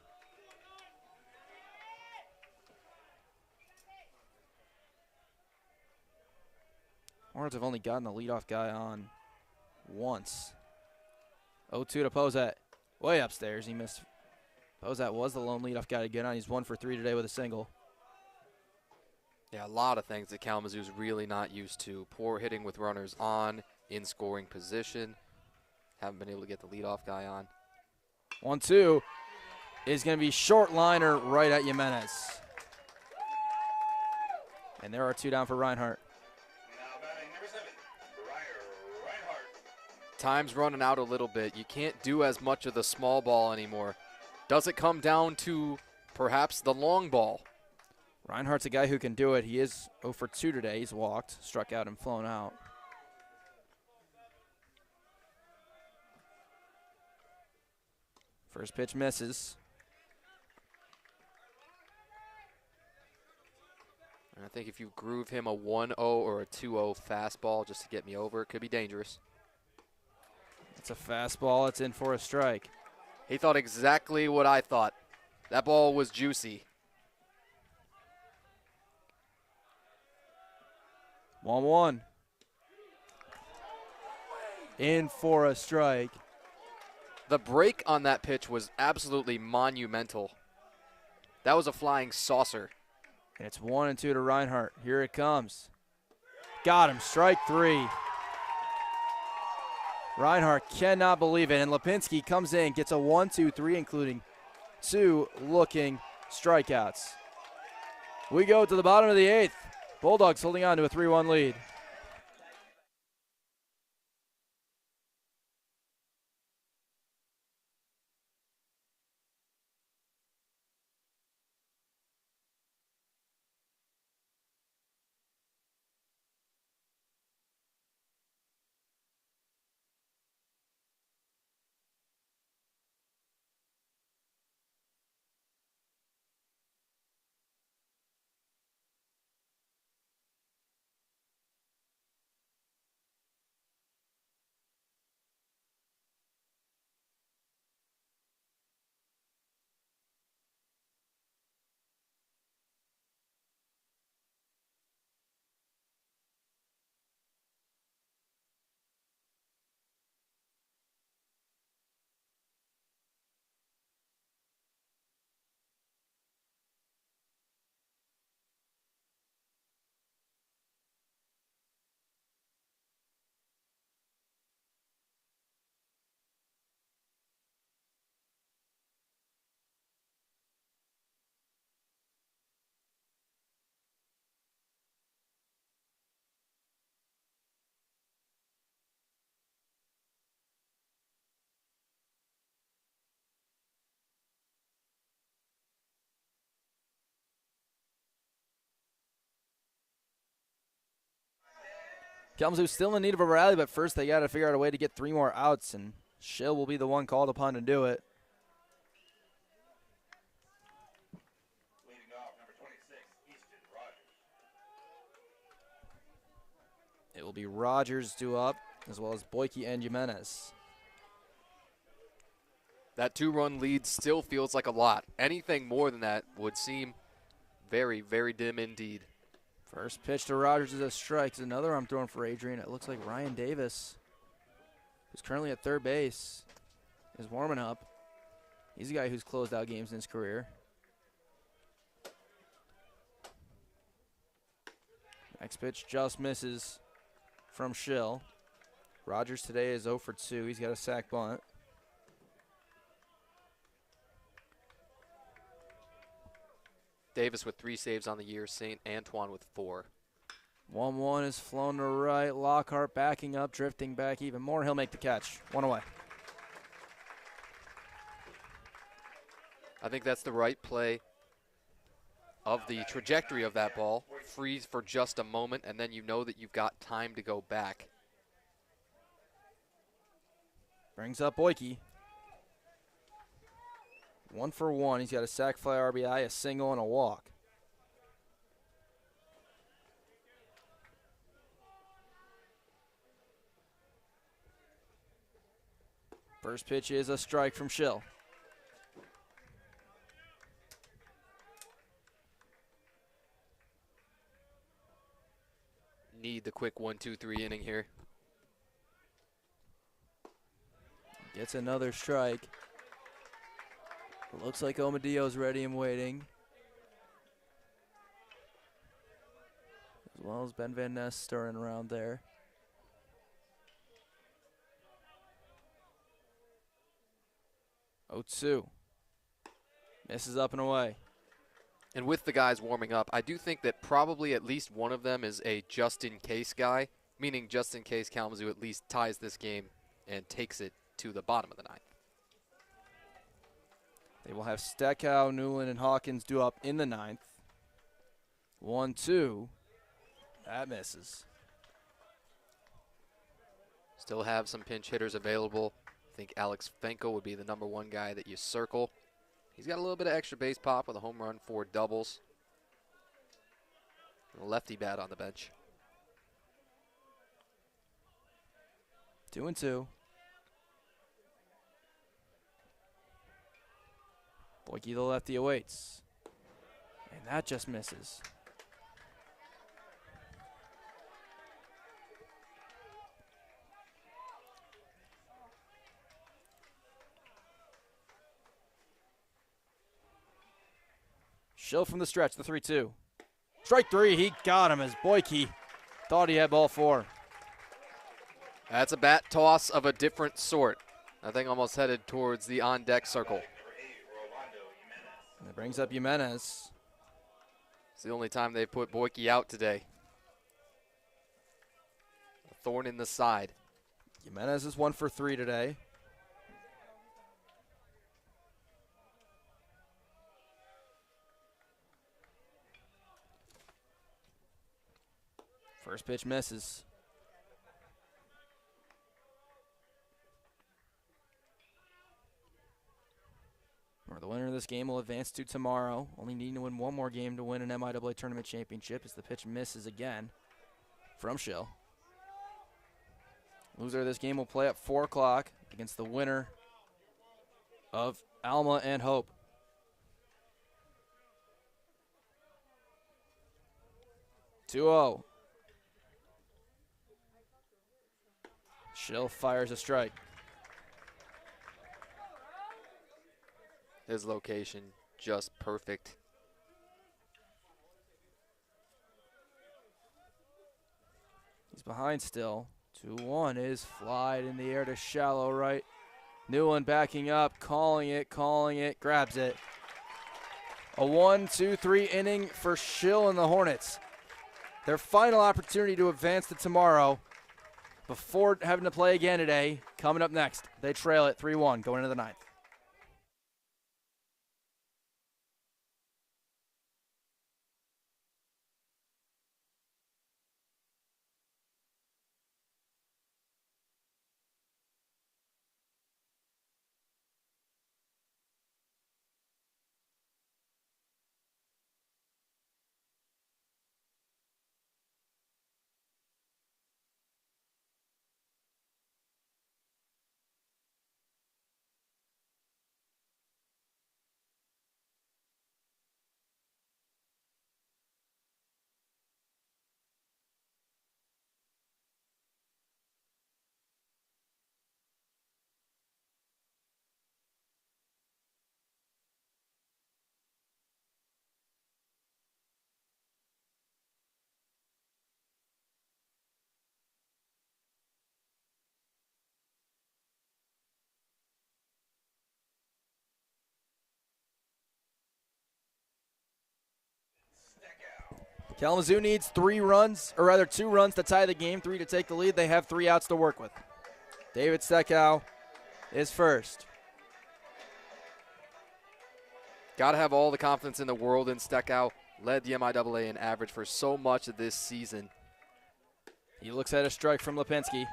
Hornets have only gotten the leadoff guy on once. 0-2 to Hozat. Way upstairs, he missed. Hozat was the lone leadoff guy to get on. He's 1 for 3 today with a single. Yeah, a lot of things that Kalamazoo's really not used to. Poor hitting with runners on, in scoring position. Haven't been able to get the leadoff guy on. 1-2 is going to be short liner right at Jimenez. And there are 2 down for Reinhardt. Now batting number 7, Reinhardt. Time's running out a little bit. You can't do as much of the small ball anymore. Does it come down to perhaps the long ball? Reinhardt's a guy who can do it. He is 0 for 2 today. He's walked, struck out, and flown out. First pitch misses. And I think if you groove him a 1-0 or a 2-0 fastball just to get me over, it could be dangerous. It's a fastball. It's in for a strike. He thought exactly what I thought. That ball was juicy. 1-1. In for a strike. The break on that pitch was absolutely monumental. That was a flying saucer. And it's 1-2 to Reinhardt. Here it comes. Got him. Strike 3. Reinhardt cannot believe it. And Lipinski comes in, gets a 1-2-3, including 2 looking strikeouts. We go to the bottom of the 8th. Bulldogs holding on to a 3-1 lead. Kalamazoo still in need of a rally, but first they got to figure out a way to get 3 more outs, and Schill will be the one called upon to do it. Leading off, number 26, Easton Rogers. It will be Rogers due up, as well as Boyke and Jimenez. That 2-run lead still feels like a lot. Anything more than that would seem very, very dim indeed. First pitch to Rogers is a strike. It's another arm thrown for Adrian. It looks like Ryan Davis, who's currently at third base, is warming up. He's a guy who's closed out games in his career. Next pitch just misses from Schill. Rogers today is 0 for 2. He's got a sac bunt. Davis with 3 saves on the year. St. Antoine with 4. 1-1 is flown to right. Lockhart backing up, drifting back even more. He'll make the catch. 1 away. I think that's the right play of the trajectory of that ball. Freeze for just a moment, and then you know that you've got time to go back. Brings up Boyke. 1 for 1. He's got a sac fly RBI, a single, and a walk. First pitch is a strike from Schill. Need the quick 1-2-3 inning here. Gets another strike. It looks like Omadillo's ready and waiting. As well as Ben Van Ness stirring around there. Oh, 2. Misses up and away. And with the guys warming up, I do think that probably at least one of them is a just-in-case guy, meaning just in case Kalamazoo at least ties this game and takes it to the bottom of the 9th. They will have Steckow, Newland, and Hawkins due up in the 9th. 1-2. That misses. Still have some pinch hitters available. I think Alex Fenko would be the #1 guy that you circle. He's got a little bit of extra base pop with a home run, 4 doubles. And a lefty bat on the bench. 2-2. Boyke the lefty awaits. And that just misses. Schill from the stretch, the 3-2. Strike 3, he got him as Boyke thought he had ball 4. That's a bat toss of a different sort. I think almost headed towards the on-deck circle. And it brings up Jimenez. It's the only time they put Boyke out today. A thorn in the side. Jimenez is 1 for 3 today. First pitch misses. The winner of this game will advance to tomorrow. Only needing to win one more game to win an MIAA tournament championship as the pitch misses again from Schill. Loser of this game will play at 4 o'clock against the winner of Alma and Hope. (2-0). Schill fires a strike. His location just perfect. He's behind still. 2-1 is flied in the air to shallow right. Newland backing up, calling it, grabs it. A 1-2-3 inning for Schill and the Hornets. Their final opportunity to advance to tomorrow before having to play again today. Coming up next, they trail it 3-1 going into the 9th. Kalamazoo needs 3 runs, or rather 2 runs to tie the game, 3 to take the lead. They have 3 outs to work with. David Steckow is first. Got to have all the confidence in the world in Steckow. Led the MIAA in average for so much of this season. He looks at a strike from Lipinski,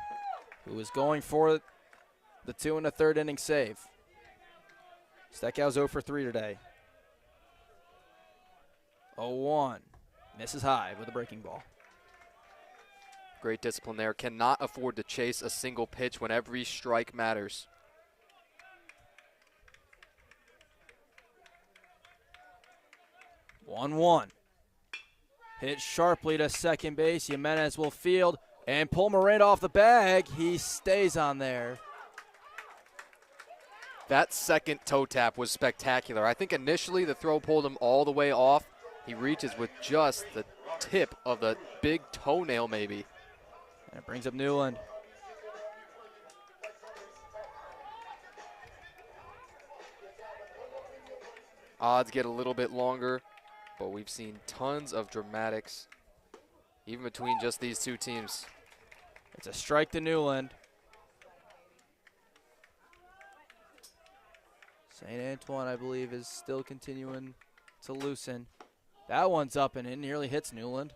who is going for the 2 1/3 inning save. Steckow's 0 for 3 today. 0-1. Misses high with a breaking ball. Great discipline there. Cannot afford to chase a single pitch when every strike matters. 1-1. Hit sharply to second base. Jimenez will field and pull Moreno off the bag. He stays on there. That second toe tap was spectacular. I think initially the throw pulled him all the way off. He reaches with just the tip of the big toenail maybe. And it brings up Newland. Odds get a little bit longer, but we've seen tons of dramatics, even between just these two teams. It's a strike to Newland. St. Antoine, I believe, is still continuing to loosen. That one's up and in, nearly hits Newland.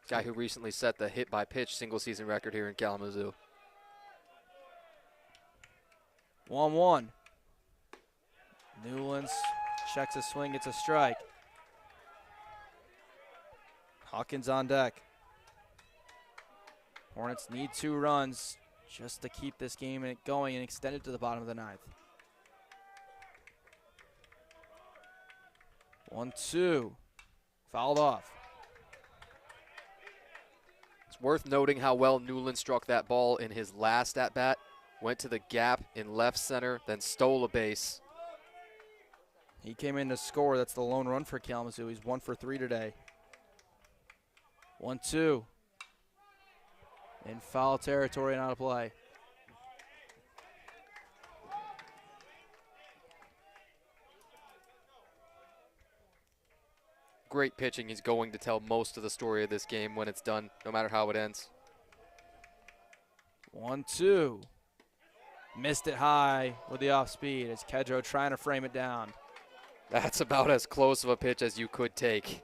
Guy who recently set the hit by pitch single season record here in Kalamazoo. 1-1. Newlands checks a swing, it's a strike. Hawkins on deck. Hornets need 2 runs just to keep this game going and extend it to the bottom of the 9th. 1-2. Fouled off. It's worth noting how well Newland struck that ball in his last at-bat. Went to the gap in left center, then stole a base. He came in to score. That's the lone run for Kalamazoo. He's 1 for 3 today. 1-2. In foul territory and out of play. Great pitching. He's going to tell most of the story of this game when it's done, no matter how it ends. 1-2. Missed it high with the off speed as Kedro trying to frame it down. That's about as close of a pitch as you could take.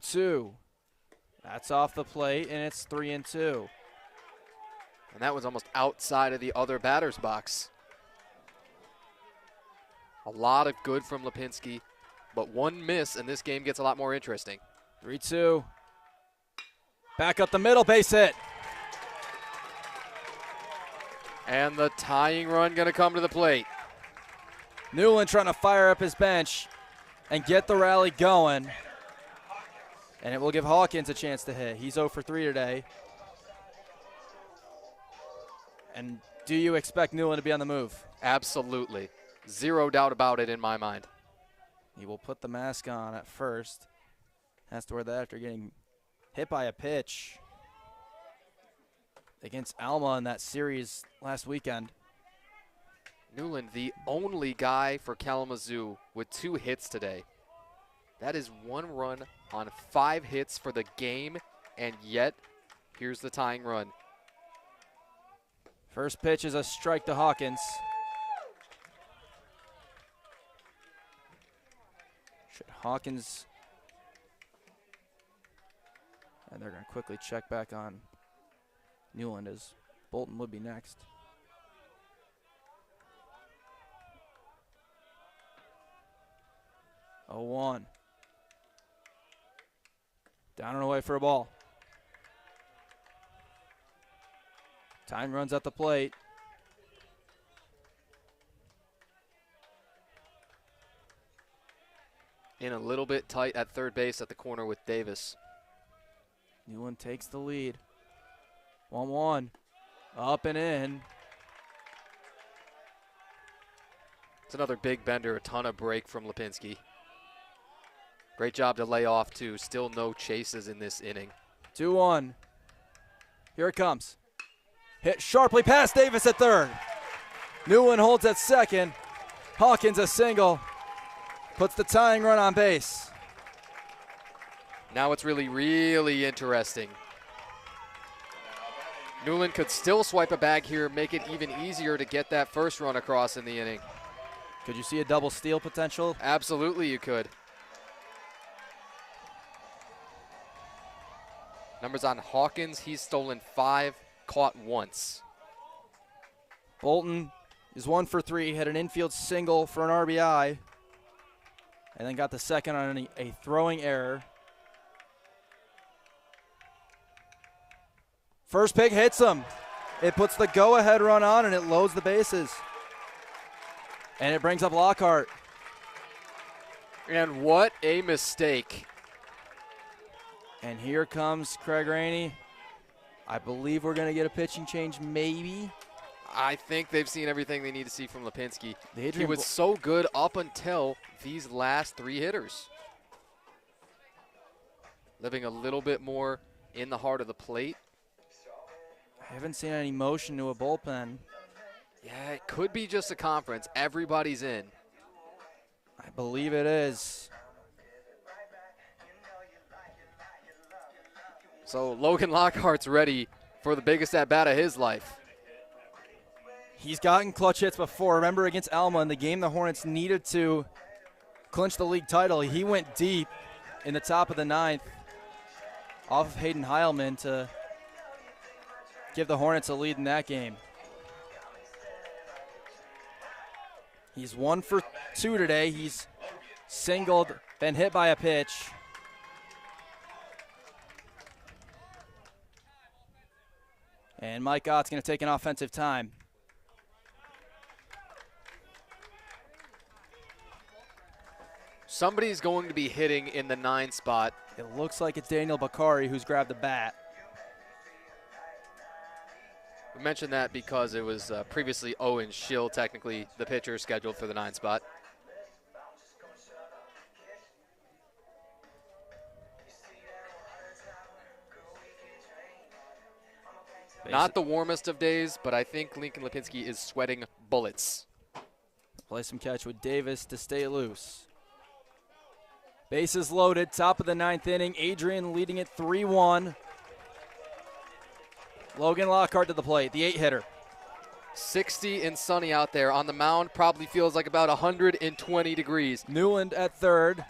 Two. That's off the plate, and it's 3-2. And that was almost outside of the other batter's box. A lot of good from Lipinski, but one miss, and this game gets a lot more interesting. 3-2. Back up the middle, base hit. And the tying run going to come to the plate. Newland trying to fire up his bench and get the rally going. And it will give Hawkins a chance to hit. He's 0 for 3 today. And do you expect Newland to be on the move? Absolutely. Zero doubt about it in my mind. He will put the mask on at first. Has to wear that after getting hit by a pitch against Alma in that series last weekend. Newland, the only guy for Kalamazoo with 2 hits today. That is 1 run on 5 hits for the game, and yet here's the tying run. First pitch is a strike to Hawkins. Should Hawkins, and they're going to quickly check back on Newland as Bolton would be next. Oh, 1. Down and away for a ball. Time runs at the plate. In a little bit tight at third base at the corner with Davis. Newland takes the lead. 1-1. Up and in. It's another big bender, a ton of break from Lipinski. Great job to lay off, too. Still no chases in this inning. 2-1. Here it comes. Hit sharply past Davis at third. Newland holds at second. Hawkins a single. Puts the tying run on base. Now it's really interesting. Newland could still swipe a bag here, make it even easier to get that first run across in the inning. Could you see a double steal potential? Absolutely you could. Numbers on Hawkins, he's stolen 5, caught once. Bolton is 1 for 3, had an infield single for an RBI, and then got the second on a throwing error. First pitch hits him. It puts the go-ahead run on, and it loads the bases. And it brings up Lockhart. And what a mistake. And here comes Craig Rainey. I believe we're going to get a pitching change, maybe. I think they've seen everything they need to see from Lipinski. He Adrian was so good up until these last 3 hitters. Living a little bit more in the heart of the plate. I haven't seen any motion to a bullpen. Yeah, it could be just a conference. Everybody's in. I believe it is. So Logan Lockhart's ready for the biggest at-bat of his life. He's gotten clutch hits before. Remember against Alma in the game the Hornets needed to clinch the league title. He went deep in the top of the 9th off of Hayden Heilman to give the Hornets a lead in that game. He's 1 for 2 today. He's singled, been hit by a pitch. And Mike Ott's going to take an offensive time. Somebody's going to be hitting in the 9 spot. It looks like it's Daniel Bakari who's grabbed the bat. We mentioned that because it was previously Owen Schill, technically the pitcher scheduled for the 9 spot. Not the warmest of days, but I think Lincoln Lipinski is sweating bullets. Play some catch with Davis to stay loose. Bases loaded, top of the 9th inning. Adrian leading it 3-1. Logan Lockhart to the plate, the 8-hitter. 60 and sunny out there. On the mound, probably feels like about 120 degrees. Newland at third.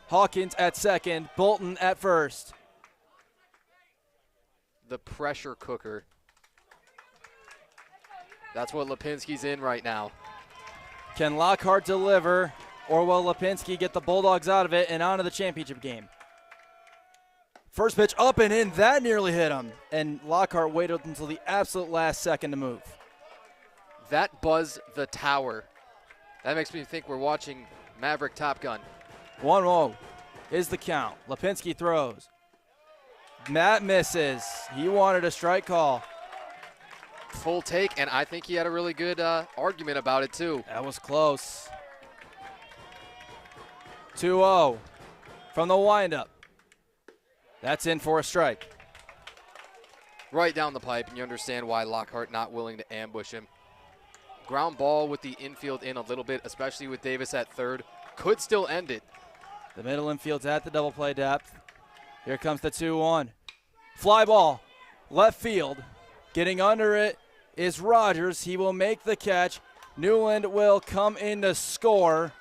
Hawkins at second. Bolton at first. The pressure cooker. That's what Lipinski's in right now. Can Lockhart deliver, or will Lipinski get the Bulldogs out of it and on to the championship game? First pitch up and in, that nearly hit him. And Lockhart waited until the absolute last second to move. That buzzed the tower. That makes me think we're watching Maverick Top Gun. 1-0 is the count. Lipinski throws. Matt misses. He wanted a strike call. Full take, and I think he had a really good argument about it too. That was close. 2-0 from the windup. That's in for a strike. Right down the pipe, and you understand why Lockhart not willing to ambush him. Ground ball with the infield in a little bit, especially with Davis at third. Could still end it. The middle infield's at the double play depth. Here comes the 2-1. Fly ball, left field. Getting under it is Rogers. He will make the catch. Newland will come in to score.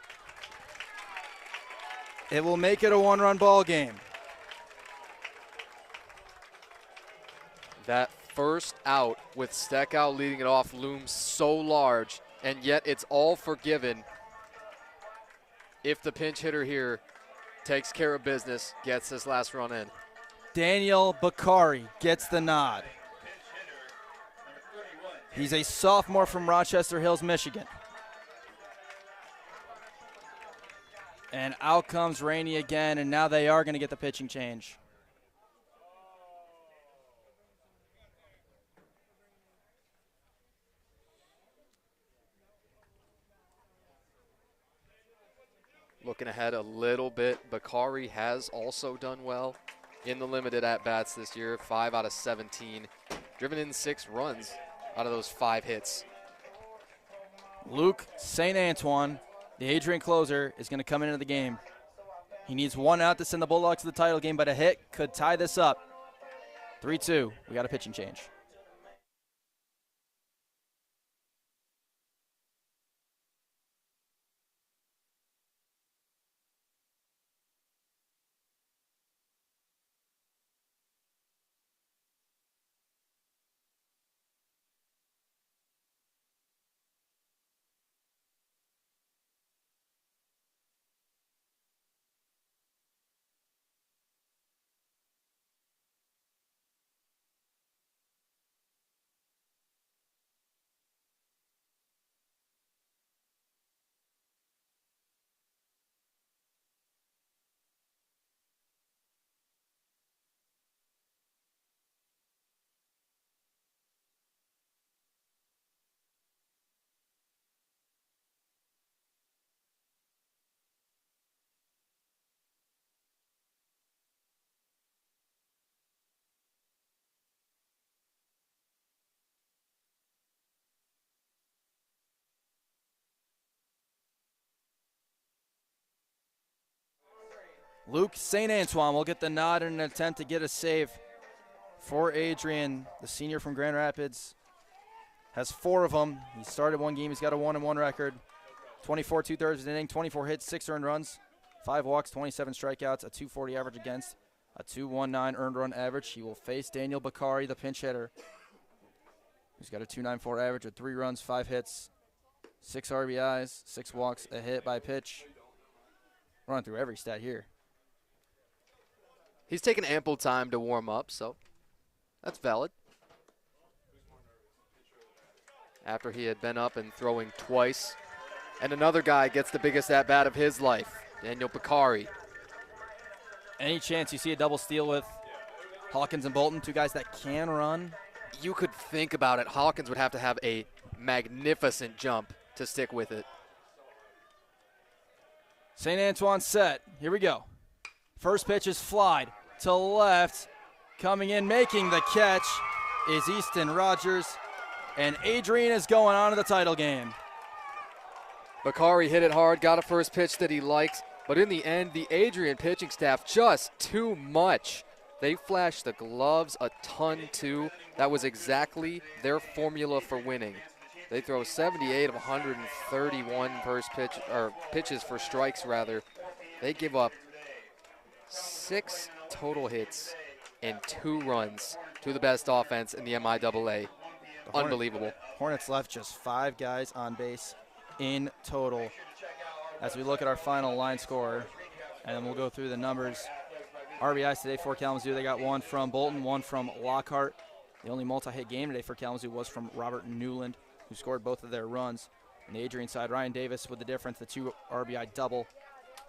It will make it a 1-run ball game. That first out with Steckow leading it off looms so large, and yet it's all forgiven if the pinch hitter here takes care of business, gets this last run in. Daniel Bakari gets the nod. He's a sophomore from Rochester Hills, Michigan. And out comes Rainey again, and now they are going to get the pitching change. Looking ahead a little bit, Bakari has also done well in the limited at-bats this year, 5 out of 17. Driven in 6 runs out of those 5 hits. Luke St. Antoine, the Adrian closer, is going to come into the game. He needs 1 out to send the Bulldogs to the title game, but a hit could tie this up. 3-2. We got a pitching change. Luke St. Antoine will get the nod in an attempt to get a save for Adrian, the senior from Grand Rapids. Has 4 of them. He started 1 game. He's got a 1-1 record. 24 2/3 inning, 24 hits, 6 earned runs, 5 walks, 27 strikeouts, a 240 average against, a 219 earned run average. He will face Daniel Bakari, the pinch hitter, who's got a 294 average with 3 runs, 5 hits, 6 RBIs, 6 walks, a hit by pitch. Running through every stat here. He's taken ample time to warm up, so that's valid. After he had been up and throwing twice. And another guy gets the biggest at-bat of his life, Daniel Bakari. Any chance you see a double steal with Hawkins and Bolton, 2 guys that can run? You could think about it. Hawkins would have to have a magnificent jump to stick with it. St. Antoine set. Here we go. First pitch is flied to left. Coming in, making the catch is Easton Rogers. And Adrian is going on to the title game. Bakari hit it hard, got a first pitch that he liked, but in the end, the Adrian pitching staff just too much. They flashed the gloves a ton too. That was exactly their formula for winning. They throw 78 of 131 first pitch or pitches for strikes rather. They give up 6 total hits and 2 runs to the best offense in the MIAA. Unbelievable. Hornets left just 5 guys on base in total. As we look at our final line score, and then we'll go through the numbers. RBIs today for Kalamazoo. They got 1 from Bolton, 1 from Lockhart. The only multi-hit game today for Kalamazoo was from Robert Newland, who scored both of their runs. On the Adrian side, Ryan Davis with the difference, the 2 RBI double,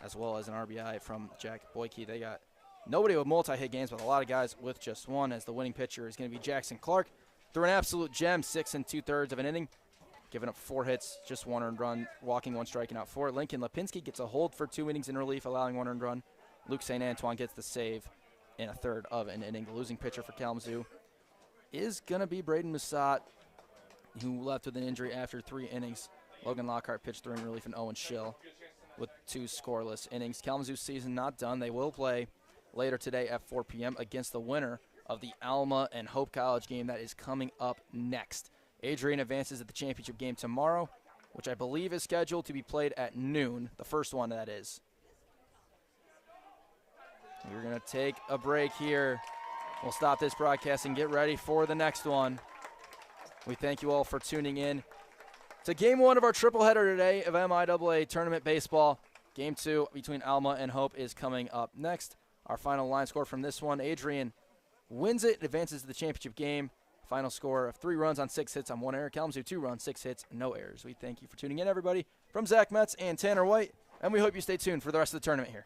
as well as an RBI from Jack Boyke. They got nobody with multi-hit games, but a lot of guys with just 1, as the winning pitcher is going to be Jackson Clark. Threw an absolute gem, 6 2/3 of an inning, giving up 4 hits, just 1 earned run, walking 1, striking out 4. Lincoln Lipinski gets a hold for 2 innings in relief, allowing 1 earned run. Luke St. Antoine gets the save in a 1/3 of an inning. The losing pitcher for Kalamazoo is going to be Braden Musat, who left with an injury after 3 innings. Logan Lockhart pitched 3 in relief, and Owen Schill with 2 scoreless innings. Kalamazoo's season not done. They will play later today at 4 p.m. against the winner of the Alma and Hope College game that is coming up next. Adrian advances at the championship game tomorrow, which I believe is scheduled to be played at noon, the first one that is. We're going to take a break here. We'll stop this broadcast and get ready for the next one. We thank you all for tuning in to Game 1 of our tripleheader today of MIAA Tournament Baseball. Game 2 between Alma and Hope is coming up next. Our final line score from this one, Adrian wins it, advances to the championship game. Final score of 3 runs on 6 hits on 1 error. Kalamazoo 2 runs, 6 hits, no errors. We thank you for tuning in, everybody. From Zach Metz and Tanner White, and we hope you stay tuned for the rest of the tournament here.